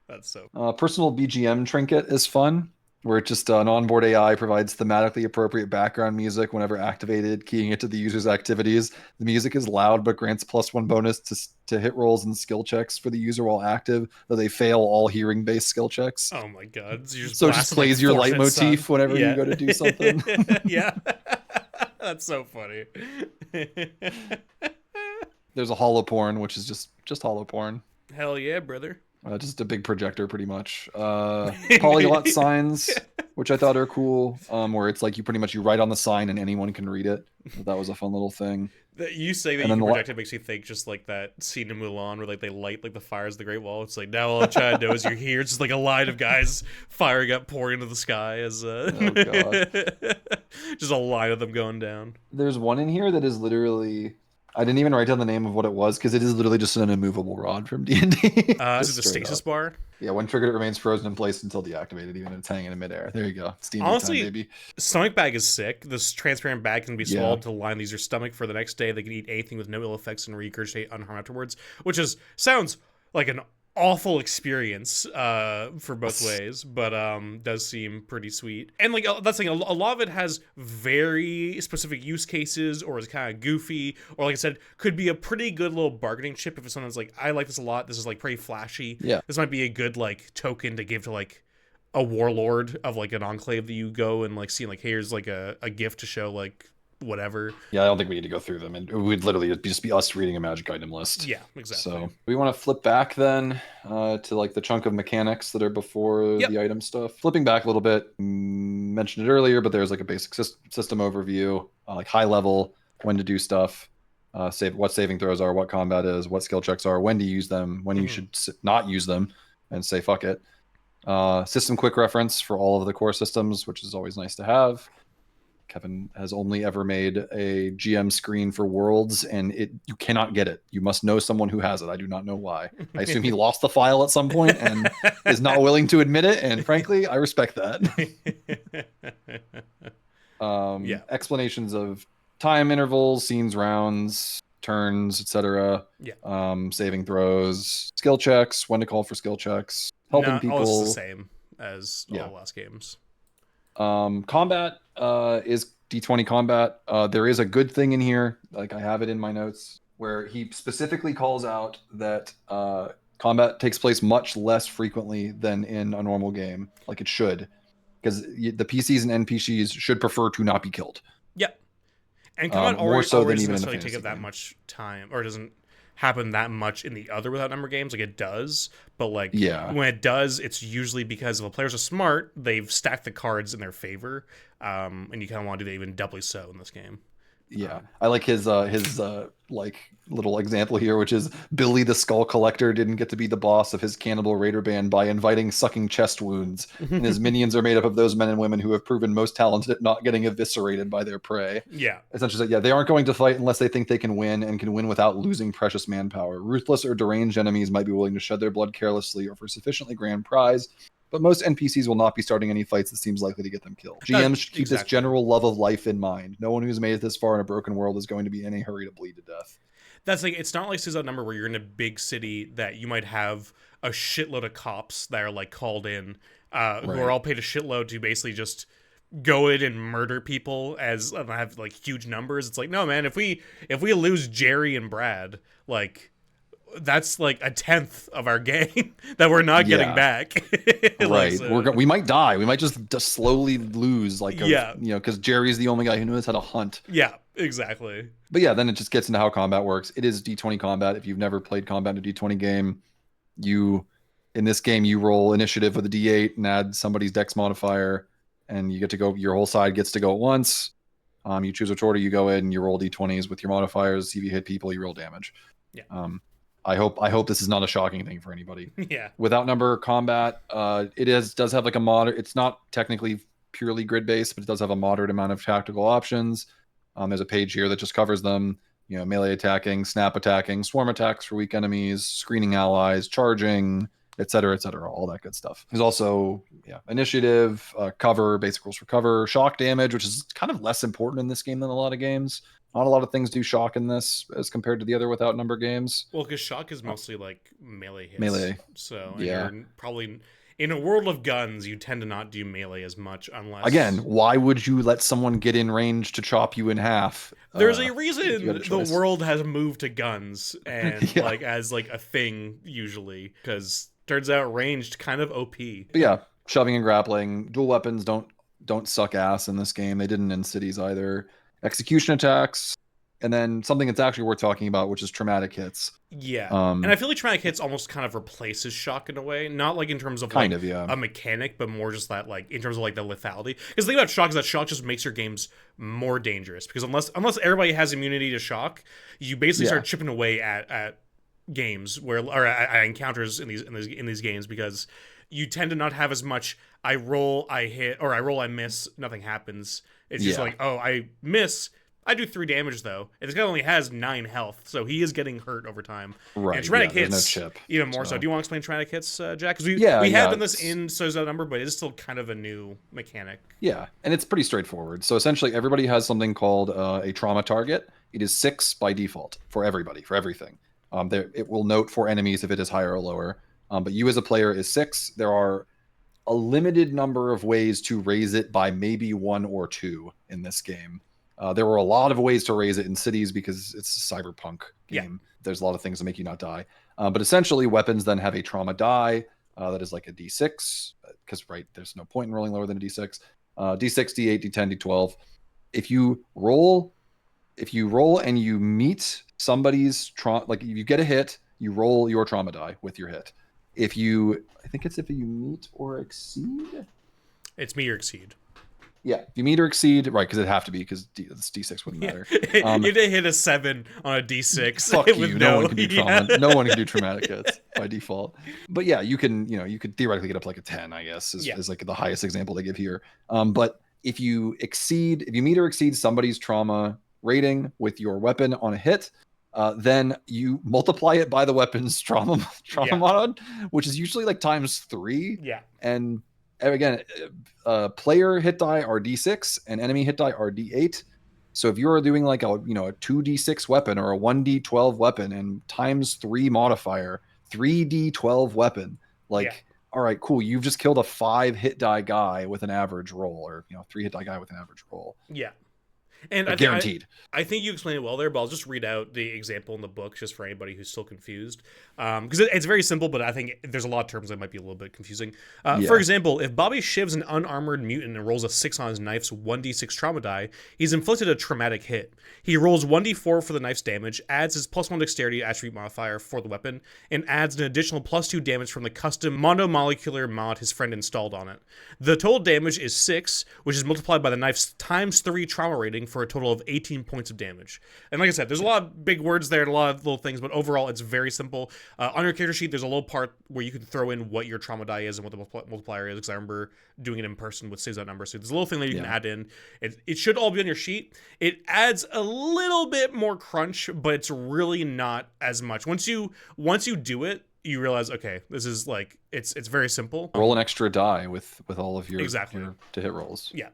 That's so. Personal BGM trinket is fun, where it's just an onboard AI provides thematically appropriate background music whenever activated, keying it to the user's activities. The music is loud, but grants +1 bonus to hit rolls and skill checks for the user while active, though they fail all hearing-based skill checks. Oh my god. So it just plays your leitmotif whenever you go to do something. Yeah. That's so funny. There's a holoporn, which is just holoporn. Hell yeah, brother. Just a big projector, pretty much. Polyglot signs, which I thought are cool, where it's like you write on the sign and anyone can read it. That was a fun little thing. You saying that you can project it makes me think just like that scene in Mulan where like they light like the fires of the Great Wall. It's like, now all Chad knows you're here. It's just like a line of guys firing up, pouring into the sky as oh god, just a line of them going down. There's one in here that is literally, I didn't even write down the name of what it was because it is literally just an immovable rod from D&D. Is it the stasis bar? Yeah, when triggered, it remains frozen in place until deactivated, even if it's hanging in midair. There you go. It's D&D honestly, time, baby. Stomach bag is sick. This transparent bag can be swallowed to line these your stomach for the next day. They can eat anything with no ill effects and regurgitate unharmed afterwards, which sounds like an awful experience for both ways, but does seem pretty sweet. And like that's like a lot of it has very specific use cases, or is kind of goofy, or like I said, could be a pretty good little bargaining chip if someone's like, I like this a lot, this is like pretty flashy. Yeah, this might be a good like token to give to like a warlord of like an enclave that you go and like see, like, hey, here's like a gift to show like whatever. Yeah, I don't think we need to go through them, and it would literally just be us reading a magic item list. Yeah, exactly. So we want to flip back then to like the chunk of mechanics that are before the item stuff. Flipping back a little bit, mentioned it earlier, but there's like a basic system overview, like high level, when to do stuff, what saving throws are, what combat is, what skill checks are, when to use them, when you should not use them, and say fuck it. System quick reference for all of the core systems, which is always nice to have. Kevin has only ever made a GM screen for Worlds, and you cannot get it. You must know someone who has it. I do not know why. I assume he lost the file at some point and is not willing to admit it, and frankly, I respect that. Explanations of time intervals, scenes, rounds, turns, etc. Saving throws, skill checks, when to call for skill checks, helping people. All the same as all the last games. Combat is D20 combat. There is a good thing in here, like I have it in my notes, where he specifically calls out that combat takes place much less frequently than in a normal game, like it should, because the PCs and NPCs should prefer to not be killed. Yep. And combat more so than even doesn't in necessarily take up that much time, or doesn't happen that much in the other without number games. Like it does, but like when it does, it's usually because if the players are smart, they've stacked the cards in their favor, and you kind of want to do that even doubly so in this game. I like his like little example here, which is Billy the Skull Collector didn't get to be the boss of his cannibal raider band by inviting sucking chest wounds, and his minions are made up of those men and women who have proven most talented at not getting eviscerated by their prey. Essentially, they aren't going to fight unless they think they can win, and can win without losing precious manpower. Ruthless or deranged enemies might be willing to shed their blood carelessly or for sufficiently grand prize, but most NPCs will not be starting any fights that seems likely to get them killed. GMs should keep this general love of life in mind. No one who's made it this far in a broken world is going to be in a hurry to bleed to death. That's like, it's not like Suicide Number where you're in a big city that you might have a shitload of cops that are like called in, who are all paid a shitload to basically just go in and murder people as have like huge numbers. It's like, no man, if we lose Jerry and Brad, like that's like a tenth of our gang that we're not getting back. We might die. We might just slowly lose, like, because Jerry's the only guy who knows how to hunt. Yeah, exactly. But then it just gets into how combat works. It is D20 combat. If you've never played combat in a D20 game, in this game, you roll initiative with a D8 and add somebody's dex modifier, and you get to go, your whole side gets to go at once. You choose which order you go in, you roll D20s with your modifiers. If you hit people, you roll damage. I hope this is not a shocking thing for anybody. Without number combat, does have like a moderate. It's not technically purely grid based, but it does have a moderate amount of tactical options. There's a page here that just covers them. Melee attacking, snap attacking, swarm attacks for weak enemies, screening allies, charging, etc., all that good stuff. There's also initiative, cover, basic rules for cover, shock damage, which is kind of less important in this game than a lot of games. Not a lot of things do shock in this as compared to the other without number games. Well, because shock is mostly like melee hits. Melee. So you're probably in a world of guns, you tend to not do melee as much unless. Again, why would you let someone get in range to chop you in half? There's a reason the world has moved to guns and like as like a thing usually, because turns out ranged kind of OP. But shoving and grappling, dual weapons don't suck ass in this game. They didn't in Cities either. Execution attacks, and then something that's actually worth talking about, which is traumatic hits. And I feel like traumatic hits almost kind of replaces shock in a way, not like in terms of like a mechanic, but more just that like in terms of like the lethality. Because the thing about shock is that shock just makes your games more dangerous, because unless everybody has immunity to shock, you basically start chipping away at games or at encounters in these games, because you tend to not have as much I roll, I hit, or I roll, I miss, nothing happens. It's just like, oh, I miss, I do 3 damage though. And this guy only has 9 health, so he is getting hurt over time. And traumatic hits, even more so. Do you want to explain traumatic hits, Jack? Because we have done this in Suicide Number, but it is still kind of a new mechanic. Yeah, and it's pretty straightforward. So essentially, everybody has something called a trauma target. It is 6 by default for everybody, for everything. It will note for enemies if it is higher or lower. But you as a player is 6. There are a limited number of ways to raise it by maybe 1 or 2 in this game. There were a lot of ways to raise it in Cities because it's a cyberpunk game. There's a lot of things that make you not die. But essentially, weapons then have a trauma die that is like a D6, because there's no point in rolling lower than a D6. D6, D8, D10, D12. if you roll and you meet somebody's trauma, like if you get a hit, you roll your trauma die with your hit. I think it's if you meet or exceed. It's meet or exceed. Yeah, if you meet or exceed, right? Because it'd have to be, because D6 wouldn't matter. You did hit a 7 on a D6. Fuck you. No one can do trauma. No one can do traumatic hits by default. But yeah, you can. You could theoretically get up to like a 10, I guess, is like the highest example they give here. But if you meet or exceed somebody's trauma rating with your weapon on a hit, then you multiply it by the weapon's trauma mod, which is usually like times 3. Yeah. And again, player hit die are D6 and enemy hit die are D8. So if you're doing like a 2D6 weapon or a 1D12 weapon and times 3 modifier, 3D12 weapon, all right, cool. You've just killed a 5 hit die guy with an average roll, or 3 hit die guy with an average roll. Yeah. And guaranteed. I think you explained it well there, but I'll just read out the example in the book just for anybody who's still confused. Because it's very simple, but I think there's a lot of terms that might be a little bit confusing. For example, if Bobby shivs an unarmored mutant and rolls a 6 on his knife's 1d6 trauma die, he's inflicted a traumatic hit. He rolls 1d4 for the knife's damage, adds his +1 dexterity attribute modifier for the weapon, and adds an additional +2 damage from the custom monomolecular mod his friend installed on it. The total damage is 6, which is multiplied by the knife's times 3 trauma rating for a total of 18 points of damage. And like I said, there's a lot of big words there and a lot of little things, but overall it's very simple. On your character sheet, there's a little part where you can throw in what your trauma die is and what the multiplier is, because I remember doing it in person with saves that number. So there's a little thing that you can add in. It should all be on your sheet. It adds a little bit more crunch, but it's really not as much. Once you do it, you realize, okay, this is like, it's very simple. Roll an extra die with all of your to hit rolls. Yeah.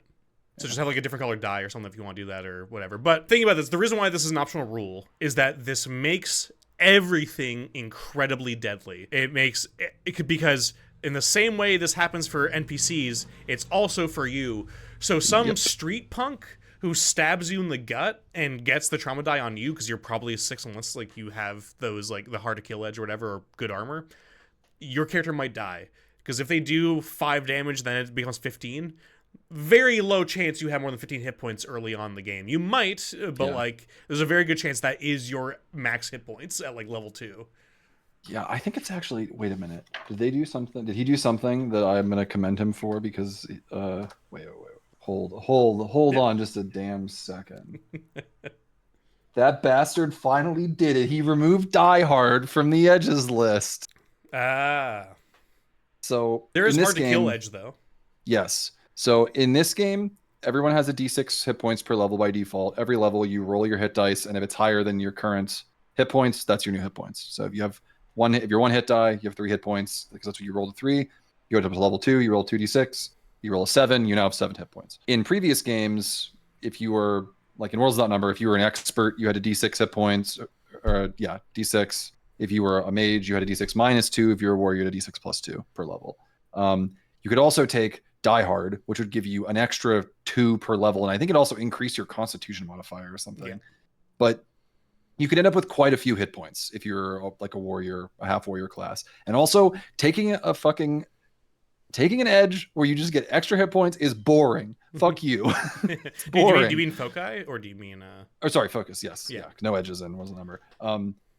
So just have like a different colored die or something if you want to do that or whatever. But thinking about this, the reason why this is an optional rule is that this makes everything incredibly deadly. It could, because in the same way this happens for NPCs, it's also for you. So some street punk who stabs you in the gut and gets the trauma die on you, because you're probably a 6 unless like you have those like the hard to kill edge or whatever, or good armor, your character might die. Because if they do 5 damage, then it becomes 15. Very low chance you have more than 15 hit points early on in the game. You might, but like there's a very good chance that is your max hit points at like level 2. Yeah, I think it's actually, wait a minute. Did he do something that I'm going to commend him for? Because wait. Hold on just a damn second. That bastard finally did it. He removed Die Hard from the edges list. So there is hard to kill edge though. Yes. So in this game, everyone has a D6 hit points per level by default. Every level you roll your hit dice, and if it's higher than your current hit points, that's your new hit points. So if you have if you're 1 hit die, you have 3 hit points, because that's what you rolled a 3. You go to level 2, you roll 2d6, you roll a 7, you now have 7 hit points. In previous games, if you were like in Worlds Without Number, if you were an expert, you had a D6 hit points, or D6. If you were a mage, you had a D6 -2. If you're a warrior, you had a D6 +2 per level. You could also take Die Hard, which would give you an extra 2 per level, and I think it also increased your Constitution modifier or something. Yeah. But you could end up with quite a few hit points if you're like a warrior, a half warrior class. And also taking an edge where you just get extra hit points is boring. Fuck you. It's boring. Do you mean foci, or do you mean or sorry, focus? Yes. Yeah. No edges in was the number.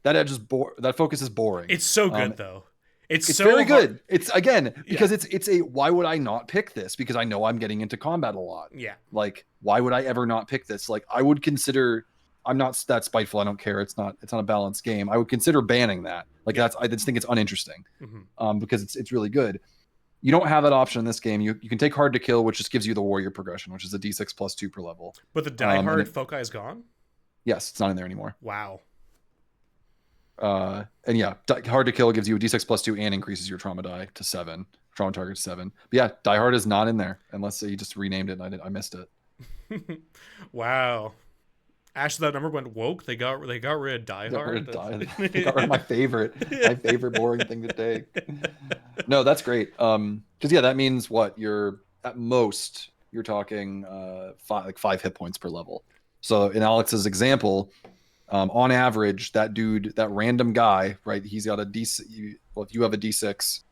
That edge is that focus is boring. It's so good though. It's so very good. It's because it's a, why would I not pick this? Because I know I'm getting into combat a lot. Yeah. Like, why would I ever not pick this? Like, I would consider, I'm not that spiteful. I don't care. It's not a balanced game. I would consider banning that. Like I just think it's uninteresting. Because it's really good. You don't have that option in this game. You can take Hard to Kill, which just gives you the warrior progression, which is a D6 +2 per level. But the Die Hard foci is gone? Yes, it's not in there anymore. Wow. And yeah, Hard to Kill gives you a D6 +2 and increases your trauma die to 7. Trauma target to 7. But yeah, Die Hard is not in there unless you just renamed it and I missed it. Wow. Ash Without Number went woke. They got rid of Die Hard. They got rid of my favorite boring thing to take. No, that's great. Because that means what? You're at most talking 5 hit points per level. So in Alex's example, on average, that random guy, right? He's got a D6. Well, if you have a D6,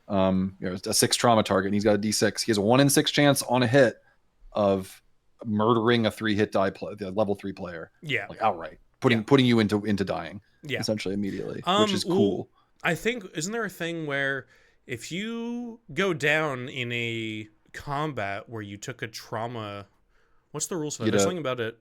a 6 trauma target, and he's got a D6. He has a 1 in 6 chance on a hit of murdering a 3-hit die the level 3 player. Yeah. Like outright. Putting you into dying. Yeah. Essentially immediately. Which is cool. I think, isn't there a thing where if you go down in a combat where you took a trauma, what's the rules for that? There's something about it.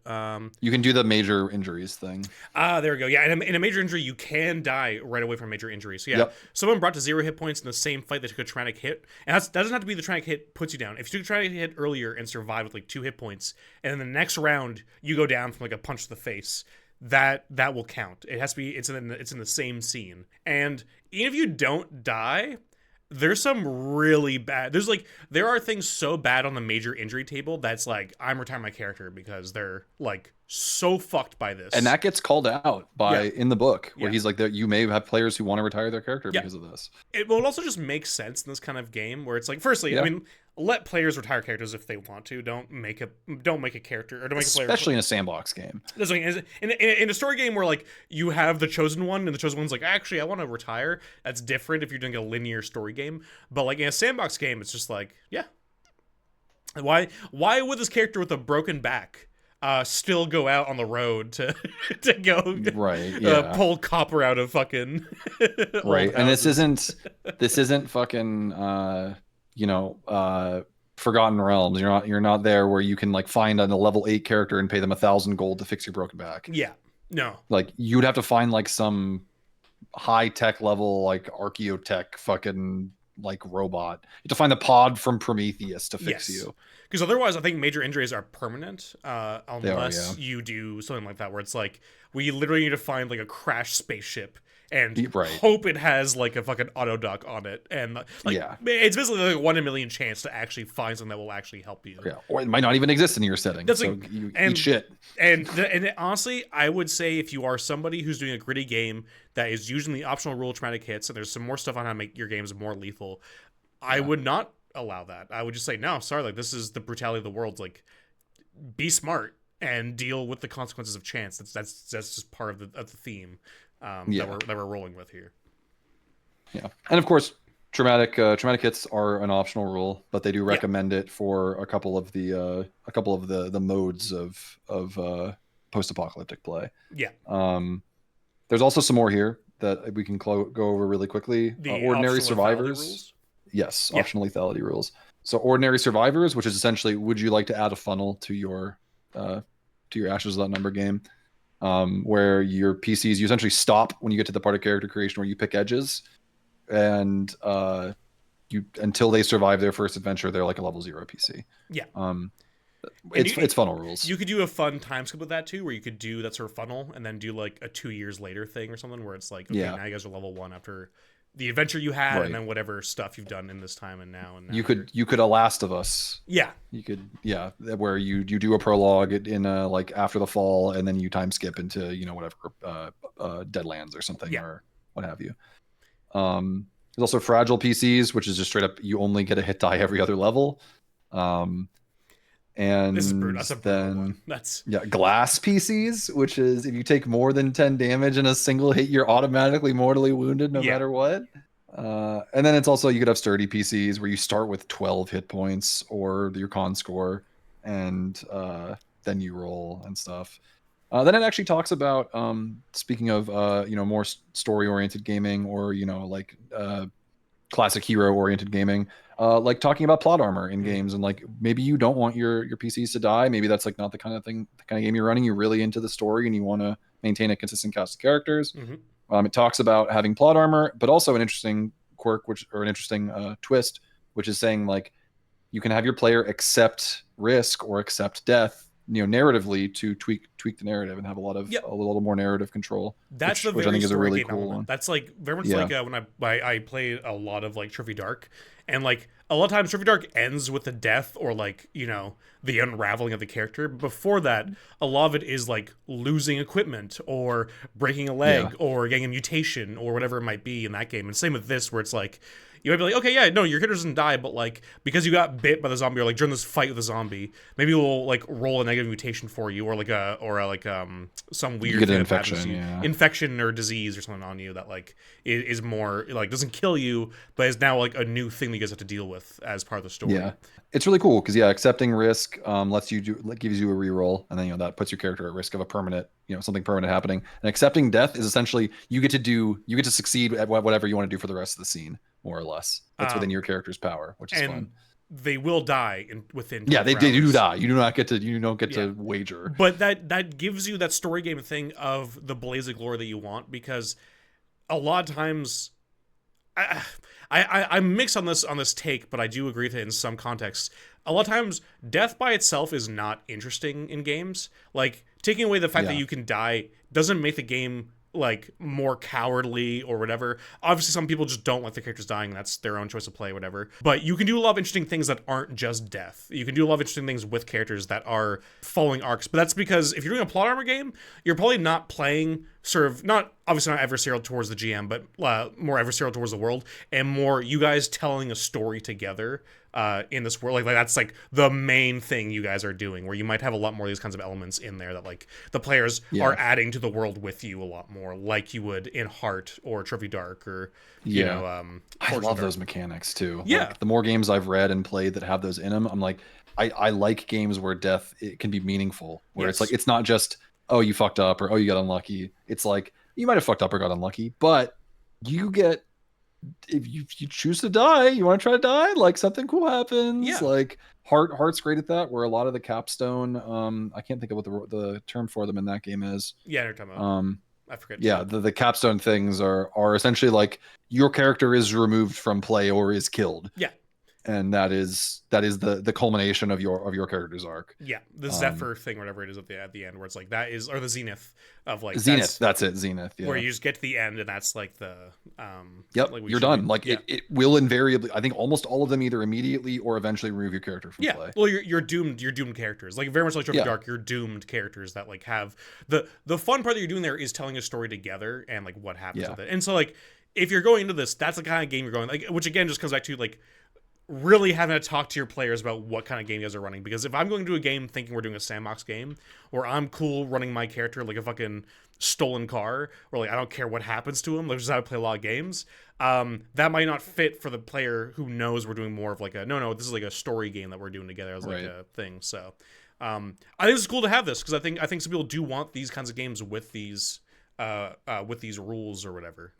You can do the major injuries thing. There we go. Yeah, in a major injury, you can die right away from major injury. So yeah, someone brought to 0 hit points in the same fight that took a traumatic hit, and that doesn't have to be the traumatic hit puts you down. If you took a traumatic hit earlier and survived with like 2 hit points, and then the next round you go down from like a punch to the face, that will count. It has to be. It's in the same scene, and even if you don't die, there's some really bad. There are things so bad on the major injury table that's like I'm retiring my character because they're like so fucked by this. And that gets called out in the book where he's like, you may have players who want to retire their character because of this. It also just makes sense in this kind of game where it's like, firstly, I mean, let players retire characters if they want to. Don't make a character or don't make a player. Especially in a sandbox game. That's like, in a story game where like you have the chosen one and the chosen one's like, actually, I want to retire. That's different if you're doing a linear story game. But like in a sandbox game, it's just like, why would this character with a broken back still go out on the road to go pull copper out of fucking right? And this isn't fucking Forgotten Realms. You're not there where you can like find a level 8 character and pay them 1,000 gold to fix your broken back. Yeah, no. Like you'd have to find like some high tech level like archaeotech fucking like robot. You have to find the pod from Prometheus to fix you. Because otherwise, I think major injuries are permanent, unless you do something like that, where it's like we literally need to find like a crashed spaceship and hope it has like a fucking auto dock on it, and it's basically like a 1 in a million chance to actually find something that will actually help you. Yeah, or it might not even exist in your setting. That's so like, you eat shit. And honestly, I would say if you are somebody who's doing a gritty game that is using the optional rule traumatic hits, and there's some more stuff on how to make your games more lethal, I would not allow that. I would just say, no, sorry, like this is the brutality of the world. Like, be smart and deal with the consequences of chance. That's just part of the theme that we're rolling with here. Yeah, and of course, traumatic hits are an optional rule, but they do recommend it for a couple of the modes of post-apocalyptic play. Yeah. There's also some more here that we can go over really quickly. The ordinary survivors. Yes, optional lethality rules. So ordinary survivors, which is essentially, would you like to add a funnel to your Ashes Without Number game, where your PCs, you essentially stop when you get to the part of character creation where you pick edges, and until they survive their first adventure, they're like a level 0 PC. Yeah. It's funnel rules. You could do a fun time skip with that too, where you could do that sort of funnel and then do like a 2 years later thing or something, where it's like, okay, now you guys are level 1 after the adventure you had, and then whatever stuff you've done in this time and now. You could a Last of Us. Yeah. You could, where you do a prologue in like after the fall, and then you time skip into whatever Deadlands or something or what have you. There's also fragile PCs, which is just straight up you only get a hit die every other level. And this is brutal. That's a brutal one. That's glass PCs, which is if you take more than 10 damage in a single hit, you're automatically mortally wounded no matter what. And then it's also, you could have sturdy PCs where you start with 12 hit points or your con score, and then you roll and stuff. Then it actually talks about speaking of more story oriented gaming, or like classic hero oriented gaming, like talking about plot armor in games, and like maybe you don't want your PCs to die. Maybe that's like not the kind of game you're running. You're really into the story and you want to maintain a consistent cast of characters. It talks about having plot armor, but also an interesting quirk, an interesting twist, which is saying like you can have your player accept risk or accept death, narratively, to tweak the narrative and have a little more narrative control. That's which I think is a really cool one. That's like very much like when I played a lot of like Trophy Dark, and like a lot of times Trophy Dark ends with the death or like the unraveling of the character. Before that, a lot of it is like losing equipment or breaking a leg or getting a mutation or whatever it might be in that game. And same with this, where it's like you might be like, okay, yeah, no, your character doesn't die, but like because you got bit by the zombie or like during this fight with the zombie, maybe we'll like roll a negative mutation for you, or some weird you get thing an that happens to infection, you, yeah. infection or disease or something on you that like is more like doesn't kill you, but is now like a new thing that you guys have to deal with as part of the story. Yeah, it's really cool because accepting risk lets you gives you a reroll, and then that puts your character at risk of a permanent, something permanent happening. And accepting death is essentially you get to succeed at whatever you want to do for the rest of the scene, more or less. That's within your character's power, which is fun. They will die within 24 they hours. do die. You don't get to wager. But that gives you that story game thing of the blaze of glory that you want, because a lot of times I'm mixed on this take, but I do agree with it in some contexts. A lot of times, death by itself is not interesting in games. Like, taking away the fact that you can die doesn't make the game like more cowardly or whatever. Obviously, some people just don't like their characters dying. That's their own choice of play, whatever. But you can do a lot of interesting things that aren't just death. You can do a lot of interesting things with characters that are following arcs. But that's because if you're doing a plot armor game, you're probably not playing obviously not adversarial towards the GM, but more adversarial towards the world, and more you guys telling a story together in this world. Like that's like the main thing you guys are doing, where you might have a lot more of these kinds of elements in there that like the players are adding to the world with you a lot more, like you would in Heart or Trophy Dark or I love those mechanics too. Yeah, like, the more games I've read and played that have those in them, I'm like, I like games where death it can be meaningful, where it's like it's not just, oh, you fucked up, or oh, you got unlucky. It's like you might have fucked up or got unlucky, but you get, if you choose to die, you want to try to die, like something cool happens. Yeah. Like Heart's great at that, where a lot of the capstone, I can't think of what the term for them in that game is. Yeah, you're talking about. I forget. Yeah, the capstone things are essentially like your character is removed from play or is killed. Yeah. And that is the culmination of your character's arc. Yeah, the Zephyr thing, whatever it is at the end, where it's like that is, or the Zenith of like Zenith. That's it, Zenith. Yeah. Where you just get to the end, and that's like the Yep, like you're done. Like it will invariably. I think almost all of them either immediately or eventually remove your character from play. Well, you're doomed. You're doomed characters. Like very much like Trophy Dark. You're doomed characters that like have the fun part that you're doing there is telling a story together and like what happens with it. And so like if you're going into this, that's the kind of game you're going like, which again just comes back to like really having to talk to your players about what kind of game you guys are running. Because if I'm going to do a game thinking we're doing a sandbox game, where I'm cool running my character like a fucking stolen car, or like I don't care what happens to him, like just how I play a lot of games, that might not fit for the player who knows we're doing more of like a no, this is like a story game that we're doing together as like a thing. So I think it's cool to have this, because I think some people do want these kinds of games with these rules or whatever.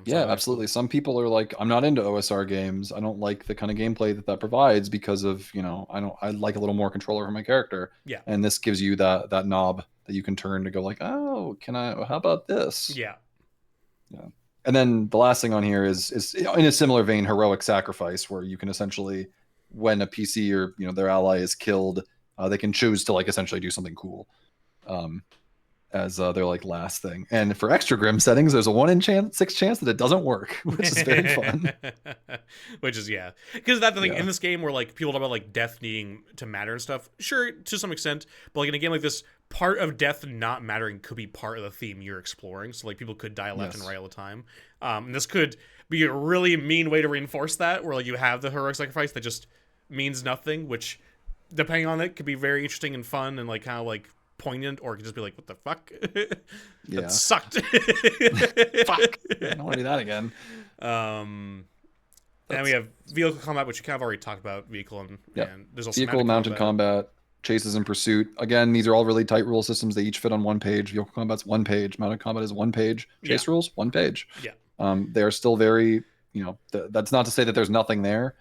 Absolutely. Some people are like, I'm not into OSR games. I don't like the kind of gameplay that provides because of, I like a little more control over my character. Yeah. And this gives you that knob that you can turn to go like, oh, how about this? Yeah. Yeah. And then the last thing on here is in a similar vein, heroic sacrifice, where you can essentially, when a PC or their ally is killed, they can choose to like essentially do something cool. As their like last thing. And for extra grim settings, there's a 1 in 6 chance that it doesn't work, which is very fun. Which is because that's the thing in this game where like people talk about like death needing to matter and stuff. Sure, to some extent, but like in a game like this, part of death not mattering could be part of the theme you're exploring. So like people could die left and right all the time. And this could be a really mean way to reinforce that, where like you have the heroic sacrifice that just means nothing, which depending on it could be very interesting and fun and like kind of like poignant, or it could just be like, what the fuck? That sucked. Fuck. I don't want to do that again. And we have vehicle combat, which you kind of already talked about. And there's also vehicle mounted combat, chases and pursuit. Again, these are all really tight rule systems. They each fit on one page. Vehicle combat's 1 page. Mounted combat is 1 page. Chase rules 1 page. Yeah. They are still very, that's not to say that there's nothing there.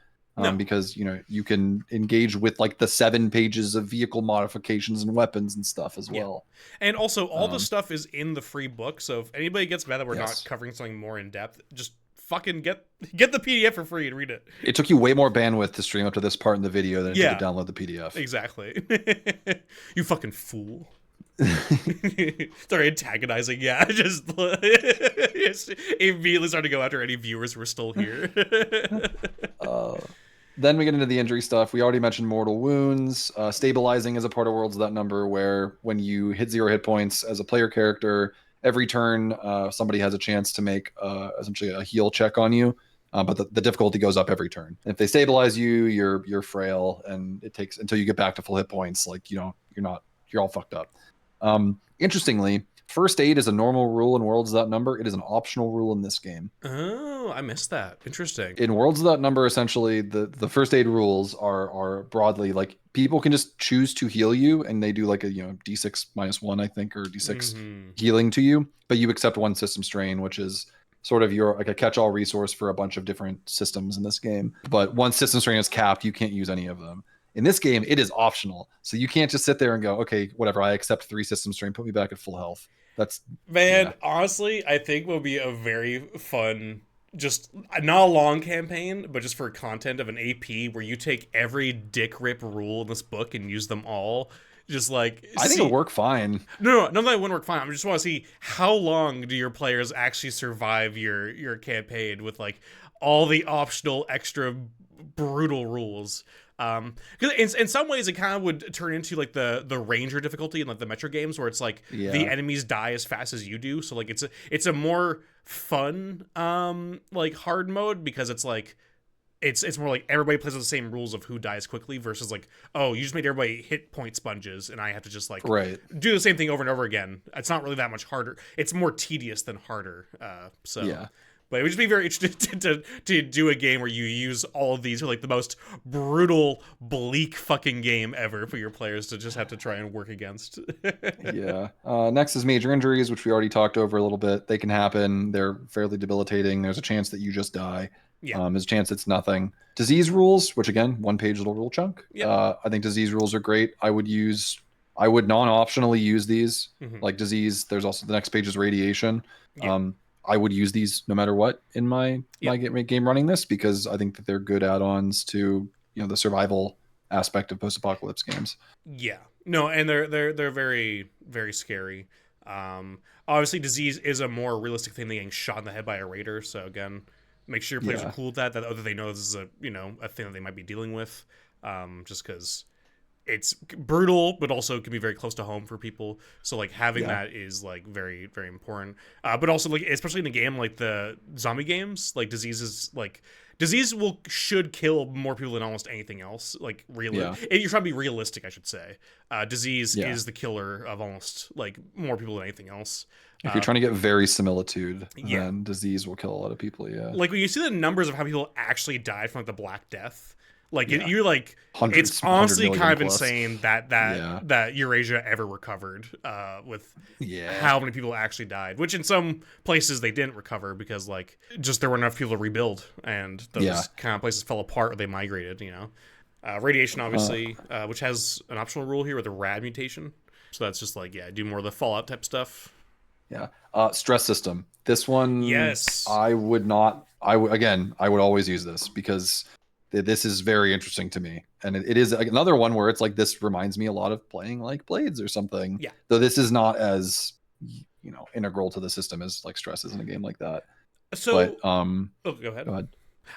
Because you can engage with like the 7 pages of vehicle modifications and weapons and stuff as well. And also all the stuff is in the free book, so if anybody gets mad that we're not covering something more in depth, just fucking get the PDF for free and read it. It took you way more bandwidth to stream up to this part in the video than it did to download the PDF. Exactly. You fucking fool. Sorry, antagonizing. Just immediately start to go after any viewers who are still here. Then we get into the injury stuff. We already mentioned mortal wounds. Stabilizing is a part of Worlds Without Number, where when you hit 0 hit points as a player character, every turn somebody has a chance to make essentially a heal check on you. but the difficulty goes up every turn. If they stabilize you, you're frail, and it takes until you get back to full hit points. Like, you know, you're all fucked up. Interestingly, first aid is a normal rule in Worlds Without Number. It is an optional rule in this game. Oh, I missed that. Interesting. In Worlds Without Number, essentially, the first aid rules are broadly like people can just choose to heal you, and they do like a, you know, D6 -1, I think, or D6 healing to you, but you accept one system strain, which is sort of your like a catch-all resource for a bunch of different systems in this game. But once system strain is capped, you can't use any of them. In this game, it is optional, so you can't just sit there and go, okay, whatever, I accept 3 system strain, put me back at full health. That's honestly, I think will be a very fun, just not a long campaign, but just for content of an AP where you take every dick rip rule in this book and use them all. Just like, I think it'll work fine. No, that it wouldn't work fine. I just want to see how long do your players actually survive your campaign with like all the optional extra brutal rules. Because in some ways it kind of would turn into like the ranger difficulty in like the Metro games, where it's like the enemies die as fast as you do. So like it's a more fun like hard mode, because it's like it's more like everybody plays with the same rules of who dies quickly, versus like, oh, you just made everybody hit point sponges and I have to just like do the same thing over and over again. It's not really that much harder. It's more tedious than harder. But it would just be very interesting to do a game where you use all of these for like the most brutal, bleak fucking game ever for your players to just have to try and work against. Next is major injuries, which we already talked over a little bit. They can happen. They're fairly debilitating. There's a chance that you just die. There's a chance it's nothing. Disease rules, which again, 1-page little rule chunk. I think disease rules are great. I would non-optionally use these. Like disease, there's also the next page is radiation. I would use these no matter what in my game running this, because I think that they're good add-ons to, you know, the survival aspect of post-apocalypse games. No, and they're very, very scary. Obviously disease is a more realistic thing than getting shot in the head by a raider, so again, make sure your players are cool with that they know this is a thing that they might be dealing with, just because it's brutal, but also can be very close to home for people. So like having that is like very, very important. But also like, especially in a game like the zombie games, like disease should kill more people than almost anything else. Like really, you're trying to be realistic, I should say. Disease is the killer of almost like more people than anything else. If you're trying to get verisimilitude, then disease will kill a lot of people. Like when you see the numbers of how people actually died from like the Black Death, like you're like, it's honestly kind of insane that Eurasia ever recovered with how many people actually died, which in some places they didn't recover because like just there weren't enough people to rebuild, and those kind of places fell apart or they migrated, you know. Radiation obviously, which has an optional rule here with a rad mutation, so that's just like do more of the Fallout type stuff. Stress system, this one I would always use this because this is very interesting to me, and it is another one where it's like, this reminds me a lot of playing like Blades or something. Though this is not as, you know, integral to the system as like stress is in a game like that. So, go ahead.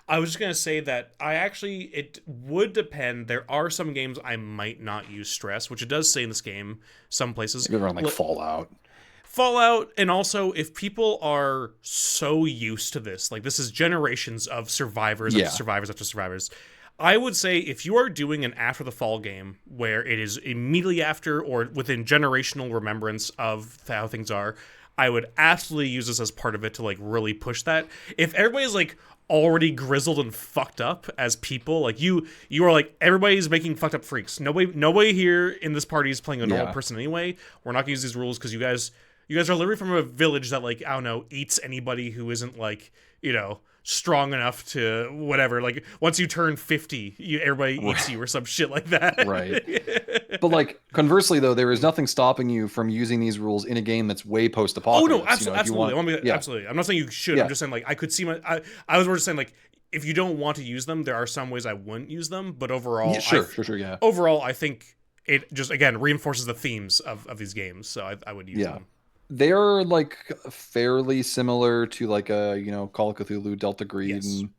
I was just gonna say that it would depend. There are some games I might not use stress, which it does say in this game. Some places, maybe around like Fallout, and also if people are so used to this, like this is generations of survivors after survivors after survivors, I would say if you are doing an after the fall game where it is immediately after or within generational remembrance of how things are, I would absolutely use this as part of it to like really push that. If everybody's like already grizzled and fucked up as people, like you are like, everybody's making fucked up freaks. Nobody here in this party is playing a normal person anyway. We're not gonna use these rules because you guys are literally from a village that, like, I don't know, eats anybody who isn't, like, you know, strong enough to whatever. Like, once you turn 50, everybody eats you or some shit like that. But, like, conversely, though, there is nothing stopping you from using these rules in a game that's way post-apocalypse. Oh, no, absolutely. Absolutely. I'm not saying you should. I'm just saying, like, I could see I was more just saying, like, if you don't want to use them, there are some ways I wouldn't use them. But overall, overall, I think it just, again, reinforces the themes of these games. So I would use them. They're like fairly similar to like a, you know, Call of Cthulhu Delta Green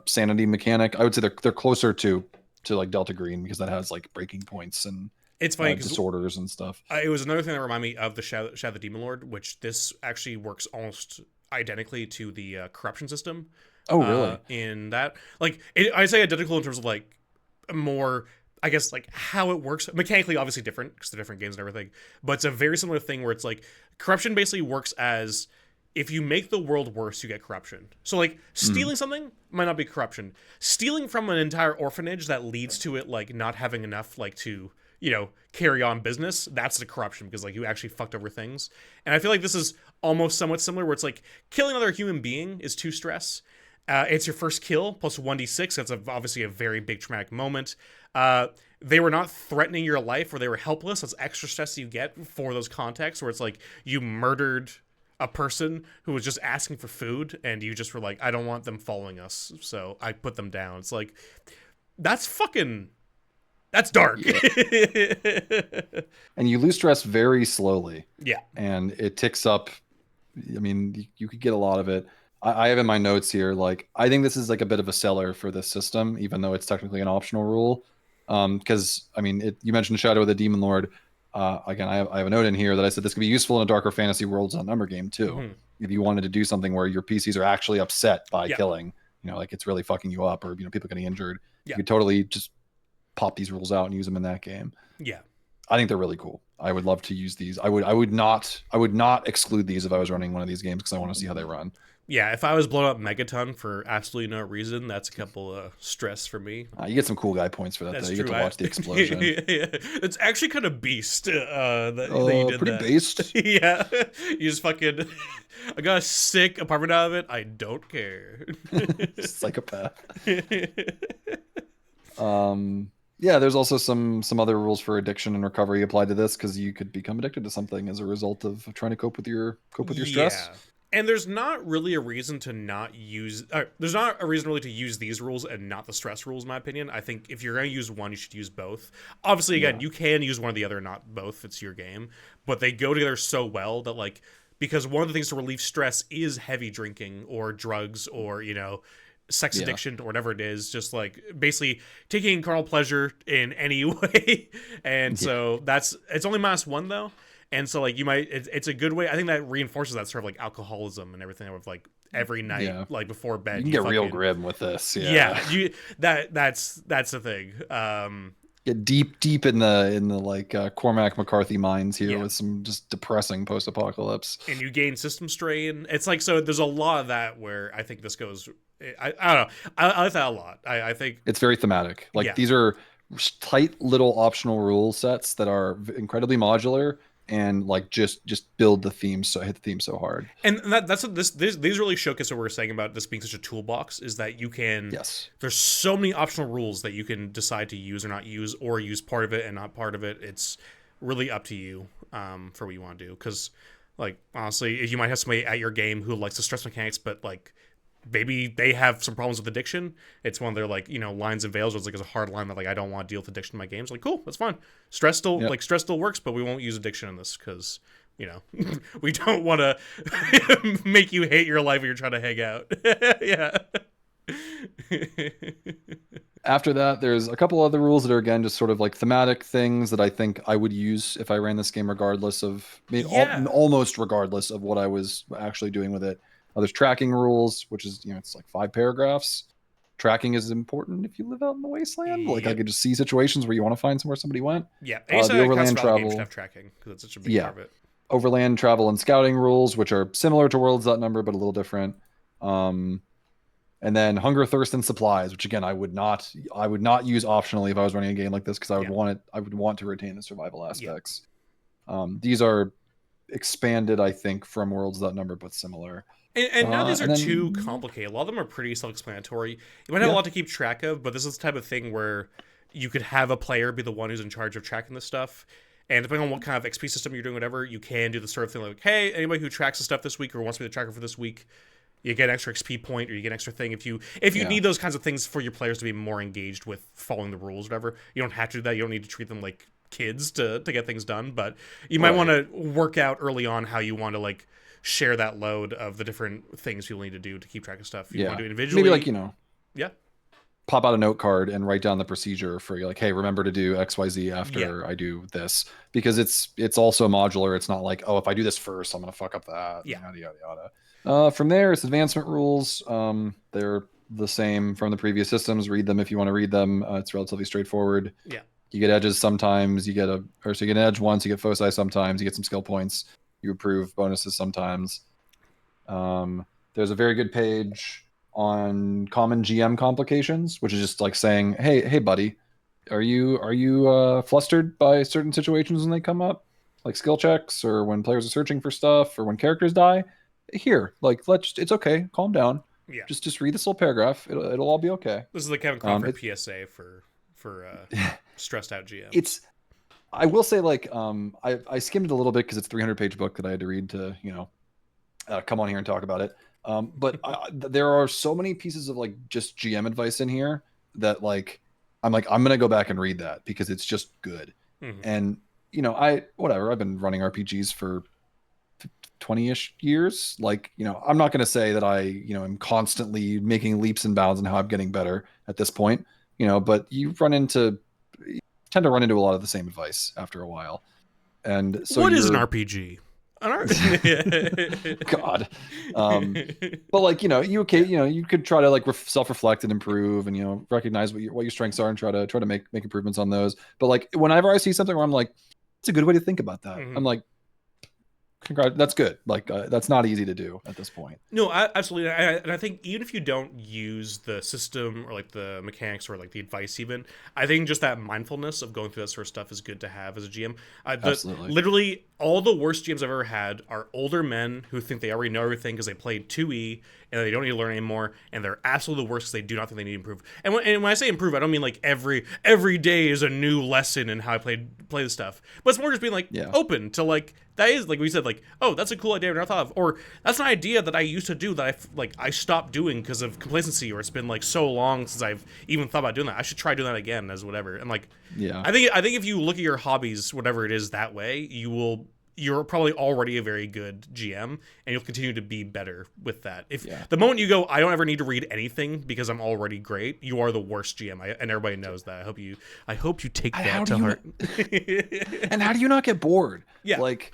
sanity mechanic. I would say they're closer to like Delta Green because that has like breaking points and it's funny disorders and stuff. It was another thing that reminded me of the Shadow the Demon Lord, which this actually works almost identically to the corruption system. Oh, really? In that, like, I say identical in terms of like more, I guess, like how it works mechanically, obviously different because they're different games and everything, but it's a very similar thing where it's like corruption basically works as if you make the world worse, you get corruption. So like stealing something might not be corruption. Stealing from an entire orphanage that leads to it like not having enough like to, carry on business, that's the corruption because like you actually fucked over things. And I feel like this is almost somewhat similar where it's like killing another human being is 2 stress. It's your first kill plus 1d6. That's obviously a very big traumatic moment. They were not threatening your life or they were helpless. That's extra stress you get for those contexts where it's like you murdered a person who was just asking for food and you just were like, I don't want them following us, so I put them down. It's like, that's dark. Yeah. And you lose stress very slowly. Yeah. And it ticks up. I mean, you could get a lot of it. I have in my notes here, like, I think this is like a bit of a seller for this system, even though it's technically an optional rule. Because, I mean, you mentioned Shadow of the Demon Lord. Again, I have a note in here that I said this could be useful in a darker fantasy worlds on number game too. Mm-hmm. If you wanted to do something where your PCs are actually upset by killing, like it's really fucking you up, or people getting injured, you could totally just pop these rules out and use them in that game. Yeah, I think they're really cool. I would love to use these. I would not exclude these if I was running one of these games because I want to see how they run. Yeah, if I was blowing up Megaton for absolutely no reason, that's a couple of stress for me. You get some cool guy points for that, though. You get to watch the explosion. It's actually kind of beast that you did pretty that. Beast. Yeah, you just fucking... I got a sick apartment out of it. I don't care. Psychopath. Yeah, there's also some other rules for addiction and recovery applied to this because you could become addicted to something as a result of trying to cope with your stress. Yeah. And there's not really a reason to not use... there's not a reason really to use these rules and not the stress rules, in my opinion. I think if you're going to use one, you should use both. Obviously, again, you can use one or the other, not both. It's your game. But they go together so well that, like... Because one of the things to relieve stress is heavy drinking or drugs or, sex addiction or whatever it is. Just, like, basically taking carnal pleasure in any way. And so it's only -1, though. And so, like, you might, it's a good way. I think that reinforces that sort of like alcoholism and everything of like every night, like before bed. You can get real grim with this. That's the thing. Get deep in the like Cormac McCarthy minds here with some just depressing post-apocalypse. And you gain system strain. It's like, so there's a lot of that where I think this goes, I don't know. I like that a lot. I think it's very thematic. Like these are tight little optional rule sets that are incredibly modular. And like just build the theme, so hit the theme so hard. And that's what these really showcase what we're saying about this being such a toolbox is that you can. Yes. There's so many optional rules that you can decide to use or not use, or use part of it and not part of it. It's really up to you for what you want to do. Because like honestly, you might have somebody at your game who likes the stress mechanics, but like maybe they have some problems with addiction. It's one of their like lines and veils where it's like a hard line that like I don't want to deal with addiction in my games. Like cool, that's fine. Stress still works, but we won't use addiction in this because we don't want to make you hate your life when you're trying to hang out. Yeah. After that, there's a couple other rules that are again just sort of like thematic things that I think I would use if I ran this game, regardless of almost regardless of what I was actually doing with it. There's tracking rules, which is, it's like 5 paragraphs. Tracking is important if you live out in the wasteland. Like I could just see situations where you want to find somewhere somebody went. Yeah, the overland travel should have tracking because it's such a big part of it. Overland travel and scouting rules, which are similar to Worlds Number but a little different. And then hunger, thirst, and supplies, which again I would not use optionally if I was running a game like this because I would want to retain the survival aspects. These are expanded, I think, from Worlds Number but similar. And now these are too complicated. A lot of them are pretty self-explanatory. You might have a lot to keep track of, but this is the type of thing where you could have a player be the one who's in charge of tracking this stuff. And depending on what kind of XP system you're doing, whatever, you can do the sort of thing like, hey, anybody who tracks the stuff this week or wants to be the tracker for this week, you get an extra XP point or you get an extra thing. If you need those kinds of things for your players to be more engaged with following the rules, whatever, you don't have to do that. You don't need to treat them like kids to get things done. But you might want to work out early on how you want to like share that load of the different things you'll need to do to keep track of stuff. You want to do it individually. Maybe like, pop out a note card and write down the procedure for you, like, hey, remember to do XYZ Yeah. after I do this, because it's also modular. It's not like, oh, if I do this first, I'm gonna fuck up that. Yeah. Yada yada yada. From there, it's advancement rules. They're the same from the previous systems. Read them if you want to read them. It's relatively straightforward. Yeah. You get edges sometimes. You get an edge once. You get foci sometimes. You get some skill points. You approve bonuses sometimes. There's a very good page on common GM complications, which is just like saying, hey buddy, are you flustered by certain situations when they come up, like skill checks or when players are searching for stuff or when characters die? Here, like, it's okay, calm down. Yeah. Just read this little paragraph. It'll all be okay. This is the Kevin Crawford PSA for stressed out GMs. I will say, like, I skimmed it a little bit because it's a 300-page book that I had to read to, come on here and talk about it. But there are so many pieces of like just GM advice in here that like I'm gonna go back and read that because it's just good. Mm-hmm. And I've been running RPGs for 20-ish years. Like, I'm not gonna say that I am constantly making leaps and bounds in how I'm getting better at this point. But you tend to run into a lot of the same advice after a while. And so what is an RPG? God. But like, you could try to like self-reflect and improve and, recognize what your strengths are and try to make improvements on those. But like, whenever I see something where I'm like, it's a good way to think about that. I'm like, congrats, that's good. Like, that's not easy to do at this point. No, absolutely. And I think even if you don't use the system or like the mechanics or like the advice, even, I think just that mindfulness of going through that sort of stuff is good to have as a GM. Absolutely. Literally, all the worst GMs I've ever had are older men who think they already know everything because they played 2E and they don't need to learn anymore, and they're absolutely the worst because they do not think they need to improve. And when I say improve, I don't mean like every day is a new lesson in how I play the stuff, but it's more just being like open to like, that is, like we said, like, oh, that's a cool idea I never thought of, or that's an idea that I used to do that I stopped doing because of complacency, or it's been like so long since I've even thought about doing that. I should try doing that again as whatever. And like, I think if you look at your hobbies, whatever it is, that way, you're probably already a very good GM, and you'll continue to be better with that. If the moment you go, I don't ever need to read anything because I'm already great, you are the worst GM, and everybody knows that. I hope you take that to heart. And how do you not get bored? Yeah, like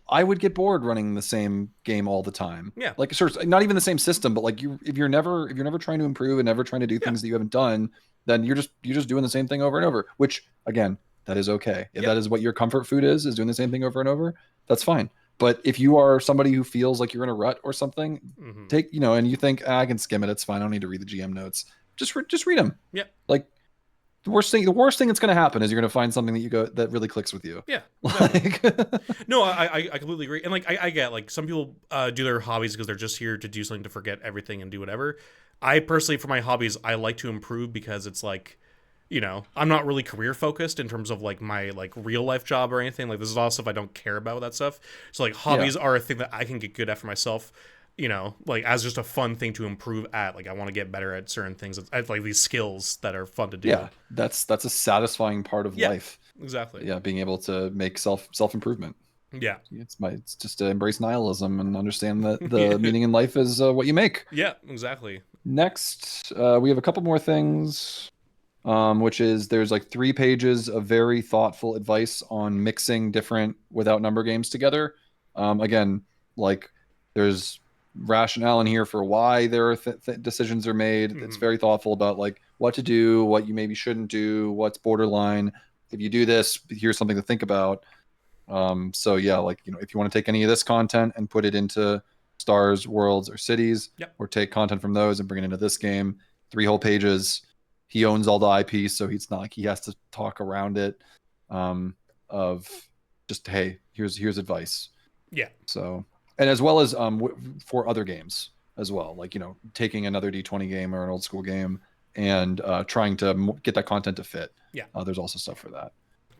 I would get bored running the same game all the time. Yeah, like sure, not even the same system, but like if you're never trying to improve and never trying to do things that you haven't done, then you're just doing the same thing over and over. Which again, that is okay. If that is what your comfort food is doing the same thing over and over, that's fine. But if you are somebody who feels like you're in a rut or something, take, and you think, I can skim it, it's fine, I don't need to read the GM notes. Just read them. Yeah. Like the worst thing that's going to happen is you're going to find something that really clicks with you. Yeah. Exactly. No, I completely agree. And like, I get, like, some people do their hobbies because they're just here to do something, to forget everything and do whatever. I personally, for my hobbies, I like to improve because it's like, I'm not really career focused in terms of like my like real life job or anything. Like, this is all stuff I don't care about, that stuff. So like, hobbies are a thing that I can get good at for myself, like as just a fun thing to improve at. Like, I want to get better at certain things. At like these skills that are fun to do. Yeah, that's a satisfying part of life. Exactly. Yeah, being able to make self improvement. Yeah, it's just to embrace nihilism and understand that the meaning in life is what you make. Yeah, exactly. Next, we have a couple more things. Which is, there's like 3 pages of very thoughtful advice on mixing different without number games together. Again, like, there's rationale in here for why there are decisions are made. It's very thoughtful about like what to do, what you maybe shouldn't do, what's borderline. If you do this, here's something to think about. So yeah, like, if you want to take any of this content and put it into stars, worlds, or cities, or take content from those and bring it into this game, 3 whole pages. He owns all the IP, so it's not like he has to talk around it. Of just, hey, here's advice. Yeah. So, and as well as for other games as well, like, taking another D20 game or an old school game and trying to get that content to fit. Yeah. There's also stuff for that.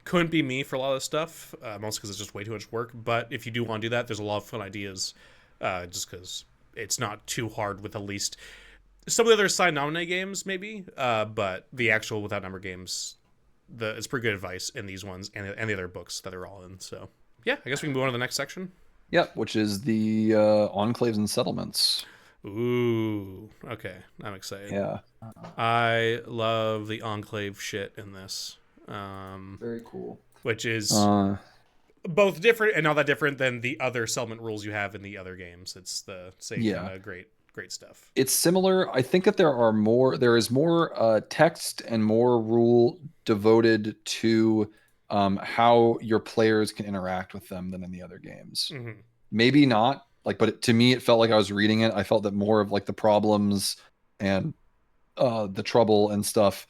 Couldn't be me for a lot of this stuff, mostly because it's just way too much work. But if you do want to do that, there's a lot of fun ideas, just because it's not too hard with at least some of the other side nominate games, maybe, but the actual without number games, it's pretty good advice in these ones and the other books that they're all in. So, yeah, I guess we can move on to the next section. Yeah, which is the enclaves and settlements. Ooh, okay, I'm excited. Yeah. I love the Enclave shit in this. Very cool. Which is both different and not that different than the other settlement rules you have in the other games. It's the same kind of great stuff. It's similar. I think that there is more text and more rule devoted to how your players can interact with them than in the other games. Mm-hmm. Maybe not, like, but to me, it felt like I was reading it. I felt that more of like the problems and the trouble and stuff.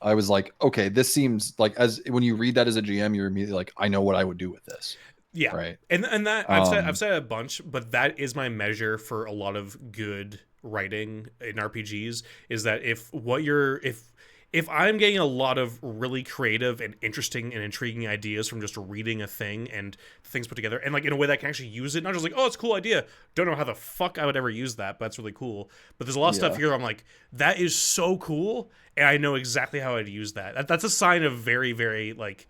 I was like, okay, this seems like, as when you read that as a GM, you're immediately like, I know what I would do with this. Yeah, right. And that I've said a bunch, but that is my measure for a lot of good writing in RPGs. Is that if I'm getting a lot of really creative and interesting and intriguing ideas from just reading a thing and things put together, and like in a way that I can actually use it, not just like, oh, it's a cool idea. Don't know how the fuck I would ever use that, but that's really cool. But there's a lot of stuff here where I'm like, that is so cool, and I know exactly how I'd use that. That's a sign of very, very like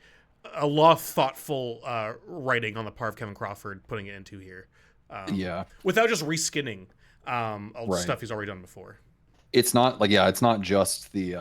a lot of thoughtful writing on the part of Kevin Crawford putting it into here. Without just reskinning stuff he's already done before. It's not like, it's not just the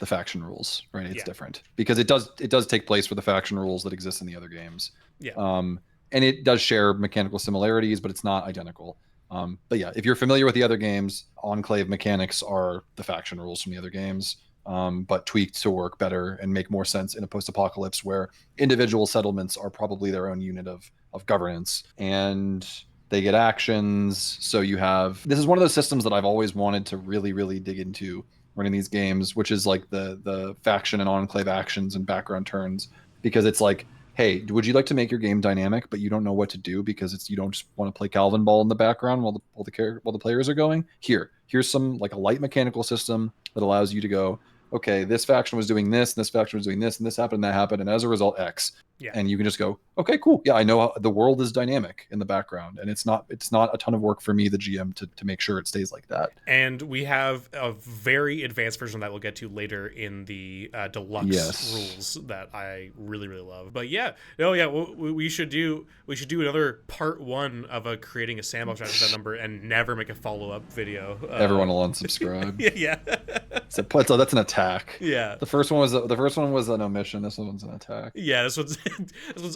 faction rules, right? It's different because it does take place with the faction rules that exist in the other games. And it does share mechanical similarities, but it's not identical. But yeah, if you're familiar with the other games, Enclave mechanics are the faction rules from the other games. But tweaked to work better and make more sense in a post-apocalypse where individual settlements are probably their own unit of governance, and they get actions. So this is one of those systems that I've always wanted to really, really dig into running these games, which is like the faction and enclave actions and background turns, because it's like, hey, would you like to make your game dynamic, but you don't know what to do because you don't just want to play Calvin ball in the background while the players are going? Here's some like a light mechanical system that allows you to go, okay, this faction was doing this, and this faction was doing this, and this happened, and that happened, and as a result, X. Yeah. And you can just go, okay, cool. Yeah, I know how the world is dynamic in the background, and it's not a ton of work for me, the GM, to make sure it stays like that. And we have a very advanced version that we'll get to later in the Deluxe rules that I really, really love. But we should do another part 1 of creating a sandbox after that number and never make a follow-up video. Everyone will unsubscribe. Yeah. That's an attack. Yeah. The first one was an omission. This one's an attack. Yeah, this one's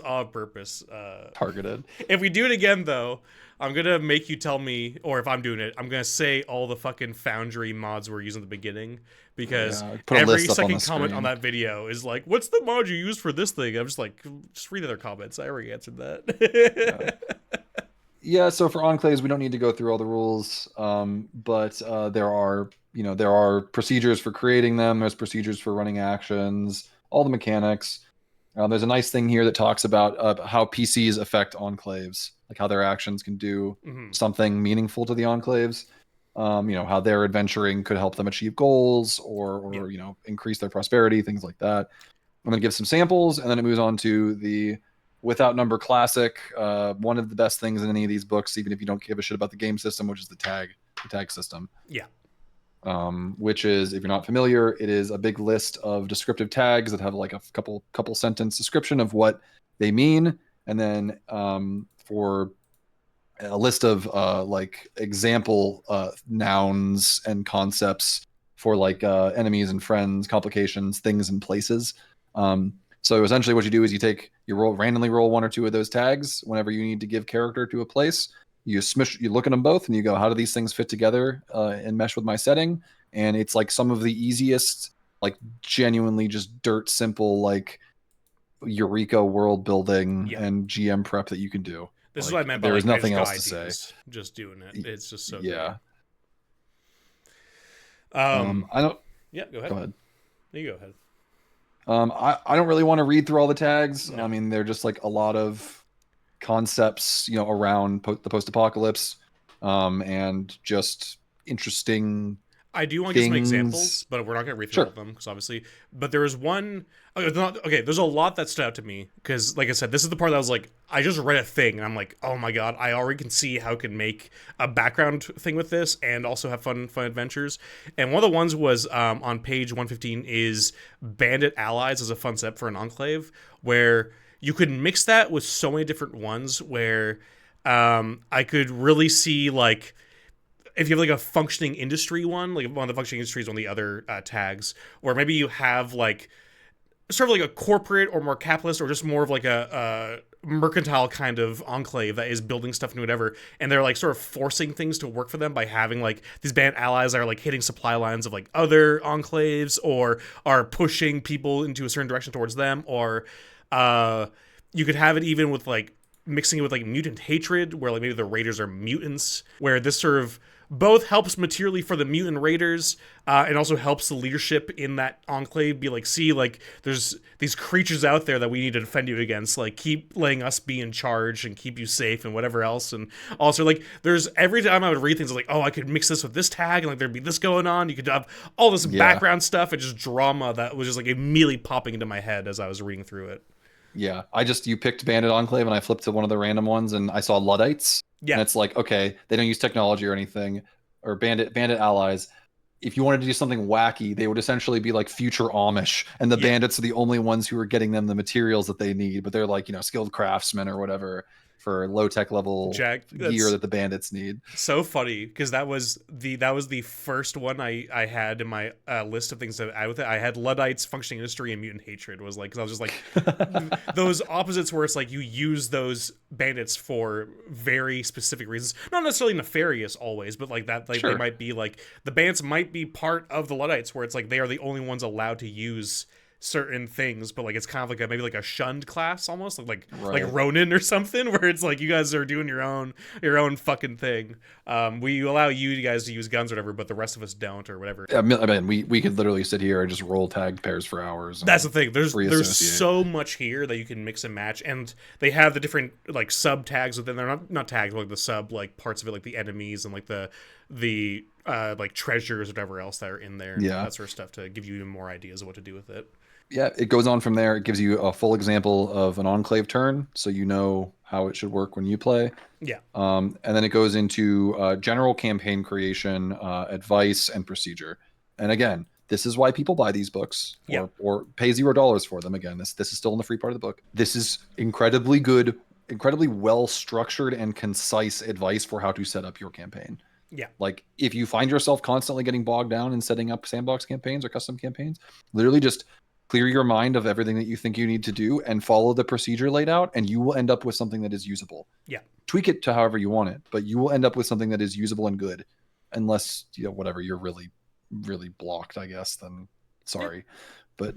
on purpose. Targeted. If we do it again, though, I'm gonna make you tell me, or if I'm doing it, I'm gonna say all the fucking Foundry mods we're using at the beginning, because every second comment on that video is like, "What's the mod you use for this thing?" I'm just like, just read other comments. I already answered that. Yeah, so for enclaves, we don't need to go through all the rules, but there are procedures for creating them. There's procedures for running actions, all the mechanics. There's a nice thing here that talks about how PCs affect enclaves, like how their actions can do something meaningful to the enclaves. How their adventuring could help them achieve goals or increase their prosperity, things like that. I'm going to give some samples, and then it moves on to the Without Number classic, one of the best things in any of these books, even if you don't give a shit about the game system, which is the tag system. Yeah. Which is, if you're not familiar, it is a big list of descriptive tags that have like a couple sentence description of what they mean, and then for a list of like example nouns and concepts for like enemies and friends, complications, things, and places. So essentially what you do is you randomly roll 1 or 2 of those tags whenever you need to give character to a place. You look at them both and you go, how do these things fit together and mesh with my setting? And it's like some of the easiest, like genuinely just dirt simple, like Eureka world building and GM prep that you can do. This is what I meant by there is like, nothing else ideas, to say. Just doing it. It's just so good. I don't. Yeah, go ahead. Go ahead. You go ahead. I don't really want to read through all the tags. No. I mean, they're just like a lot of concepts, around the post-apocalypse, and just interesting. I do want to give some examples, but we're not going to read through all of them because obviously. But there was one. Okay, there's a lot that stood out to me because, like I said, this is the part that I was like, I just read a thing and I'm like, oh my god, I already can see how I can make a background thing with this and also have fun adventures. And one of the ones was on page 115 is Bandit Allies as a fun set for an enclave, where you could mix that with so many different ones where I could really see like if you have like a functioning industry one, like one of the functioning industries on the other tags, or maybe you have like sort of like a corporate or more capitalist or just more of like a mercantile kind of enclave that is building stuff and whatever, and they're like sort of forcing things to work for them by having like these band allies that are like hitting supply lines of like other enclaves or are pushing people into a certain direction towards them, or you could have it even with like mixing it with like mutant hatred, where like maybe the raiders are mutants, where this sort of both helps materially for the mutant raiders and also helps the leadership in that enclave be like, see, like there's these creatures out there that we need to defend you against, like keep letting us be in charge and keep you safe and whatever else. And also like there's every time I would read things like, oh, I could mix this with this tag and like there'd be this going on, you could have all this background stuff and just drama that was just like immediately popping into my head as I was reading through it. Yeah, you picked Bandit Enclave and I flipped to one of the random ones and I saw Luddites. Yeah. And it's like, okay, they don't use technology or anything, or bandit allies. If you wanted to do something wacky, they would essentially be like future Amish, and the bandits are the only ones who are getting them the materials that they need, but they're like, skilled craftsmen or whatever for low tech level gear that the bandits need. So funny, because that was the first one I had in my list of things that I with it. I had Luddites, functioning industry, and mutant hatred. Was like, because I was just like those opposites where it's like you use those bandits for very specific reasons, not necessarily nefarious always, but like that, like they might be like the bandits might be part of the Luddites, where it's like they are the only ones allowed to use certain things, but like it's kind of like maybe like a shunned class almost, like Ronin or something, where it's like you guys are doing your own fucking thing. We allow you guys to use guns or whatever, but the rest of us don't, or whatever. I mean, we could literally sit here and just roll tag pairs for hours. That's the thing. There's so much here that you can mix and match, and they have the different like sub tags within. They're not tags, but like the sub like parts of it, like the enemies and like the like treasures or whatever else that are in there. Yeah, that sort of stuff to give you even more ideas of what to do with it. Yeah, it goes on from there. It gives you a full example of an enclave turn, so you know how it should work when you play. Yeah. And then it goes into general campaign creation, advice, and procedure. And again, this is why people buy these books or pay $0 for them. Again, this is still in the free part of the book. This is incredibly good, incredibly well structured and concise advice for how to set up your campaign. Yeah. Like if you find yourself constantly getting bogged down in setting up sandbox campaigns or custom campaigns, literally just clear your mind of everything that you think you need to do and follow the procedure laid out, and you will end up with something that is usable. Yeah. Tweak it to however you want it, but you will end up with something that is usable and good. Unless, whatever, you're really, really blocked, I guess, then sorry. Yeah. But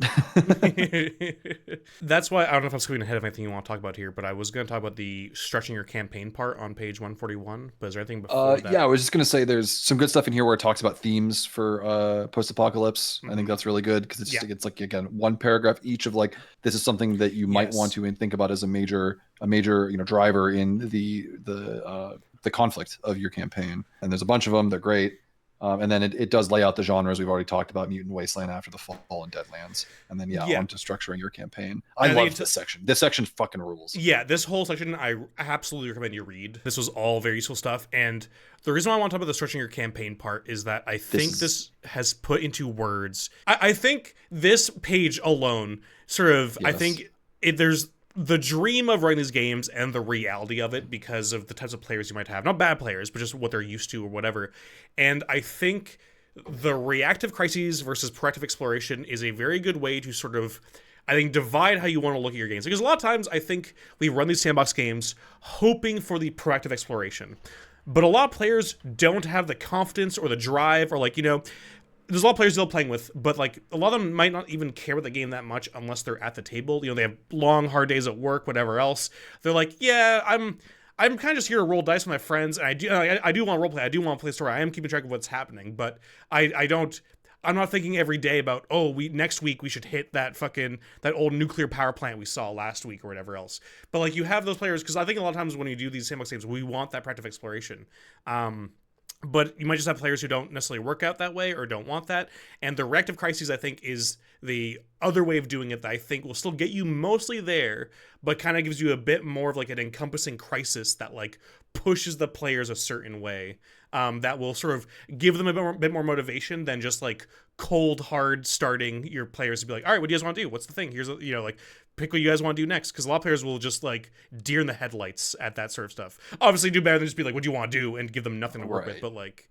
that's why I don't know if I'm scooting ahead of anything you want to talk about here, but I was going to talk about the stretching your campaign part on page 141. But is there anything before that? Yeah, I was just going to say there's some good stuff in here where it talks about themes for post-apocalypse. Mm-hmm. I think that's really good because it's like, again, one paragraph each of like, this is something that you might want to think about as a major driver in the conflict of your campaign. And there's a bunch of them. They're great. And then it does lay out the genres we've already talked about: Mutant Wasteland, After the Fall, and Deadlands. And then onto structuring your campaign. I love this section. This section fucking rules. Yeah, this whole section I absolutely recommend you read. This was all very useful stuff. And the reason why I want to talk about the structuring your campaign part is that I think this has put into words. I think this page alone sort of, I think there's the dream of running these games and the reality of it because of the types of players you might have. Not bad players, but just what they're used to or whatever. And I think the reactive crises versus proactive exploration is a very good way to sort of, I think, divide how you want to look at your games. Because a lot of times I think we run these sandbox games hoping for the proactive exploration. But a lot of players don't have the confidence or the drive or there's a lot of players still playing with, but like a lot of them might not even care about the game that much unless they're at the table. They have long, hard days at work, whatever else. They're like, yeah, I'm kind of just here to roll dice with my friends, and I do want to roleplay. I do want to play a story. I am keeping track of what's happening, but I'm not thinking every day about, next week we should hit that old nuclear power plant we saw last week or whatever else. But like you have those players, because I think a lot of times when you do these sandbox games, we want that proactive exploration. But you might just have players who don't necessarily work out that way or don't want that. And the reactive crises, I think, is the other way of doing it that I think will still get you mostly there, but kind of gives you a bit more of like an encompassing crisis that like pushes the players a certain way. That will sort of give them a bit more motivation than just like cold hard starting your players to be like, all right, what do you guys want to do? What's the thing? Here's like, pick what you guys want to do next, because a lot of players will just like deer in the headlights at that sort of stuff. Obviously do better than just be like, what do you want to do, and give them nothing to work with. But like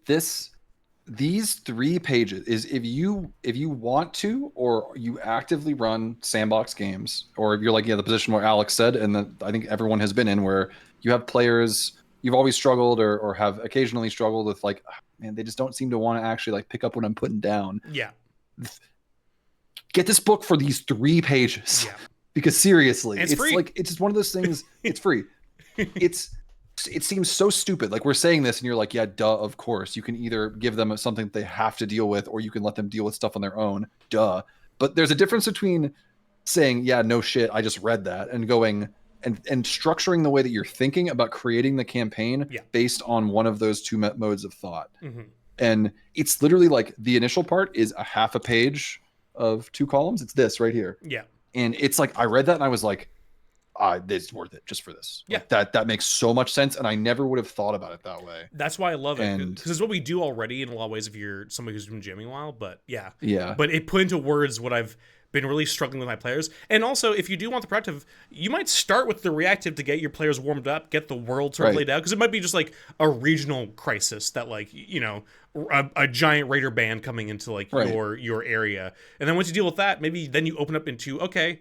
these 3 pages is if you want to, or you actively run sandbox games, or if you're like the position where Alex said, and that I think everyone has been in, where you have players you've always struggled or have occasionally struggled with, like, man, they just don't seem to want to actually like pick up what I'm putting down. Yeah. Get this book for these 3 pages. Yeah. Because seriously, it's free. like, it's just one of those things. It's free. It seems so stupid. Like, we're saying this and you're like, yeah, duh, of course. You can either give them something that they have to deal with, or you can let them deal with stuff on their own. Duh. But there's a difference between saying, yeah, no shit, I just read that, and going and structuring the way that you're thinking about creating the campaign based on one of those 2 modes of thought. Mm-hmm. And it's literally like the initial part is a half a page of 2 columns. It's this right here. Yeah. And it's like, I read that and I was like, this is worth it just for this. Yeah. Like, that makes so much sense. And I never would have thought about it that way. That's why I love it. Because it's what we do already in a lot of ways if you're somebody who's been jamming a while. But yeah. But it put into words what I've been really struggling with my players. And also, if you do want the proactive, you might start with the reactive to get your players warmed up, get the world sort of laid out. Because it might be just like a regional crisis that, like, a giant raider band coming into like your area. And then once you deal with that, maybe then you open up into, okay,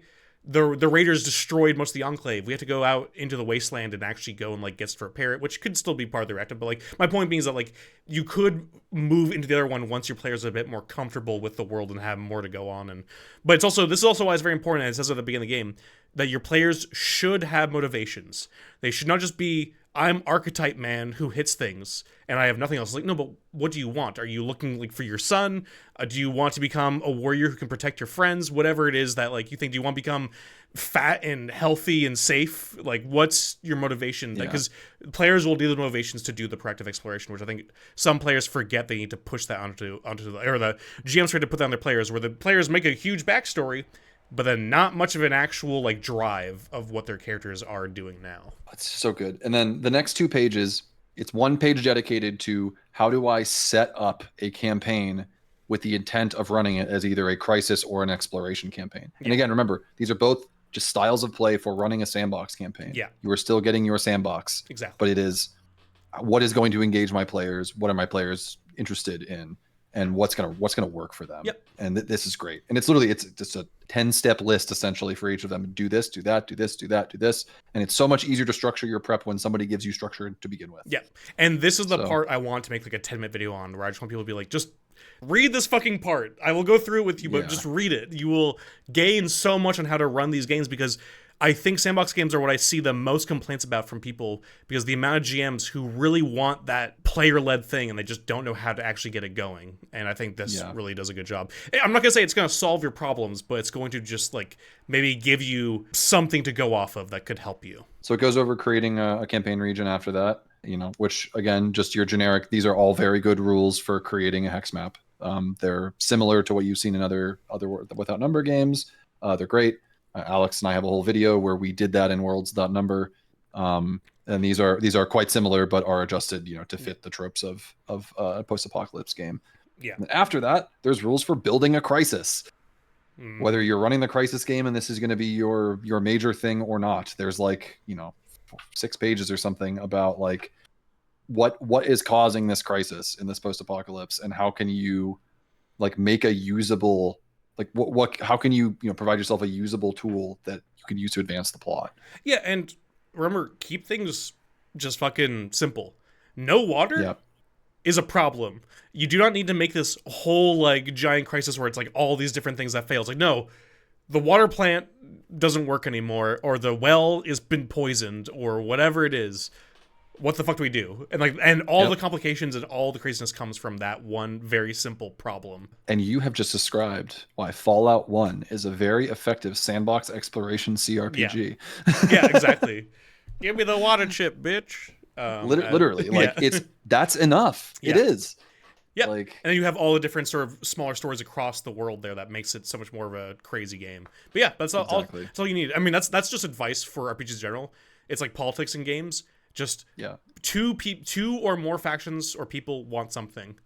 the raiders destroyed most of the enclave. We have to go out into the wasteland and actually go and like get to repair it, which could still be part of the reactive. But like, my point being is that like, you could move into the other one once your players are a bit more comfortable with the world and have more to go on. But this is also why it's very important, and it says at the beginning of the game, that your players should have motivations. They should not just be, I'm archetype man who hits things and I have nothing else. Like, no, but what do you want? Are you looking like for your son? Do you want to become a warrior who can protect your friends? Whatever it is that like you think, do you want to become fat and healthy and safe? Like, what's your motivation? Because players will do the motivations to do the proactive exploration, which I think some players forget they need to push that onto the GMs try to put that on their players, where the players make a huge backstory, but then not much of an actual like drive of what their characters are doing now. That's so good. And then the next 2 pages, it's 1 page dedicated to how do I set up a campaign with the intent of running it as either a crisis or an exploration campaign. And again, remember, these are both just styles of play for running a sandbox campaign. Yeah. You are still getting your sandbox. Exactly. But it is, what is going to engage my players? What are my players interested in? And what's gonna work for them. Yep. And this is great. And it's literally, it's just a 10-step list essentially for each of them. Do this, do that, do this, do that, do this. And it's so much easier to structure your prep when somebody gives you structure to begin with. Yeah. And this is the part I want to make like a 10-minute video on, where I just want people to be like, just read this fucking part. I will go through it with you, but just read it. You will gain so much on how to run these games, because I think sandbox games are what I see the most complaints about from people, because the amount of GMs who really want that player-led thing and they just don't know how to actually get it going. And I think this really does a good job. I'm not going to say it's going to solve your problems, but it's going to just like maybe give you something to go off of that could help you. So it goes over creating a campaign region after that, which again, just your generic, these are all very good rules for creating a hex map. They're similar to what you've seen in other Without Number games. They're great. Alex and I have a whole video where we did that in Worlds.Number. And these are quite similar, but are adjusted, to fit the tropes of a post-apocalypse game. Yeah. And after that, there's rules for building a crisis. Whether you're running the crisis game and this is going to be your major thing or not, there's like 6 pages or something about like what is causing this crisis in this post-apocalypse, and how can you like make a usable, like how can you provide yourself a usable tool that you can use to advance the plot. Yeah. And remember, keep things just fucking simple. No water is a problem. You do not need to make this whole like giant crisis where it's like all these different things that fail. It's like, no, the water plant doesn't work anymore, or the well has been poisoned, or whatever it is. What the fuck do we do? And all the complications and all the craziness comes from that one very simple problem. And you have just described why Fallout 1 is a very effective sandbox exploration CRPG. Yeah, exactly. Give me the water chip, bitch. Literally, that's enough. Yeah. It is. Yeah, and then you have all the different sort of smaller stories across the world there that makes it so much more of a crazy game. But yeah, that's all you need. I mean, that's just advice for RPGs in general. It's like politics in games. Just two or more factions or people want something.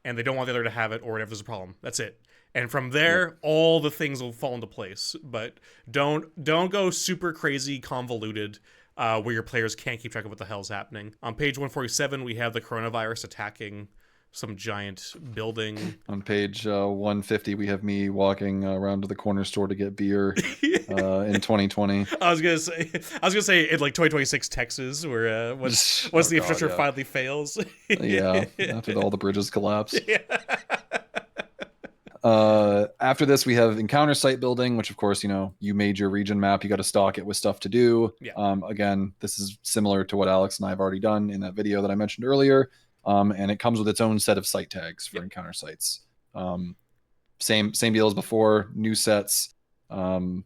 and they don't want the other to have it, or whatever, there's a problem. That's it. And from there, all the things will fall into place. But don't go super crazy convoluted where your players can't keep track of what the hell's happening. On page 147, we have the coronavirus attacking some giant building. On page 150, we have me walking around to the corner store to get beer in 2020. I was gonna say in like 2026 Texas, where once the infrastructure finally fails. After all the bridges collapse. Yeah. After this, we have encounter site building, which of course, you made your region map. You got to stock it with stuff to do. Yeah. Again, this is similar to what Alex and I have already done in that video that I mentioned earlier. And it comes with its own set of site tags for encounter sites. Same deal as before. New sets, or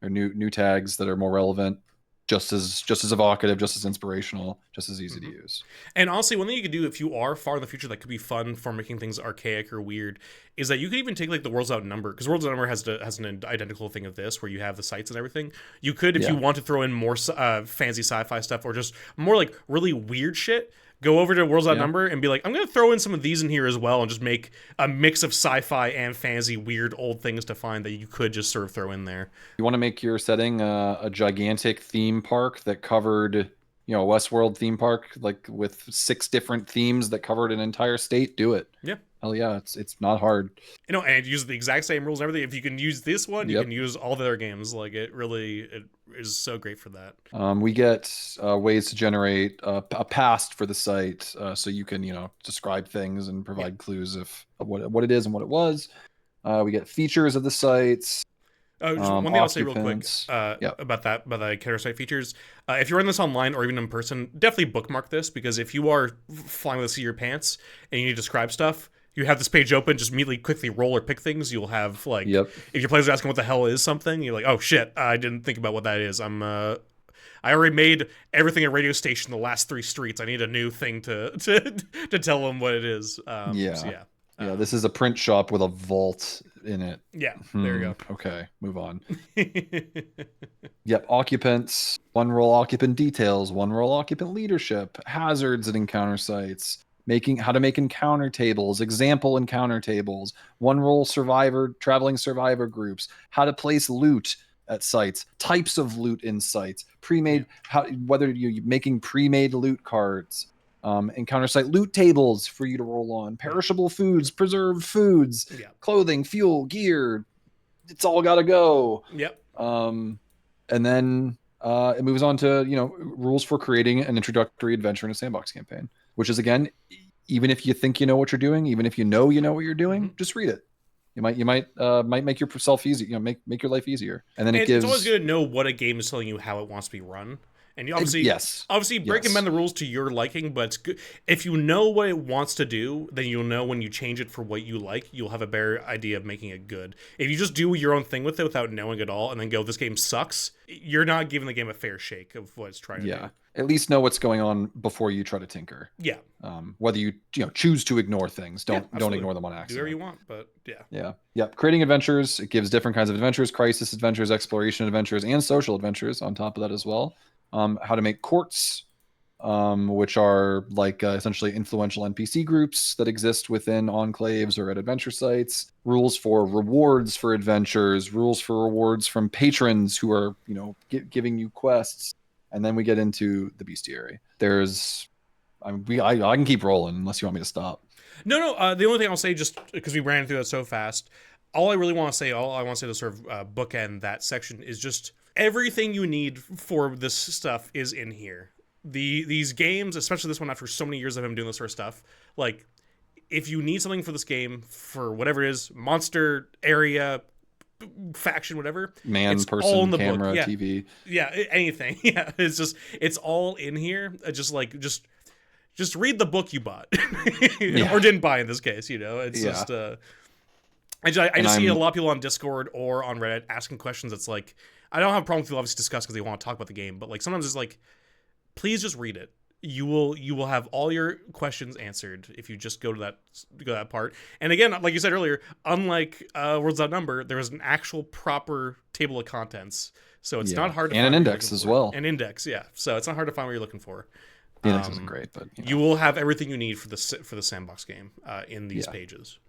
new tags that are more relevant. Just as evocative, just as inspirational, just as easy to use. And honestly, one thing you could do if you are far in the future that could be fun for making things archaic or weird is that you could even take like the World's Outnumber, because World's Outnumber has an identical thing of this where you have the sites and everything. You could, if you want to throw in more fancy sci-fi stuff or just more like really weird shit, go over to World's Outnumber and be like, I'm going to throw in some of these in here as well and just make a mix of sci-fi and fantasy weird old things to find that you could just sort of throw in there. You want to make your setting a gigantic theme park that covered, a Westworld theme park, like with 6 different themes that covered an entire state, do it. Yeah. Hell yeah, it's not hard. And use the exact same rules and everything. If you can use this one, you can use all the other games. Like it is so great for that. We get ways to generate a past for the site, so you can describe things and provide clues of what it is and what it was. We get features of the sites. One thing I'll say real quick about the encounter site features. If you're in this online or even in person, definitely bookmark this, because if you are flying with the seat of your pants and you need to describe stuff, you have this page open, just immediately quickly roll or pick things. You'll have like, if your players are asking what the hell is something, you're like, oh shit, I didn't think about what that is. I already made everything a radio station the last 3 streets. I need a new thing to tell them what it is. This is a print shop with a vault in it. Yeah, there you go. Okay, move on. Occupants, 1 role occupant details, 1 role occupant leadership, hazards at encounter sites, how to make encounter tables, example encounter tables, 1 role traveling survivor groups, how to place loot at sites, types of loot in sites, whether you're making pre-made loot cards, encounter site loot tables for you to roll on, perishable foods, preserved foods, clothing, fuel, gear. It's all got to go. Yep. And then it moves on to rules for creating an introductory adventure in a sandbox campaign, which is, again, even if you think you know what you're doing, even if you know what you're doing, just read it. You might make yourself easy, make your life easier. And then it's always good to know what a game is telling you how it wants to be run. And you obviously break and bend the rules to your liking, but it's good. If you know what it wants to do, then you'll know when you change it for what you like, you'll have a better idea of making it good. If you just do your own thing with it without knowing at all and then go, this game sucks, you're not giving the game a fair shake of what it's trying to do. At least know what's going on before you try to tinker. Yeah. Whether you choose to ignore things, don't ignore them on accident. Do whatever you want, but Yeah. Creating adventures, it gives different kinds of adventures, crisis adventures, exploration adventures, and social adventures on top of that as well. How to make courts, which are like essentially influential NPC groups that exist within enclaves or at adventure sites. Rules for rewards for adventures, rules for rewards from patrons who are giving you quests, and then we get into the bestiary. I can keep rolling unless you want me to stop. No. The only thing I'll say, just because we ran through that so fast, all I want to say to sort of bookend that section is just everything you need for this stuff is in here. These games, especially this one, after so many years of him doing this sort of stuff, like if you need something for this game for whatever it is, monster, area, faction, whatever, person, camera, TV, anything. It's all in here. Just read the book you bought or didn't buy in this case. It's just. I just see a lot of people on Discord or on Reddit asking questions. It's like, I don't have a problem with people obviously discuss because they want to talk about the game, but like sometimes it's like, please just read it. You will have all your questions answered if you just go to that part. And again, like you said earlier, unlike World's Outnumber, there is an actual proper table of contents, so it's not hard to find. And an index as well. An index, yeah. So it's not hard to find what you're looking for. Phoenix isn't great, but you will have everything you need for the sandbox game in these pages.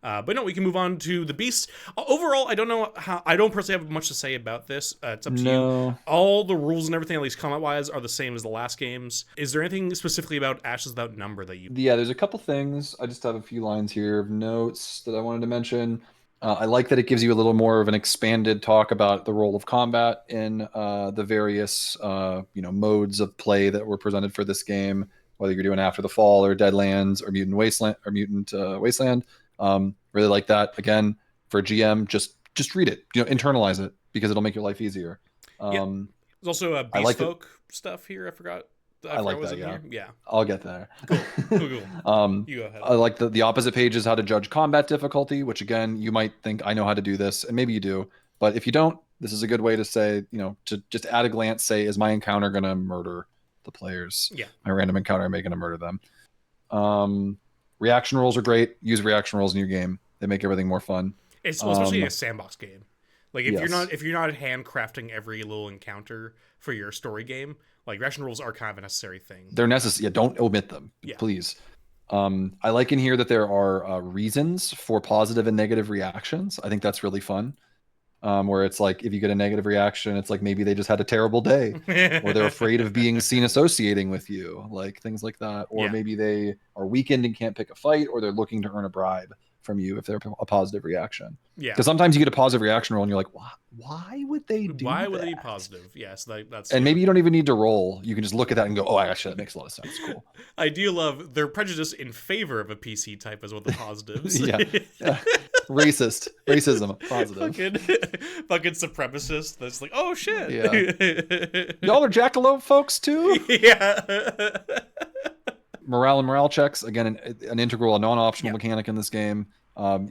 But no, we can move on to the Beast. Overall, I don't know how. I don't personally have much to say about this. It's up to you. All the rules and everything, at least combat-wise, are the same as the last games. Is there anything specifically about Ashes Without Number that you? Yeah, there's a couple things. I just have a few lines here of notes that I wanted to mention. I like that it gives you a little more of an expanded talk about the role of combat in the various modes of play that were presented for this game, whether you're doing After the Fall or Deadlands or Mutant Wasteland. Really like that. Again, for GM, just read it, internalize it, because it'll make your life easier. There's also a Beast Folk stuff here. I forgot like that. Yeah. I'll get there. Cool. You go ahead. I like the opposite page is how to judge combat difficulty, which again, you might think I know how to do this, and maybe you do, but if you don't, this is a good way to say, to just at a glance say, is my encounter going to murder the players? Yeah. My random encounter, am I going to murder them? Reaction rolls are great. Use reaction rolls in your game. They make everything more fun. It's especially a sandbox game. Like if you're not handcrafting every little encounter for your story game, like reaction rolls are kind of a necessary thing. They're necessary. Yeah, don't omit them, please. I like in here that there are reasons for positive and negative reactions. I think that's really fun. Where it's like if you get a negative reaction, it's like maybe they just had a terrible day, or they're afraid of being seen associating with you, like things like that. Or maybe they are weakened and can't pick a fight, or they're looking to earn a bribe from you if they're a positive reaction. Yeah. Because sometimes you get a positive reaction roll and you're like, why would they do Why that? would they be positive? Yes, that's. And maybe you don't even need to roll. You can just look at that and go, oh, actually, that makes a lot of sense. Cool. I do love their prejudice in favor of a PC type as well, the positives. yeah. Racism, positive. Fucking supremacist. That's like, oh shit. Yeah. Y'all are jackalope folks too. Yeah. Morale and morale checks, again, an integral, a non-optional mechanic in this game.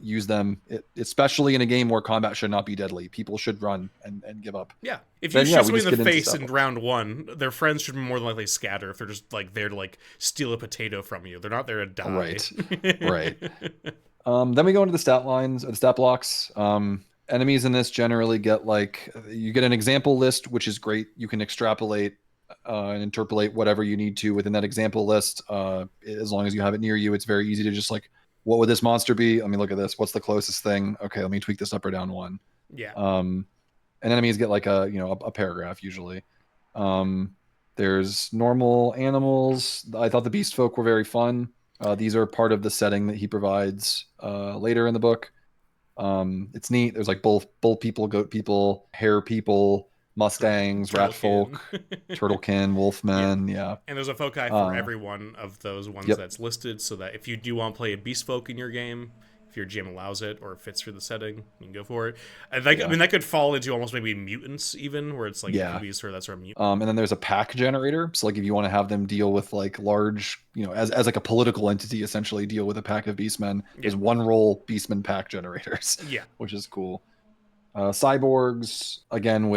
Use them, especially in a game where combat should not be deadly. People should run and give up. Yeah. If you shoot somebody in the face in round one, their friends should more than likely scatter if they're just like there to like steal a potato from you. They're not there to die. Right. Then we go into the stat lines, the stat blocks. Enemies in this generally get you get an example list, which is great. You can extrapolate and interpolate whatever you need to within that example list. As long as you have it near you, it's very easy to just what would this monster be? Let me look at this. What's the closest thing? Okay, let me tweak this up or down one. Yeah. And enemies get a paragraph usually. There's normal animals. I thought the beast folk were very fun. These are part of the setting that he provides later in the book. It's neat. There's bull people, goat people, hare people, Mustangs, rat folk, turtlekin, wolfmen, yeah. And there's a foci for every one of those ones that's listed, so that if you do want to play a beast folk in your game, if your GM allows it or it fits for the setting, you can go for it. I mean, that could fall into almost maybe mutants even, where it's it could be sort of that sort of mutant. And then there's a pack generator. So if you want to have them deal with large, as a political entity, essentially deal with a pack of beastmen, there's one roll beastman pack generators. Yeah, which is cool. Cyborgs, again,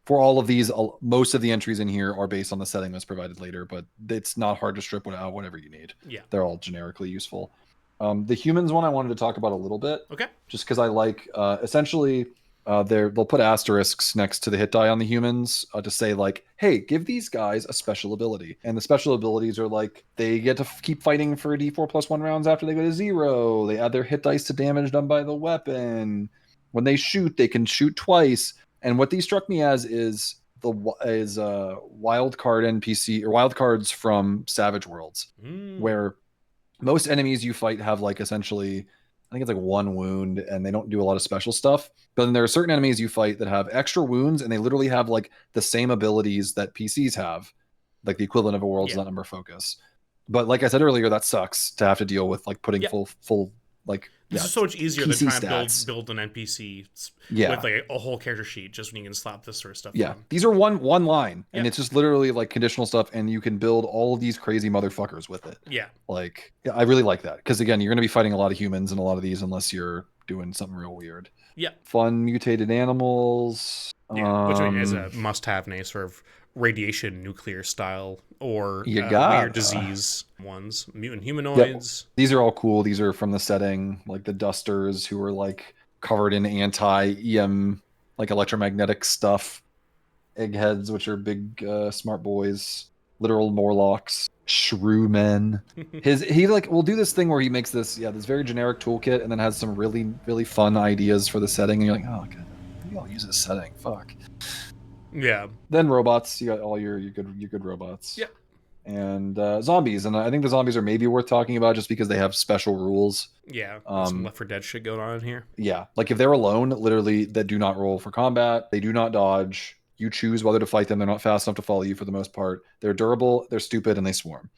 for all of these, most of the entries in here are based on the setting that's provided later, but it's not hard to strip out whatever you need. Yeah, they're all generically useful. The humans one I wanted to talk about a little bit. Okay. Just because I like, essentially, they'll put asterisks next to the hit die on the humans to say hey, give these guys a special ability. And the special abilities are they get to keep fighting for D4+1 rounds after they go to 0. They add their hit dice to damage done by the weapon. When they shoot, they can shoot twice. And what these struck me as is wild card NPC or wild cards from Savage Worlds, where most enemies you fight have essentially, I think it's one wound, and they don't do a lot of special stuff. But then there are certain enemies you fight that have extra wounds, and they literally have the same abilities that PCs have, the equivalent of a World's Not Number focus. But like I said earlier, that sucks to have to deal with putting full this is so much easier PC than trying to build an NPC with a whole character sheet just when you can slap this sort of stuff on. These are one line, and it's just literally conditional stuff, and you can build all of these crazy motherfuckers with it. I really like that, because again, you're going to be fighting a lot of humans in a lot of these unless you're doing something real weird. Fun mutated animals, which is a must-have in a sort of radiation nuclear style or weird disease ones. Mutant humanoids. These are all cool. These are from the setting, the dusters who are covered in anti-EM electromagnetic stuff. Eggheads, which are big smart boys. literal Morlocks, Shrewmen. He like will do this thing where he makes this very generic toolkit and then has some really really fun ideas for the setting, and you're like, oh god, maybe I'll use this setting. Fuck. Yeah. Then robots, you got all your good robots. Yeah. And zombies, and I think the zombies are maybe worth talking about just because they have special rules. Yeah, some Left 4 Dead shit going on in here. Yeah, like if they're alone, literally, they do not roll for combat. They do not dodge. You choose whether to fight them. They're not fast enough to follow you for the most part. They're durable, they're stupid, and they swarm.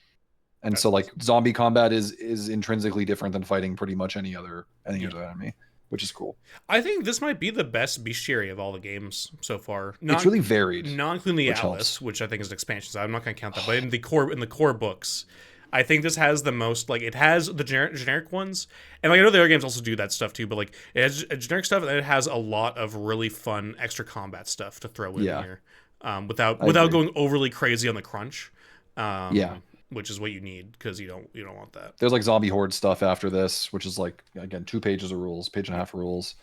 And so like zombie combat is intrinsically different than fighting pretty much any other enemy, which is cool. I think this might be the best bestiary of all the games so far. It's really varied. Not including the Atlas, which I think is an expansion, so I'm not going to count that. But in the core books, I think this has the most, like, it has the generic ones, and like I know the other games also do that stuff too. But like it has generic stuff, and it has a lot of really fun extra combat stuff to throw in here, without going overly crazy on the crunch. Which is what you need, because you don't want that. There's like zombie horde stuff after this, which is like, again, 2 pages of rules, page and a half of rules.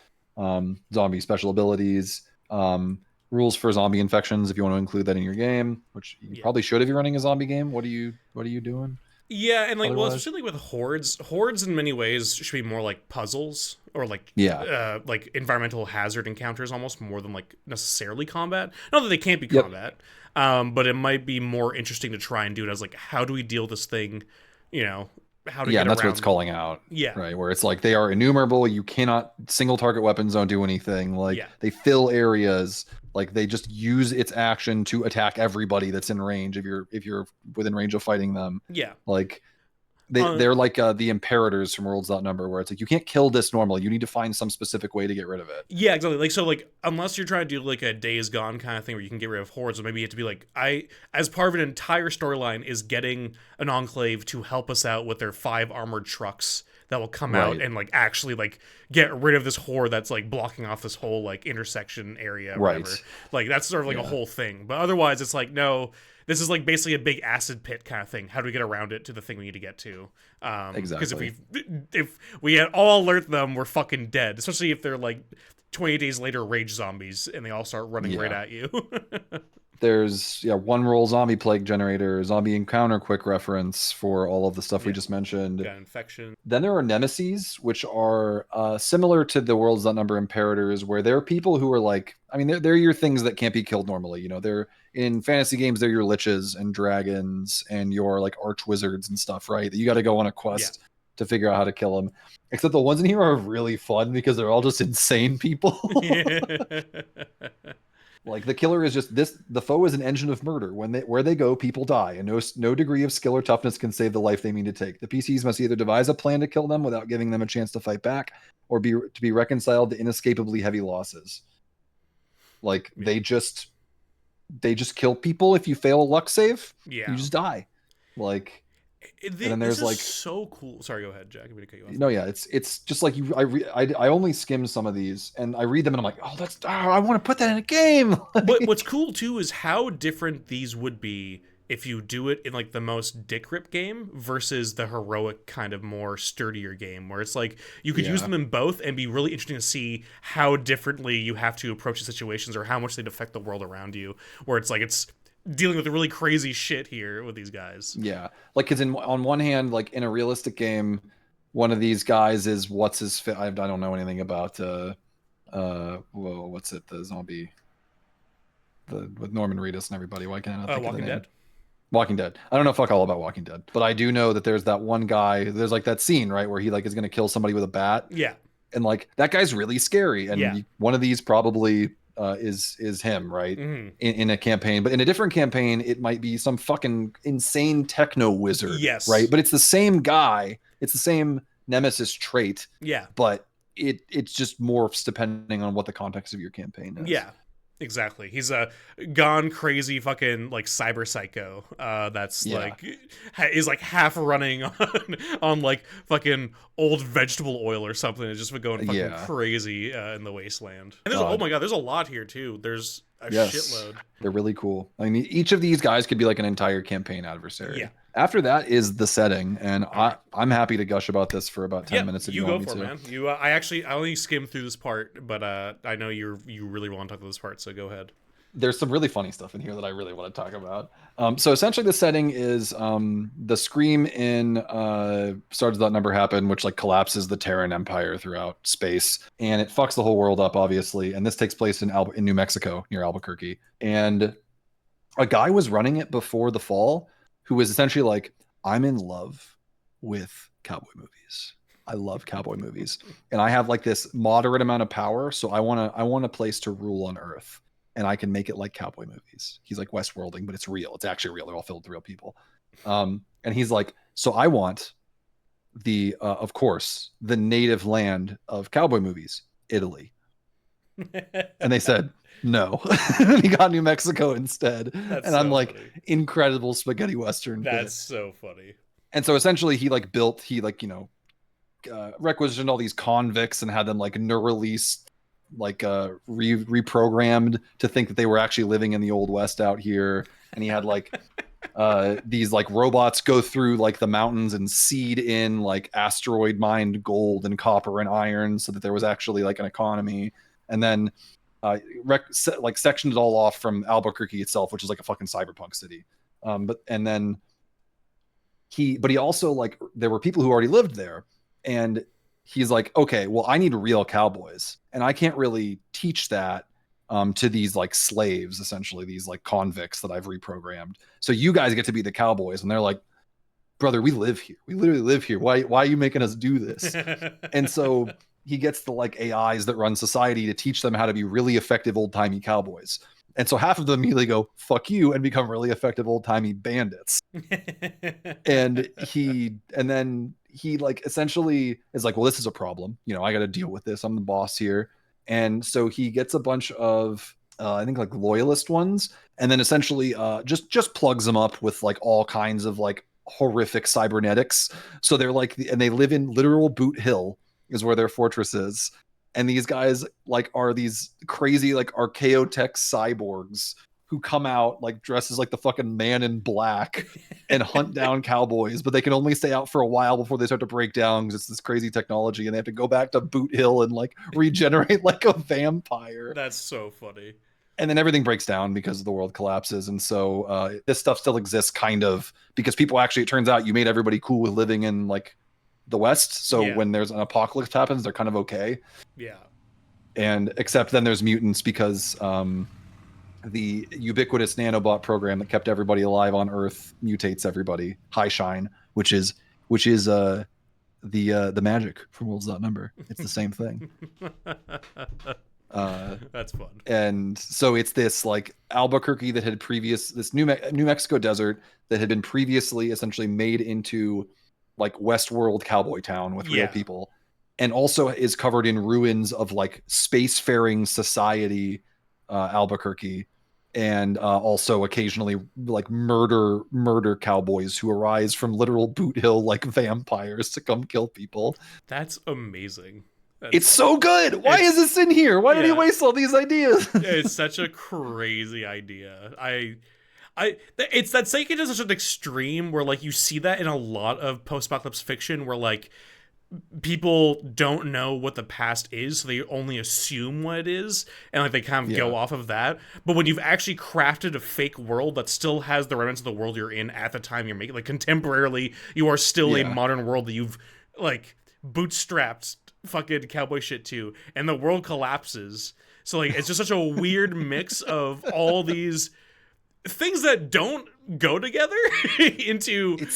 Zombie special abilities, rules for zombie infections if you want to include that in your game, which you probably should if you're running a zombie game. What are you doing? Yeah, and like, well, especially with hordes in many ways should be more like puzzles or like like environmental hazard encounters almost, more than like necessarily combat. Not that they can't be combat, but it might be more interesting to try and do it as like, how do we deal with this thing, how to get and that's around what it's calling out. Yeah. Right, where it's like they are innumerable, you cannot, single target weapons don't do anything, like they fill areas, like they just use its action to attack everybody that's in range if you're within range of fighting them. Yeah. Like they're like the imperators from Worlds Without Number, where it's like you can't kill this normally, you need to find some specific way to get rid of it. Yeah, exactly. Like, so like, unless you're trying to do like a Days Gone kind of thing where you can get rid of hordes, or maybe you have to be like, as part of an entire storyline is getting an enclave to help us out with their 5 armored trucks that will come out and like actually like get rid of this horde that's like blocking off this whole like intersection area or whatever. Like that's sort of like a whole thing. But otherwise it's like, no, this is like basically a big acid pit kind of thing. How do we get around it to the thing we need to get to? Because if we had all alert them, we're fucking dead. Especially if they're like 20 days later rage zombies and they all start running right at you. There's one roll zombie plague generator, zombie encounter quick reference for all of the stuff we just mentioned. Got infection. Then there are nemesis, which are similar to the Worlds Without Number imperators, where they're people who are like, I mean, they're your things that can't be killed normally. They're in fantasy games, they're your liches and dragons and your like arch wizards and stuff, right? That you got to go on a quest to figure out how to kill them. Except the ones in here are really fun because they're all just insane people. Like the killer is just this. The foe is an engine of murder. Where they go, people die, and no degree of skill or toughness can save the life they mean to take. The PCs must either devise a plan to kill them without giving them a chance to fight back, or to be reconciled to inescapably heavy losses. Like they just kill people. If you fail a luck save, you just die. Like. And then there's like so cool. Sorry, go ahead, Jack. I'm gonna cut you off. No, it's just like I only skimmed some of these and I read them and I'm like, I want to put that in a game. But what's cool too is how different these would be if you do it in like the most dick rip game versus the heroic kind of more sturdier game, where it's like you could use them in both and be really interesting to see how differently you have to approach the situations or how much they'd affect the world around you. Where it's like it's dealing with the really crazy shit here with these guys. Yeah, like because on one hand, like in a realistic game, one of these guys is I don't know anything about what's it, the zombie, with Norman Reedus and everybody. Why can't I not think of the name? Walking Dead. I don't know fuck all about Walking Dead, but I do know that there's that one guy. There's like that scene right where he like is gonna kill somebody with a bat. Yeah, and like that guy's really scary. And one of these probably. Is him, right? In a campaign, but in a different campaign it might be some fucking insane techno wizard, right? But it's the same guy, it's the same nemesis trait, but it just morphs depending on what the context of your campaign is. Exactly. He's a gone crazy fucking like cyber psycho that's like is like half running on like fucking old vegetable oil or something. It's just been going fucking crazy in the wasteland. And there's oh my god, there's a lot here too. There's a shitload. They're really cool. I mean, each of these guys could be like an entire campaign adversary. After that is the setting, and I'm happy to gush about this for about 10 minutes if you want me to. You go for it, man. I only skimmed through this part, but I know you really want to talk about this part, so go ahead. there's some really funny stuff in here that I really want to talk about. So essentially the setting is the scream in Stars Without Number happen, which like collapses the Terran Empire throughout space, and it fucks the whole world up, obviously. And this takes place in New Mexico near Albuquerque. And a guy was running it before the fall who was essentially like, I'm in love with cowboy movies. I love cowboy movies, and I have like this moderate amount of power, so I want a place to rule on Earth, and I can make it like cowboy movies. He's like Westworlding, but it's real. It's actually real. They're all filled with real people. And he's like, so I want the, of course, the native land of cowboy movies, Italy. And they said no. He got New Mexico instead. That's and I'm so like, funny. Incredible spaghetti western. That's so funny. And so essentially, he requisitioned all these convicts and had them like neurally reprogrammed to think that they were actually living in the old west out here. And he had like these like robots go through like the mountains and seed in like asteroid mined gold and copper and iron so that there was actually like an economy. And then sectioned it all off from Albuquerque itself, which is like a fucking cyberpunk city. But he also like, there were people who already lived there. And he's like, okay, well, I need real cowboys, and I can't really teach that to these like slaves, essentially these like convicts that I've reprogrammed. So you guys get to be the cowboys. And they're like, brother, we live here. We literally live here. Why are you making us do this? And so he gets the like AIs that run society to teach them how to be really effective old timey cowboys. And so half of them immediately go, fuck you, and become really effective old-timey bandits. and then he like essentially is like, well, this is a problem. You know, I got to deal with this. I'm the boss here. And so he gets a bunch of, I think like loyalist ones, and then essentially just plugs them up with like all kinds of like horrific cybernetics. So they're like, and they live in literal Boot Hill is where their fortress is. And these guys like are these crazy like archaeotech cyborgs who come out like dressed as like the fucking Man in Black and hunt down cowboys, but they can only stay out for a while before they start to break down because it's this crazy technology, and they have to go back to Boot Hill and like regenerate like a vampire. That's so funny. And then everything breaks down because the world collapses. And so this stuff still exists kind of because people actually, it turns out you made everybody cool with living in like the West. So when there's an apocalypse happens, they're kind of okay. Yeah. And except then there's mutants because the ubiquitous nanobot program that kept everybody alive on Earth mutates everybody. High Shine, which is the magic from Worlds Without Number. It's the same thing. That's fun. And so it's this like Albuquerque that had this New Mexico desert that had been previously essentially made into like Westworld cowboy town with real people, and also is covered in ruins of like spacefaring society Albuquerque, and also occasionally like murder cowboys who arise from literal Boot Hill like vampires to come kill people. That's amazing. It's so good. Why is this in here? Why did he waste all these ideas? It's such a crazy idea. It's that taken to such an extreme where like you see that in a lot of post-apocalypse fiction where like people don't know what the past is, so they only assume what it is, and like they kind of go off of that. But when you've actually crafted a fake world that still has the remnants of the world you're in at the time you're making, like contemporarily, you are still a modern world that you've like bootstrapped fucking cowboy shit to, and the world collapses. So like it's just such a weird mix of all these things that don't go together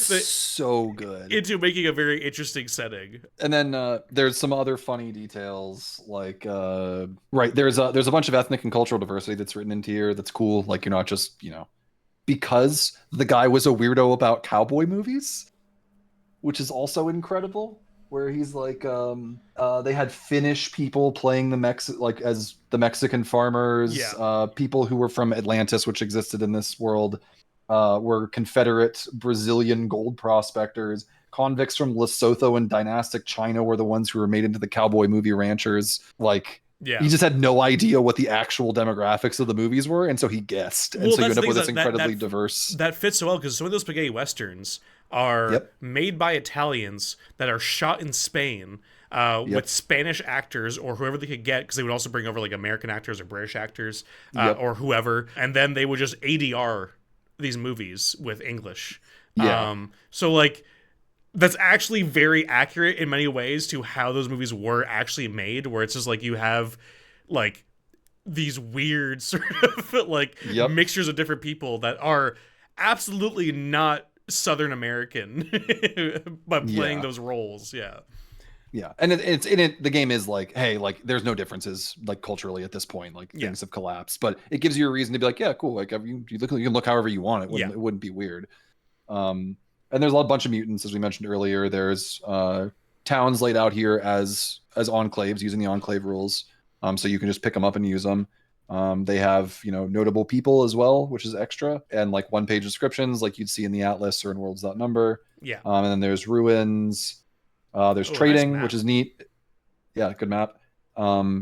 so good into making a very interesting setting. And then there's some other funny details like there's a bunch of ethnic and cultural diversity that's written into here that's cool. Like you're not just, because the guy was a weirdo about cowboy movies, which is also incredible, where he's like they had Finnish people playing as the Mexican farmers. People who were from Atlantis, which existed in this world, were Confederate Brazilian gold prospectors. Convicts from Lesotho and dynastic China were the ones who were made into the cowboy movie ranchers. He just had no idea what the actual demographics of the movies were, and so he guessed. And so you end up with this incredibly diverse. That fits so well because some of those spaghetti westerns are made by Italians that are shot in Spain, with Spanish actors or whoever they could get, because they would also bring over like American actors or British actors or whoever, and then they would just ADR these movies with English. So like that's actually very accurate in many ways to how those movies were actually made, where it's just like you have like these weird sort of like mixtures of different people that are absolutely not Southern American but playing those roles. And it's in it, the game is like, hey, like there's no differences like culturally at this point, like things have collapsed, but it gives you a reason to be like, yeah, cool, like you can look however you want. It wouldn't be weird. And there's a bunch of mutants, as we mentioned earlier. There's towns laid out here as enclaves using the enclave rules. So you can just pick them up and use them. They have, notable people as well, which is extra, and like one-page descriptions like you'd see in the Atlas or in Worlds Without Number. And then there's ruins. There's trading, nice which is neat. Yeah, good map.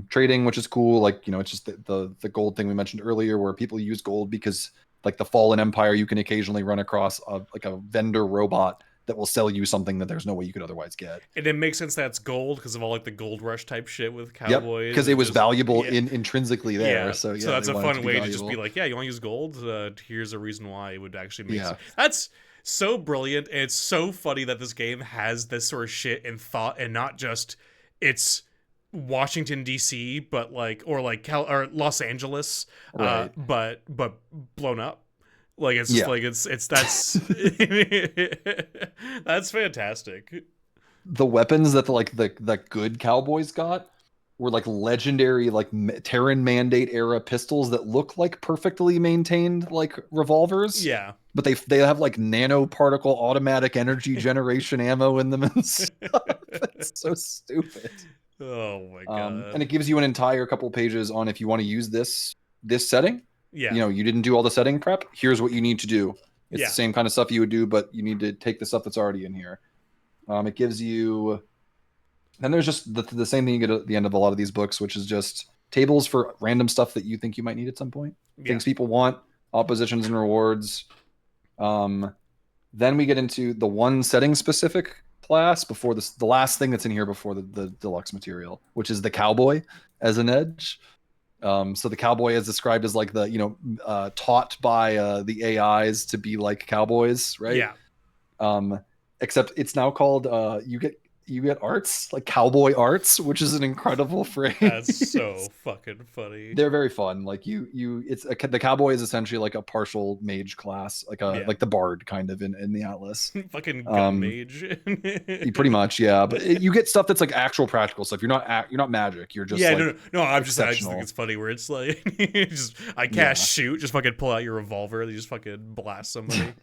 Trading, which is cool. Like, it's just the gold thing we mentioned earlier, where people use gold because like the Fallen Empire, you can occasionally run across a vendor robot that will sell you something that there's no way you could otherwise get. And it makes sense that's gold because of all like the gold rush type shit with cowboys. Because it was valuable intrinsically there. So that's a fun way to just be like, you want to use gold? Here's a reason why it would actually make sense. That's so brilliant. And it's so funny that this game has this sort of shit in thought, and not just it's Washington D.C. but like or Los Angeles, right. but blown up. Like it's just like it's that's that's fantastic. The weapons that the good cowboys got were like legendary like Terran Mandate era pistols that look like perfectly maintained like revolvers. But they have like nanoparticle automatic energy generation ammo in them and stuff. It's so stupid. Oh my god. And it gives you an entire couple pages on if you want to use this setting. You didn't do all the setting prep. Here's what you need to do. It's the same kind of stuff you would do, but you need to take the stuff that's already in here. It gives you... Then there's just the same thing you get at the end of a lot of these books, which is just tables for random stuff that you think you might need at some point. Things people want, oppositions and rewards. Then we get into the one setting specific class before this, the last thing that's in here before the deluxe material, which is the cowboy as an edge. So the cowboy is described as like the taught by the AIs to be like cowboys, right? Except it's now called you get arts, like cowboy arts, which is an incredible phrase. That's so fucking funny. They're very fun. Like the cowboy is essentially like a partial mage class, like like the bard kind of in the Atlas. Fucking gun mage. Pretty much, yeah. But you get stuff that's like actual practical stuff. You're not magic. You're just no. I just think it's funny where it's like I cast shoot, just fucking pull out your revolver, you just fucking blast somebody.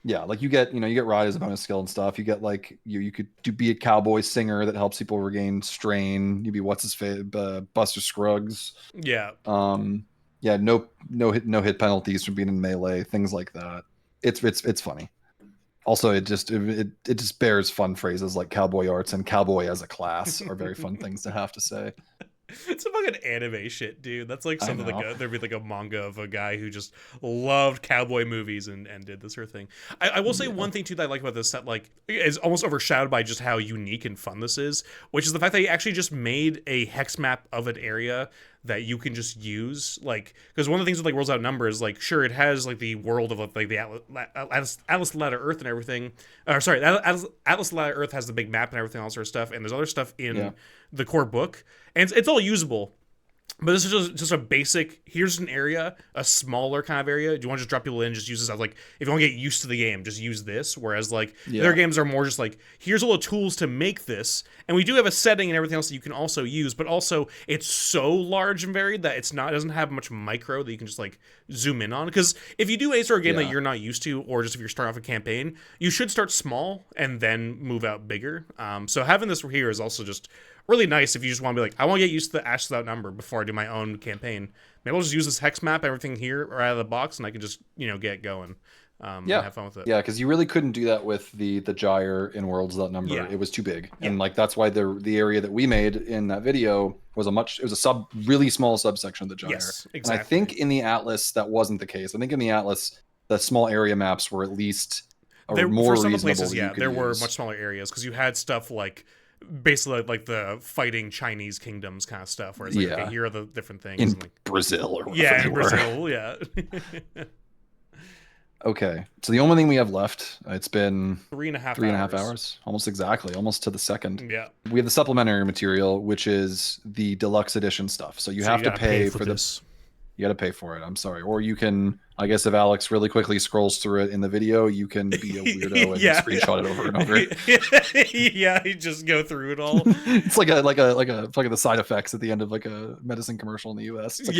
Like you get ride as a bonus skill and stuff. You get like you could be a cowboy singer that helps people regain strain. You'd be Buster Scruggs. No hit penalties from being in melee, things like that. It's funny. Also, it just bears fun phrases like cowboy arts and cowboy as a class are very fun things to have to say. It's some fucking anime shit, dude. That's like something like there'd be like a manga of a guy who just loved cowboy movies and did this sort of thing. I will say one thing too that I like about this set, like, is almost overshadowed by just how unique and fun this is, which is the fact that he actually just made a hex map of an area that you can just use, like, because one of the things with like Worlds Without Number is like, sure, it has like the world of like the Atlas Ladder Earth and everything. Atlas Ladder Earth has the big map and everything, all sort of stuff, and there's other stuff in the core book, and it's all usable. But this is just a basic, here's an area, a smaller kind of area. Do you want to just drop people in, just use this as like, if you want to get used to the game, just use this. Whereas like other games are more just like, here's all the tools to make this. And we do have a setting and everything else that you can also use, but also it's so large and varied that it doesn't have much micro that you can just like zoom in on. Because if you do a sort of game that you're not used to, or just if you're starting off a campaign, you should start small and then move out bigger. So having this here is also just really nice if you just want to be like, I want to get used to the Ashes Without Number before I do my own campaign. Maybe I'll just use this hex map, everything here, or out of the box, and I can just, get going. And have fun with it. Yeah, because you really couldn't do that with the Gyre in Worlds Without Number. It was too big. And like that's why the area that we made in that video was a really small subsection of the Gyre. Yes, exactly. And I think in the Atlas that wasn't the case. I think in the Atlas the small area maps were at least more reasonable. For some places, there were much smaller areas because you had stuff like basically like the fighting Chinese kingdoms kind of stuff, where it's like, okay, here are the different things. In and like, Brazil or in Brazil, yeah. Okay, so the only thing we have left, it's been 3.5 hours, almost exactly, almost to the second. Yeah. We have the supplementary material, which is the deluxe edition stuff. So you have to pay for this. You got to pay for it. I'm sorry. Or you can, I guess, if Alex really quickly scrolls through it in the video, you can be a weirdo and screenshot it over and over. Yeah, you just go through it all. It's like the side effects at the end of like a medicine commercial in the US. It's like,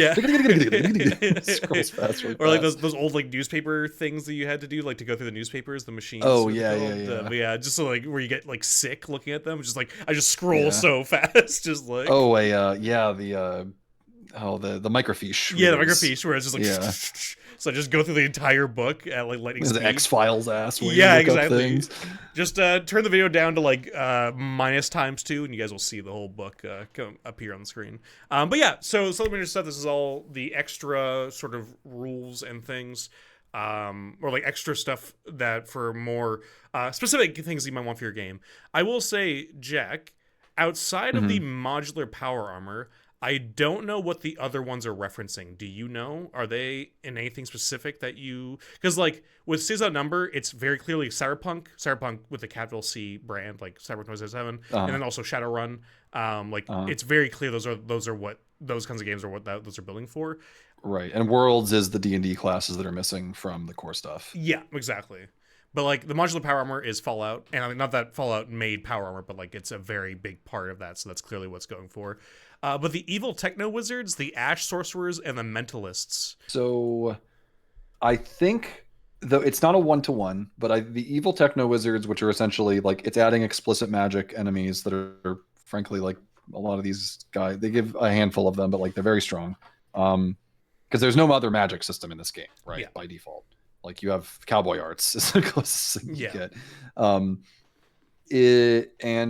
scrolls fast, really or like those old like newspaper things that you had to do, like to go through the newspapers, the machines. Oh yeah. But yeah, just so like where you get like sick looking at them. Just like I just scroll so fast, just like the microfiche. Yeah, the microfiche where it's just like so I just go through the entire book at like lightning speed. The X-Files ass. Yeah, exactly. Just turn the video down to like -2, and you guys will see the whole book come appear on the screen. But yeah, so supplementary stuff. This is all the extra sort of rules and things, or like extra stuff that for more specific things you might want for your game. I will say, Jack, outside of the modular power armor, I don't know what the other ones are referencing. Do you know? Are they in anything specific that you... Because, like, with Cities Outnumber, it's very clearly Cyberpunk with the capital C brand, like Cyberpunk 2077, and then also Shadowrun. It's very clear those are what those kinds of games are what those are building for. Right, and Worlds is the D&D classes that are missing from the core stuff. Yeah, exactly. But, like, the modular power armor is Fallout. And I mean, not that Fallout made power armor, but, like, it's a very big part of that. So that's clearly what's going for. But the evil techno-wizards, the ash sorcerers, and the mentalists. So I think, though it's not a one-to-one, but the evil techno-wizards, which are essentially, like, it's adding explicit magic enemies that are frankly, like, a lot of these guys, they give a handful of them, but, like, they're very strong. Because there's no other magic system in this game, right? Yeah. By default. Like, you have cowboy arts is the closest thing you get. And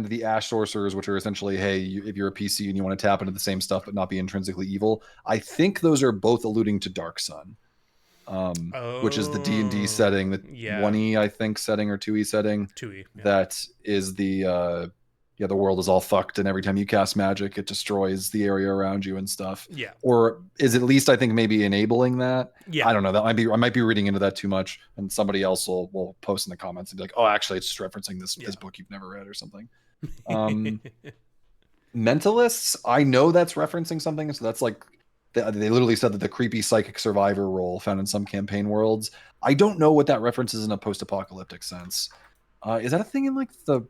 the ash sorcerers, which are essentially, hey, if you're a PC and you want to tap into the same stuff but not be intrinsically evil, I think those are both alluding to Dark Sun, which is the D&D setting, the 1E I think setting or 2E setting. 2E. Yeah. That is the world is all fucked, and every time you cast magic, it destroys the area around you and stuff. Yeah. Or is at least, I think, maybe enabling that. Yeah. I don't know. I might be reading into that too much, and somebody else will post in the comments and be like, "Oh, actually, it's just referencing this book you've never read or something." Mentalists, I know that's referencing something. So that's like they literally said that the creepy psychic survivor role found in some campaign worlds. I don't know what that references in a post-apocalyptic sense. Is that a thing in like the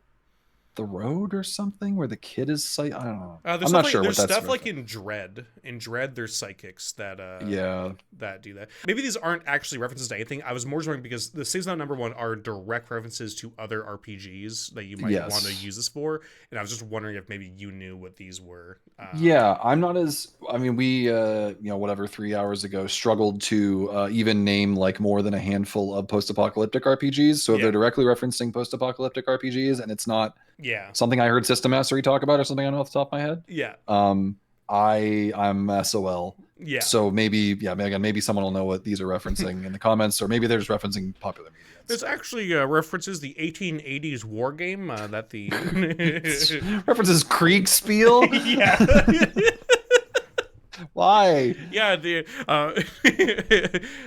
Road or something where the kid is I don't know. I'm not sure what that's. There's stuff like in Dread. In Dread, there's psychics that that do that. Maybe these aren't actually references to anything. I was more just wondering because the Cities Number 1 are direct references to other RPGs that you might want to use this for, and I was just wondering if maybe you knew what these were. I'm not as. I mean, we 3 hours ago struggled to even name like more than a handful of post-apocalyptic RPGs. So if they're directly referencing post-apocalyptic RPGs and it's not. Yeah. Something I heard System Mastery talk about or something I know off the top of my head. Yeah. I'm SOL. Yeah. So maybe someone will know what these are referencing in the comments, or maybe they're just referencing popular media. There's actually references the 1880s war game that the references Kriegspiel. Yeah. Why? Yeah, the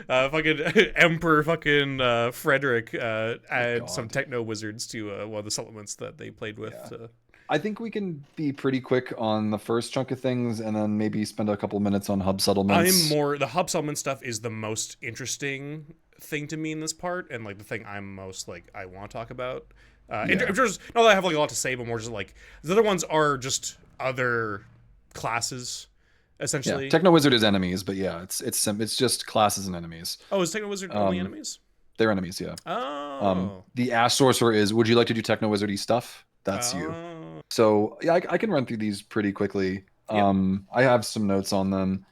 fucking Emperor fucking Frederick add some techno wizards to one of the supplements that they played with. Yeah. I think we can be pretty quick on the first chunk of things and then maybe spend a couple minutes on hub settlements. The hub settlement stuff is the most interesting thing to me in this part, and like the thing I'm most like I want to talk about. Not that I have like a lot to say, but more just like the other ones are just other classes. Essentially, Techno Wizard is enemies, but it's just classes and enemies. Oh, is Techno Wizard only enemies? They're enemies, yeah. Oh. The Ash Sorcerer is. Would you like to do Techno Wizardy stuff? That's you. So yeah, I can run through these pretty quickly. I have some notes on them.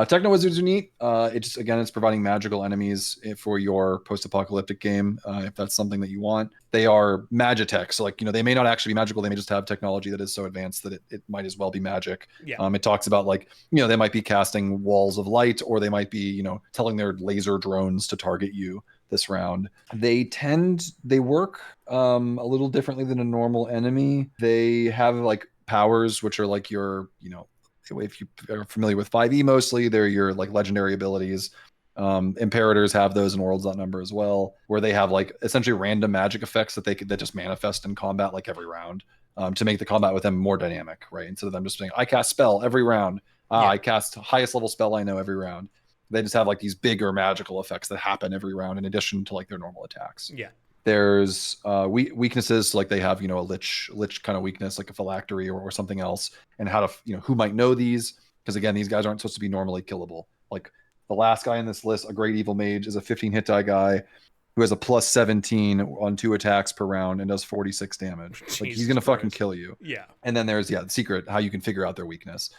Techno Wizards are neat. It's providing magical enemies for your post-apocalyptic game, if that's something that you want. They are magitech, so they may not actually be magical. They may just have technology that is so advanced that it might as well be magic. Yeah. It talks about they might be casting walls of light, or they might be telling their laser drones to target you. this round. They work a little differently than a normal enemy. They have like powers, which are like your, if you are familiar with 5e mostly, they're your like legendary abilities. Imperators have those in Worlds Number as well, where they have like essentially random magic effects that just manifest in combat like every round, to make the combat with them more dynamic, right? Instead of them just saying, I cast spell every round. I cast highest level spell I know every round. They just have like these bigger magical effects that happen every round in addition to like their normal attacks. Yeah. There's weaknesses, so like they have, a lich kind of weakness, like a phylactery or something else, and how to, who might know these, because again, these guys aren't supposed to be normally killable. Like the last guy in this list, a Great Evil Mage, is a 15 hit die guy who has a plus 17 on 2 attacks per round and does 46 damage. Like he's gonna fucking kill you. Yeah. And then there's the secret, how you can figure out their weakness.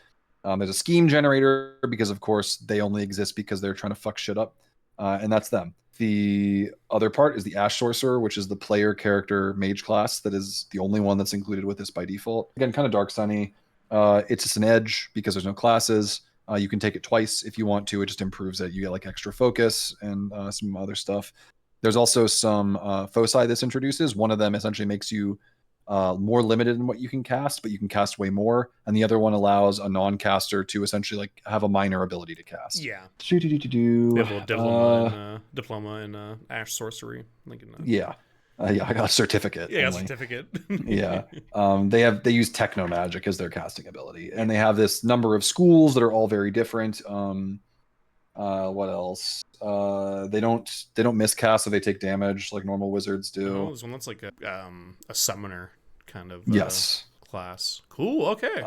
There's a scheme generator, because of course they only exist because they're trying to fuck shit up, and that's them. The other part is the Ash Sorcerer, which is the player character mage class that is the only one that's included with this by default. Again, kind of Dark Sunny. It's just an edge because there's no classes. You can take it twice if you want to. It just improves it. You get like extra focus and some other stuff. There's also some foci this introduces. One of them essentially makes you more limited in what you can cast, but you can cast way more. And the other one allows a non-caster to essentially like have a minor ability to cast. Yeah. They have a little diploma in Ash Sorcery. Yeah. Yeah, I got a certificate. Yeah, a certificate. Yeah. They use techno magic as their casting ability, and they have this number of schools that are all very different. What else? They don't miscast, so they take damage like normal wizards do. Oh, there's one that's like a summoner kind of class. Cool. Okay.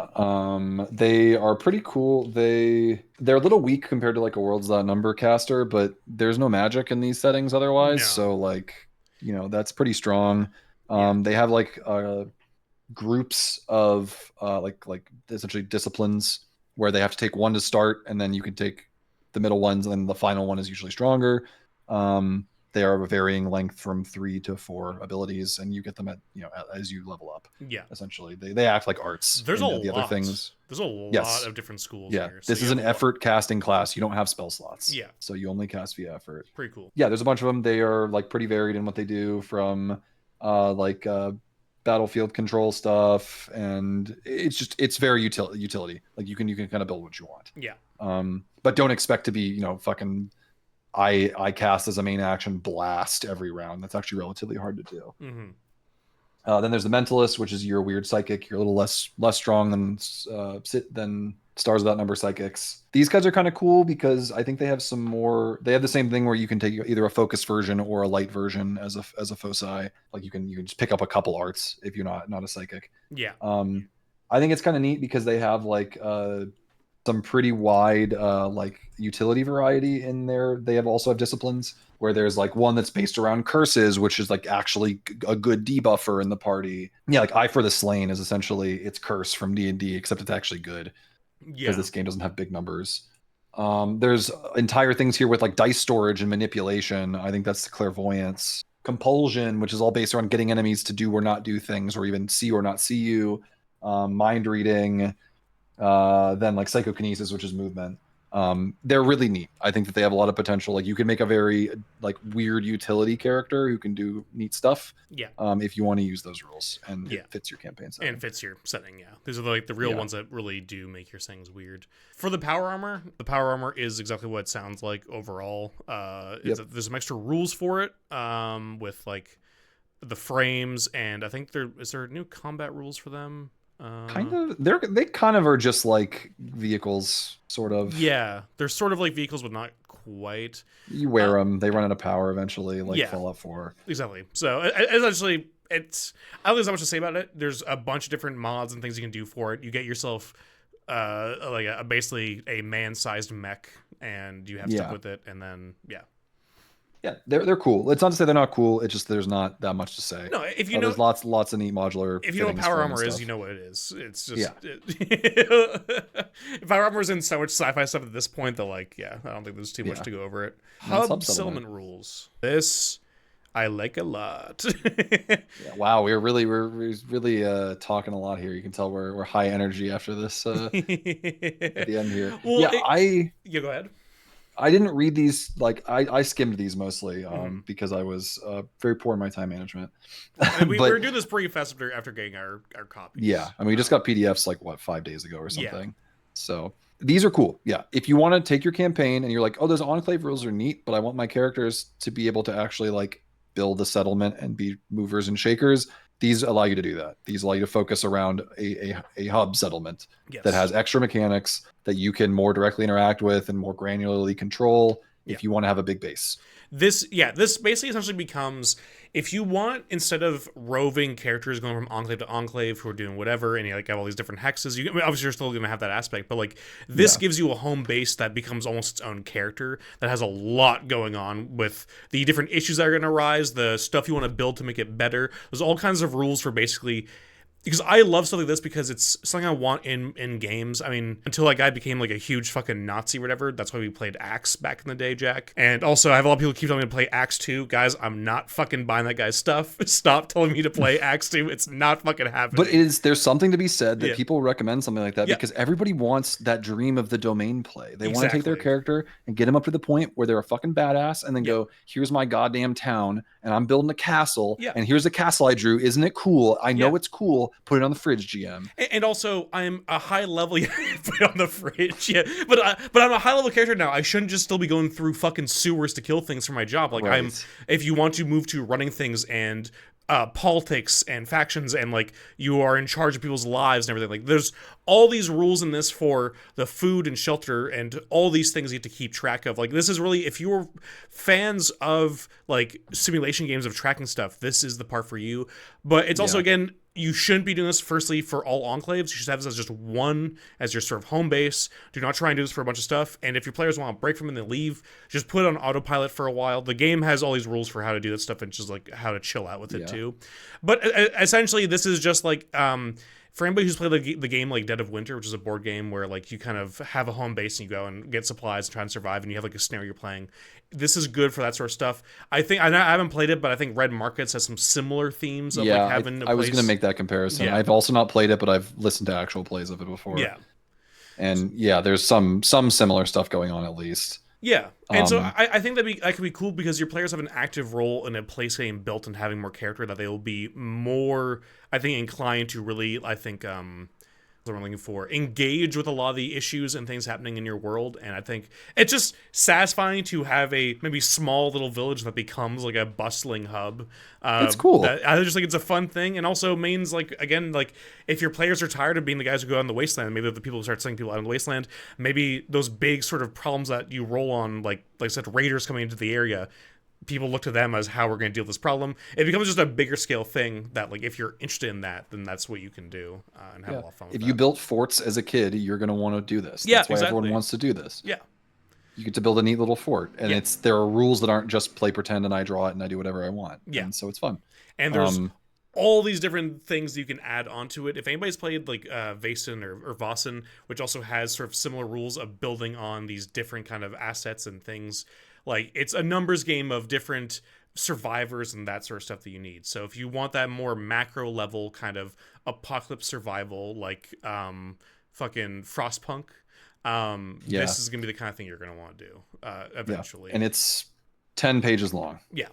They are pretty cool. They're a little weak compared to like a World's Number caster, but there's no magic in these settings otherwise. No. So like, that's pretty strong. They have like groups of like essentially disciplines where they have to take one to start, and then you can take the middle ones, and then the final one is usually stronger. They are of a varying length from 3 to 4 abilities, and you get them at as you level up. Yeah, essentially they act like arts. There's a lot. The other things. There's a lot of different schools. Yeah, here, this is an effort casting class. You don't have spell slots. Yeah, so you only cast via effort. Pretty cool. Yeah, there's a bunch of them. They are like pretty varied in what they do, from battlefield control stuff, and it's very utility. Like you can kind of build what you want. Yeah. But don't expect to be fucking I cast as a main action blast every round. That's actually relatively hard to do. Mm-hmm. Then there's the Mentalist, which is your weird psychic. You're a little less strong than Stars Without Number psychics. These guys are kind of cool because I think they have some more. They have the same thing where you can take either a focus version or a light version as a foci. Like you can just pick up a couple arts if you're not a psychic. Yeah. I think it's kind of neat because they have like some pretty wide like utility variety in there. They also have disciplines where there's like one that's based around curses, which is like actually a good debuffer in the party. Yeah, like Eye for the Slain is essentially its curse from D&D, except it's actually good. Because this game doesn't have big numbers. There's entire things here with like dice storage and manipulation. I think that's the Clairvoyance. Compulsion, which is all based around getting enemies to do or not do things, or even see or not see you. Mind reading. Then like Psychokinesis, which is movement. They're really neat. I think that they have a lot of potential. Like you can make a very like weird utility character who can do neat stuff. Yeah. If you want to use those rules and it fits your campaign setting. And fits your setting, yeah. These are like the real ones that really do make your things weird. For the power armor is exactly what it sounds like overall. There's some extra rules for it, with like the frames, and I think is there new combat rules for them? They kind of are just like vehicles, sort of. Yeah, they're sort of like vehicles, but not quite. You wear them, they run out of power eventually, like Fallout 4. Exactly. So essentially, I don't think there's that much to say about it. There's a bunch of different mods and things you can do for it. You get yourself basically a man-sized mech, and you have to stick with it, and then Yeah, they're cool. It's not to say they're not cool. It's just there's not that much to say. No, if you know, there's lots of neat modular. If you know what power armor is, you know what it is. It's just power armor is in so much sci-fi stuff at this point that I don't think there's too much to go over it. Hub settlement rules. This I like a lot. Wow, we're really talking a lot here. You can tell we're high energy after this at the end here. Well, go ahead. I didn't read these. Like I skimmed these mostly because I was very poor in my time management. And we were doing this pretty fast after getting our copies. Yeah, I mean, we just got PDFs like what 5 days ago or something. Yeah. So these are cool. Yeah, if you want to take your campaign and you're like, oh, those enclave rules are neat, but I want my characters to be able to actually like build a settlement and be movers and shakers. These allow you to do that. These allow you to focus around a hub settlement that has extra mechanics that you can more directly interact with and more granularly control if you want to have a big base. This basically essentially becomes, if you want, instead of roving characters going from enclave to enclave who are doing whatever, and you like have all these different hexes, you obviously you're still going to have that aspect, but like this gives you a home base that becomes almost its own character that has a lot going on with the different issues that are going to arise, the stuff you want to build to make it better. There's all kinds of rules for basically. Because I love stuff like this because it's something I want in games. I mean, until like I became like a huge fucking Nazi or whatever. That's why we played Axe back in the day, Jack. And also, I have a lot of people keep telling me to play Axe 2. Guys, I'm not fucking buying that guy's stuff. Stop telling me to play Axe 2. It's not fucking happening. But there's something to be said that people recommend something like that because everybody wants that dream of the domain play. They want to take their character and get them up to the point where they're a fucking badass and then go, here's my goddamn town and I'm building a castle and here's the castle I drew. Isn't it cool? I know it's cool. Put it on the fridge, GM. And also, I'm a high level. Put it on the fridge, but I'm a high level character now. I shouldn't just still be going through fucking sewers to kill things for my job. Like if you want to move to running things and politics and factions and like you are in charge of people's lives and everything, like there's all these rules in this for the food and shelter and all these things you have to keep track of. Like this is really, if you're fans of like simulation games of tracking stuff, this is the part for you. But it's also, again, you shouldn't be doing this firstly for all enclaves. You should have this as just one, as your sort of home base. Do not try and do this for a bunch of stuff. And if your players want to break from it and they leave, just put it on autopilot for a while. The game has all these rules for how to do that stuff and just like how to chill out with it too. But essentially, this is just like for anybody who's played the game like Dead of Winter, which is a board game where like you kind of have a home base and you go and get supplies and try and survive, and you have like a scenario you're playing. This is good for that sort of stuff. I think I haven't played it, but I think Red Markets has some similar themes of like having a place. I was going to make that comparison. I've also not played it, but I've listened to actual plays of it before. Yeah. And yeah, there's some similar stuff going on at least. Yeah, and so I think that could be cool because your players have an active role in a place getting built and having more character, that they will be more, I think, inclined to really, I think, what I'm looking for, engage with a lot of the issues and things happening in your world. And I think it's just satisfying to have a maybe small little village that becomes like a bustling hub. It's cool. I just think it's a fun thing, and also means like, again, like if your players are tired of being the guys who go out in the wasteland, maybe the people who start sending people out in the wasteland, maybe those big sort of problems that you roll on, like I said, raiders coming into the area, people look to them as how we're going to deal with this problem. It becomes just a bigger scale thing that, like, if you're interested in that, then that's what you can do and have a lot of fun with If you built forts as a kid, you're going to want to do this. Yeah, that's why everyone wants to do this. Yeah. You get to build a neat little fort, and there are rules that aren't just play pretend and I draw it and I do whatever I want. Yeah. And so it's fun. And there's all these different things you can add onto it. If anybody's played like Vaesen or Vossen, which also has sort of similar rules of building on these different kind of assets and things, like it's a numbers game of different survivors and that sort of stuff that you need. So if you want that more macro level kind of apocalypse survival, like fucking Frostpunk, this is gonna be the kind of thing you're gonna want to do eventually. And it's 10 pages long. Yeah.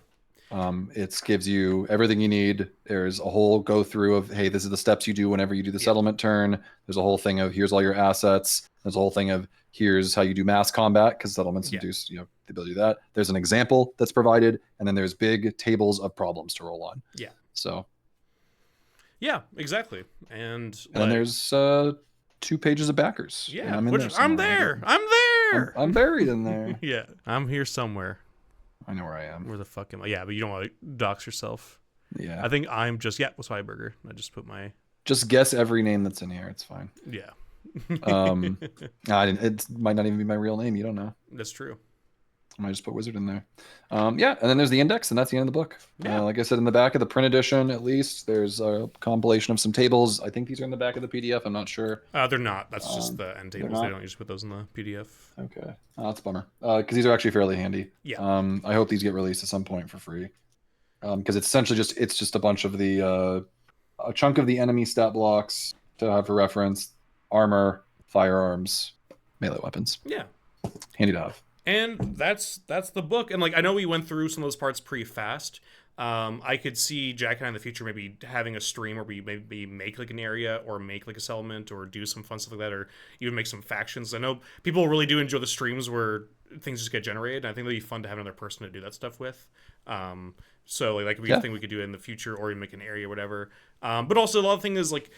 It gives you everything you need. There's a whole go through of, hey, this is the steps you do whenever you do the settlement turn. There's a whole thing of here's all your assets. There's a whole thing of here's how you do mass combat, because settlements induce the ability to do that. There's an example that's provided, and then there's big tables of problems to roll on. Yeah. So. Yeah, exactly. And then there's 2 pages of backers. Yeah, I'm there. I'm buried in there. Yeah, I'm here somewhere. I know where I am. Where the fuck am I? Yeah, but you don't want to dox yourself. Yeah. I think I'm just, Sweiberger. I just put my... Just guess every name that's in here. It's fine. Yeah. It might not even be my real name. You don't know. That's true. I might just put wizard in there. And then there's the index, and that's the end of the book. Yeah. Like I said, in the back of the print edition, at least, there's a compilation of some tables. I think these are in the back of the PDF. I'm not sure. They're not. That's just the end tables. They don't usually put those in the PDF. Okay. That's a bummer. Because these are actually fairly handy. Yeah. I hope these get released at some point for free. Because it's essentially just a bunch of the a chunk of the enemy stat blocks to have for reference, armor, firearms, melee weapons. Yeah. Handy to have. And that's the book. And like I know we went through some of those parts pretty fast. I could see Jack and I in the future maybe having a stream where we maybe make like an area or make like a settlement or do some fun stuff like that, or even make some factions. I know people really do enjoy the streams where things just get generated. And I think it'd be fun to have another person to do that stuff with. So like that could be a thing we could do in the future, or even make an area or whatever. But also a lot of things is like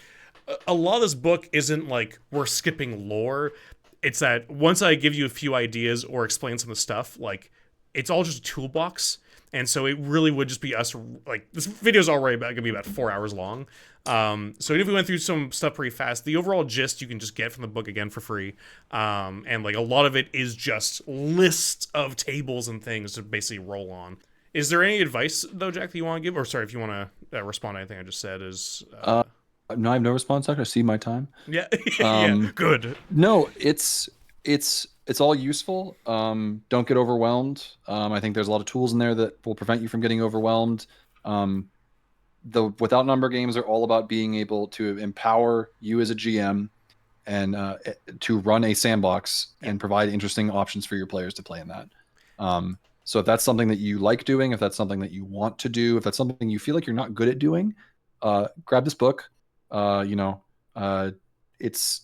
a lot of this book isn't like we're skipping lore. It's that once I give you a few ideas or explain some of the stuff, like it's all just a toolbox. And so it really would just be us. Like this video is already gonna be about 4 hours long. So even if we went through some stuff pretty fast, the overall gist you can just get from the book again for free. And like a lot of it is just lists of tables and things to basically roll on. Is there any advice though, Jack, that you want to give? Or sorry, if you want to respond to anything I just said, is no, I have no response. I see my time. Yeah, yeah, good. No, it's all useful. Don't get overwhelmed. I think there's a lot of tools in there that will prevent you from getting overwhelmed. The without number games are all about being able to empower you as a GM and to run a sandbox and provide interesting options for your players to play in that. So if that's something that you like doing, if that's something that you want to do, if that's something you feel like you're not good at doing, grab this book. It's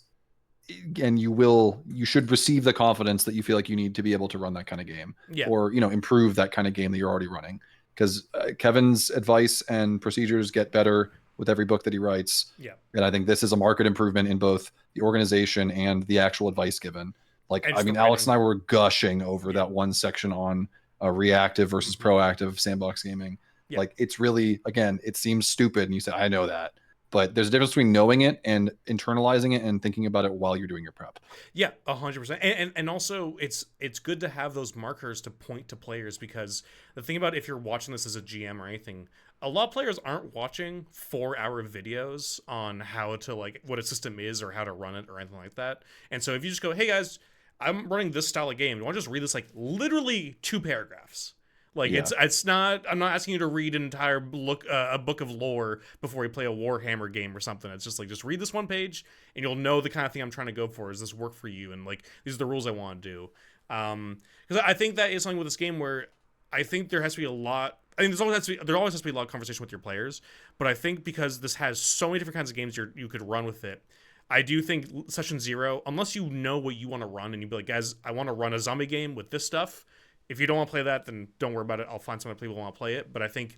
and you should receive the confidence that you feel like you need to be able to run that kind of game, or improve that kind of game that you're already running, because Kevin's advice and procedures get better with every book that he writes. And I think this is a market improvement in both the organization and the actual advice given. Like, I mean, Alex and I were gushing over that one section on reactive versus proactive sandbox gaming. Like, it's really, again, it seems stupid, and you said, I know that, but there's a difference between knowing it and internalizing it and thinking about it while you're doing your prep. Yeah, 100%. And also it's good to have those markers to point to players, because the thing about if you're watching this as a GM or anything, a lot of players aren't watching 4-hour videos on how to, like, what a system is or how to run it or anything like that. And so if you just go, hey guys, I'm running this style of game, you want to just read this like literally 2 paragraphs. Like, it's not, I'm not asking you to read an entire a book of lore before you play a Warhammer game or something. It's just like, just read this one page and you'll know the kind of thing I'm trying to go for. Does this work for you? And like, these are the rules I want to do. Because I think that is something with this game where I think there has to be a lot. I think there always has to be a lot of conversation with your players. But I think because this has so many different kinds of games you could run with it, I do think session 0, unless you know what you want to run and you be like, guys, I want to run a zombie game with this stuff. If you don't want to play that, then don't worry about it. I'll find some other people who want to play it. But I think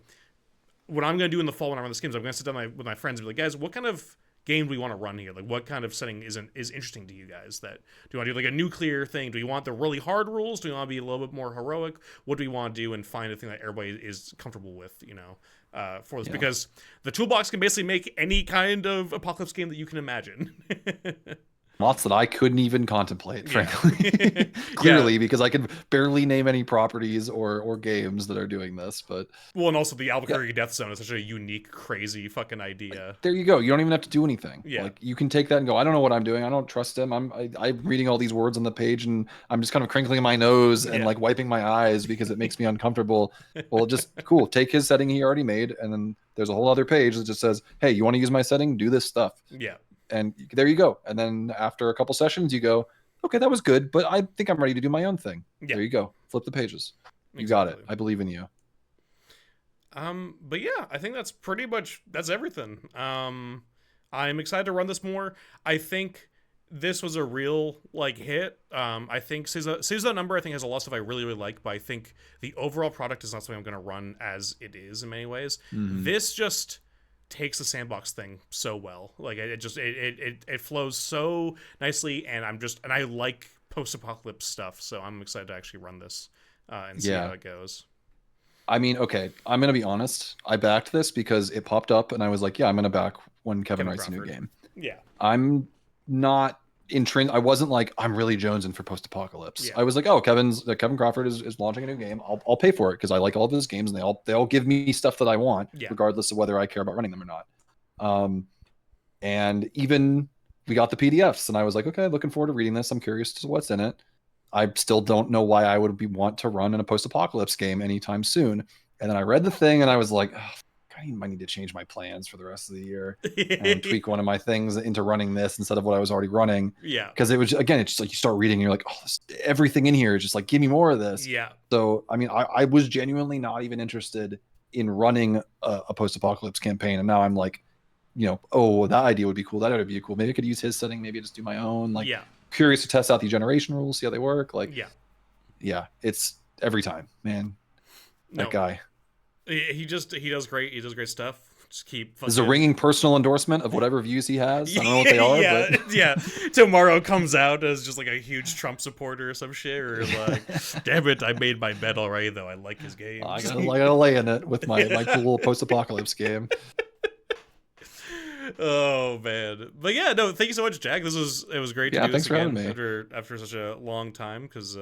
what I'm going to do in the fall when I run this games, I'm going to sit down with my friends and be like, guys, what kind of game do we want to run here? Like, what kind of setting is interesting to you guys? That do you want to do like a nuclear thing? Do you want the really hard rules? Do you want to be a little bit more heroic? What do we want to do and find a thing that everybody is comfortable with? For this, because the toolbox can basically make any kind of apocalypse game that you can imagine. Lots that I couldn't even contemplate, frankly. Clearly, because I could barely name any properties or games that are doing this. But and also the Albuquerque Death Zone is such a unique, crazy fucking idea. There you go. You don't even have to do anything. Yeah. Like, you can take that and go, I don't know what I'm doing. I don't trust him. I'm reading all these words on the page and I'm just kind of crinkling my nose and like wiping my eyes because it makes me uncomfortable. Well, just cool. Take his setting he already made, and then there's a whole other page that just says, hey, you want to use my setting? Do this stuff. Yeah. And there you go. And then after a couple sessions, you go, okay, that was good, but I think I'm ready to do my own thing. Yeah. There you go. Flip the pages. You got it. I believe in you. But yeah, I think that's pretty much, that's everything. I'm excited to run this more. I think this was a real like hit. I think saves that number, I think, has a lot of stuff I really, really like, but I think the overall product is not something I'm going to run as it is in many ways. This just takes the sandbox thing so well. Like, it flows so nicely, and I like post-apocalypse stuff, so I'm excited to actually run this and see how it goes. I mean, okay, I'm gonna be honest. I backed this because it popped up, and I was like, yeah, I'm gonna back when Kevin writes Crawford. A new game. Yeah, I'm not I wasn't like, I'm really jonesing for post-apocalypse. I was like, oh, Kevin Crawford is launching a new game. I'll pay for it because I like all of his games, and they all give me stuff that I want, regardless of whether I care about running them or not. And even we got the PDFs, and I was like, okay, looking forward to reading this. I'm curious to what's in it. I still don't know why I would want to run in a post-apocalypse game anytime soon. And then I read the thing, and I was like, oh, I I might need to change my plans for the rest of the year and tweak one of my things into running this instead of what I was already running. Yeah. Because it was, again, it's just like you start reading and you're like, oh, everything in here is just like, give me more of this. Yeah. So, I mean, I was genuinely not even interested in running a post-apocalypse campaign. And now I'm like, you know, oh, that idea would be cool. That would be cool. Maybe I could use his setting. Maybe I just do my own. Like, curious to test out the generation rules, see how they work. Like, yeah, it's every time, man. That guy. He does great. He does great stuff. Just keep. This is a ringing personal endorsement of whatever views he has. I don't know what they are, but yeah. Tomorrow comes out as just like a huge Trump supporter or some shit, or like, damn it, I made my bed already though. I like his game. I gotta lay in it with my cool post-apocalypse game. Oh man, but yeah, no, thank you so much, Jack. It was great to do this again after such a long time, because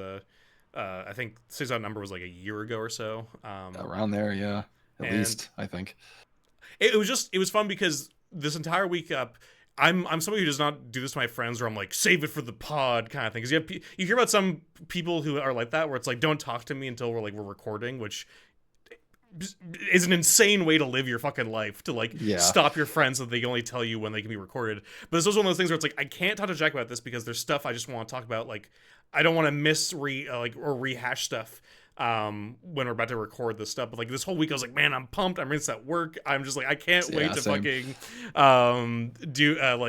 I think Six Out Number was like a year ago or so. Around there, yeah, at least I think. It was fun because this entire week up, I'm somebody who does not do this to my friends, where I'm like, save it for the pod kind of thing. Because you hear about some people who are like that, where it's like, don't talk to me until we're recording, which is an insane way to live your fucking life, to stop your friends so they can only tell you when they can be recorded. But this was one of those things where it's like, I can't talk to Jack about this because there's stuff I just want to talk about. Like, I don't want to or rehash stuff when we're about to record this stuff. But like this whole week I was like, man, I'm pumped. I'm rinsed at work. I'm just like, I can't wait to fucking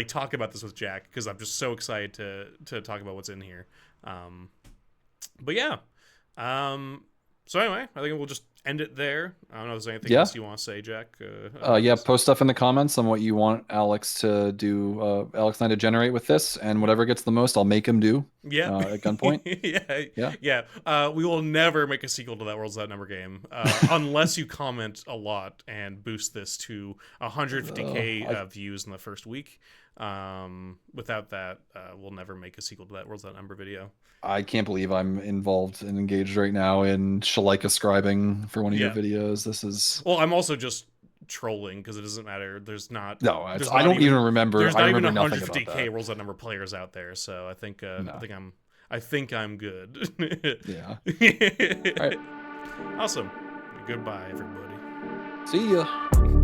talk about this with Jack, because I'm just so excited to talk about what's in here. But yeah. So anyway, I think we'll just end it there. I don't know if there's anything else you want to say, Jack. Post stuff in the comments on what you want Alex to do, Alex and I to generate with this, and whatever gets the most, I'll make him do. Yeah. At gunpoint. Yeah. We will never make a sequel to that World's Without Number game unless you comment a lot and boost this to 150k views in the first week. Without that, we'll never make a sequel to that World's Without Number video. I can't believe I'm involved and engaged right now in Shalika scribing for one of your videos. This is... Well, I'm also just trolling because it doesn't matter. There's not... No, I don't even remember. There's not even 150k World's Without Number players out there, so I think I'm good. Yeah. All right. Awesome. Goodbye, everybody. See ya.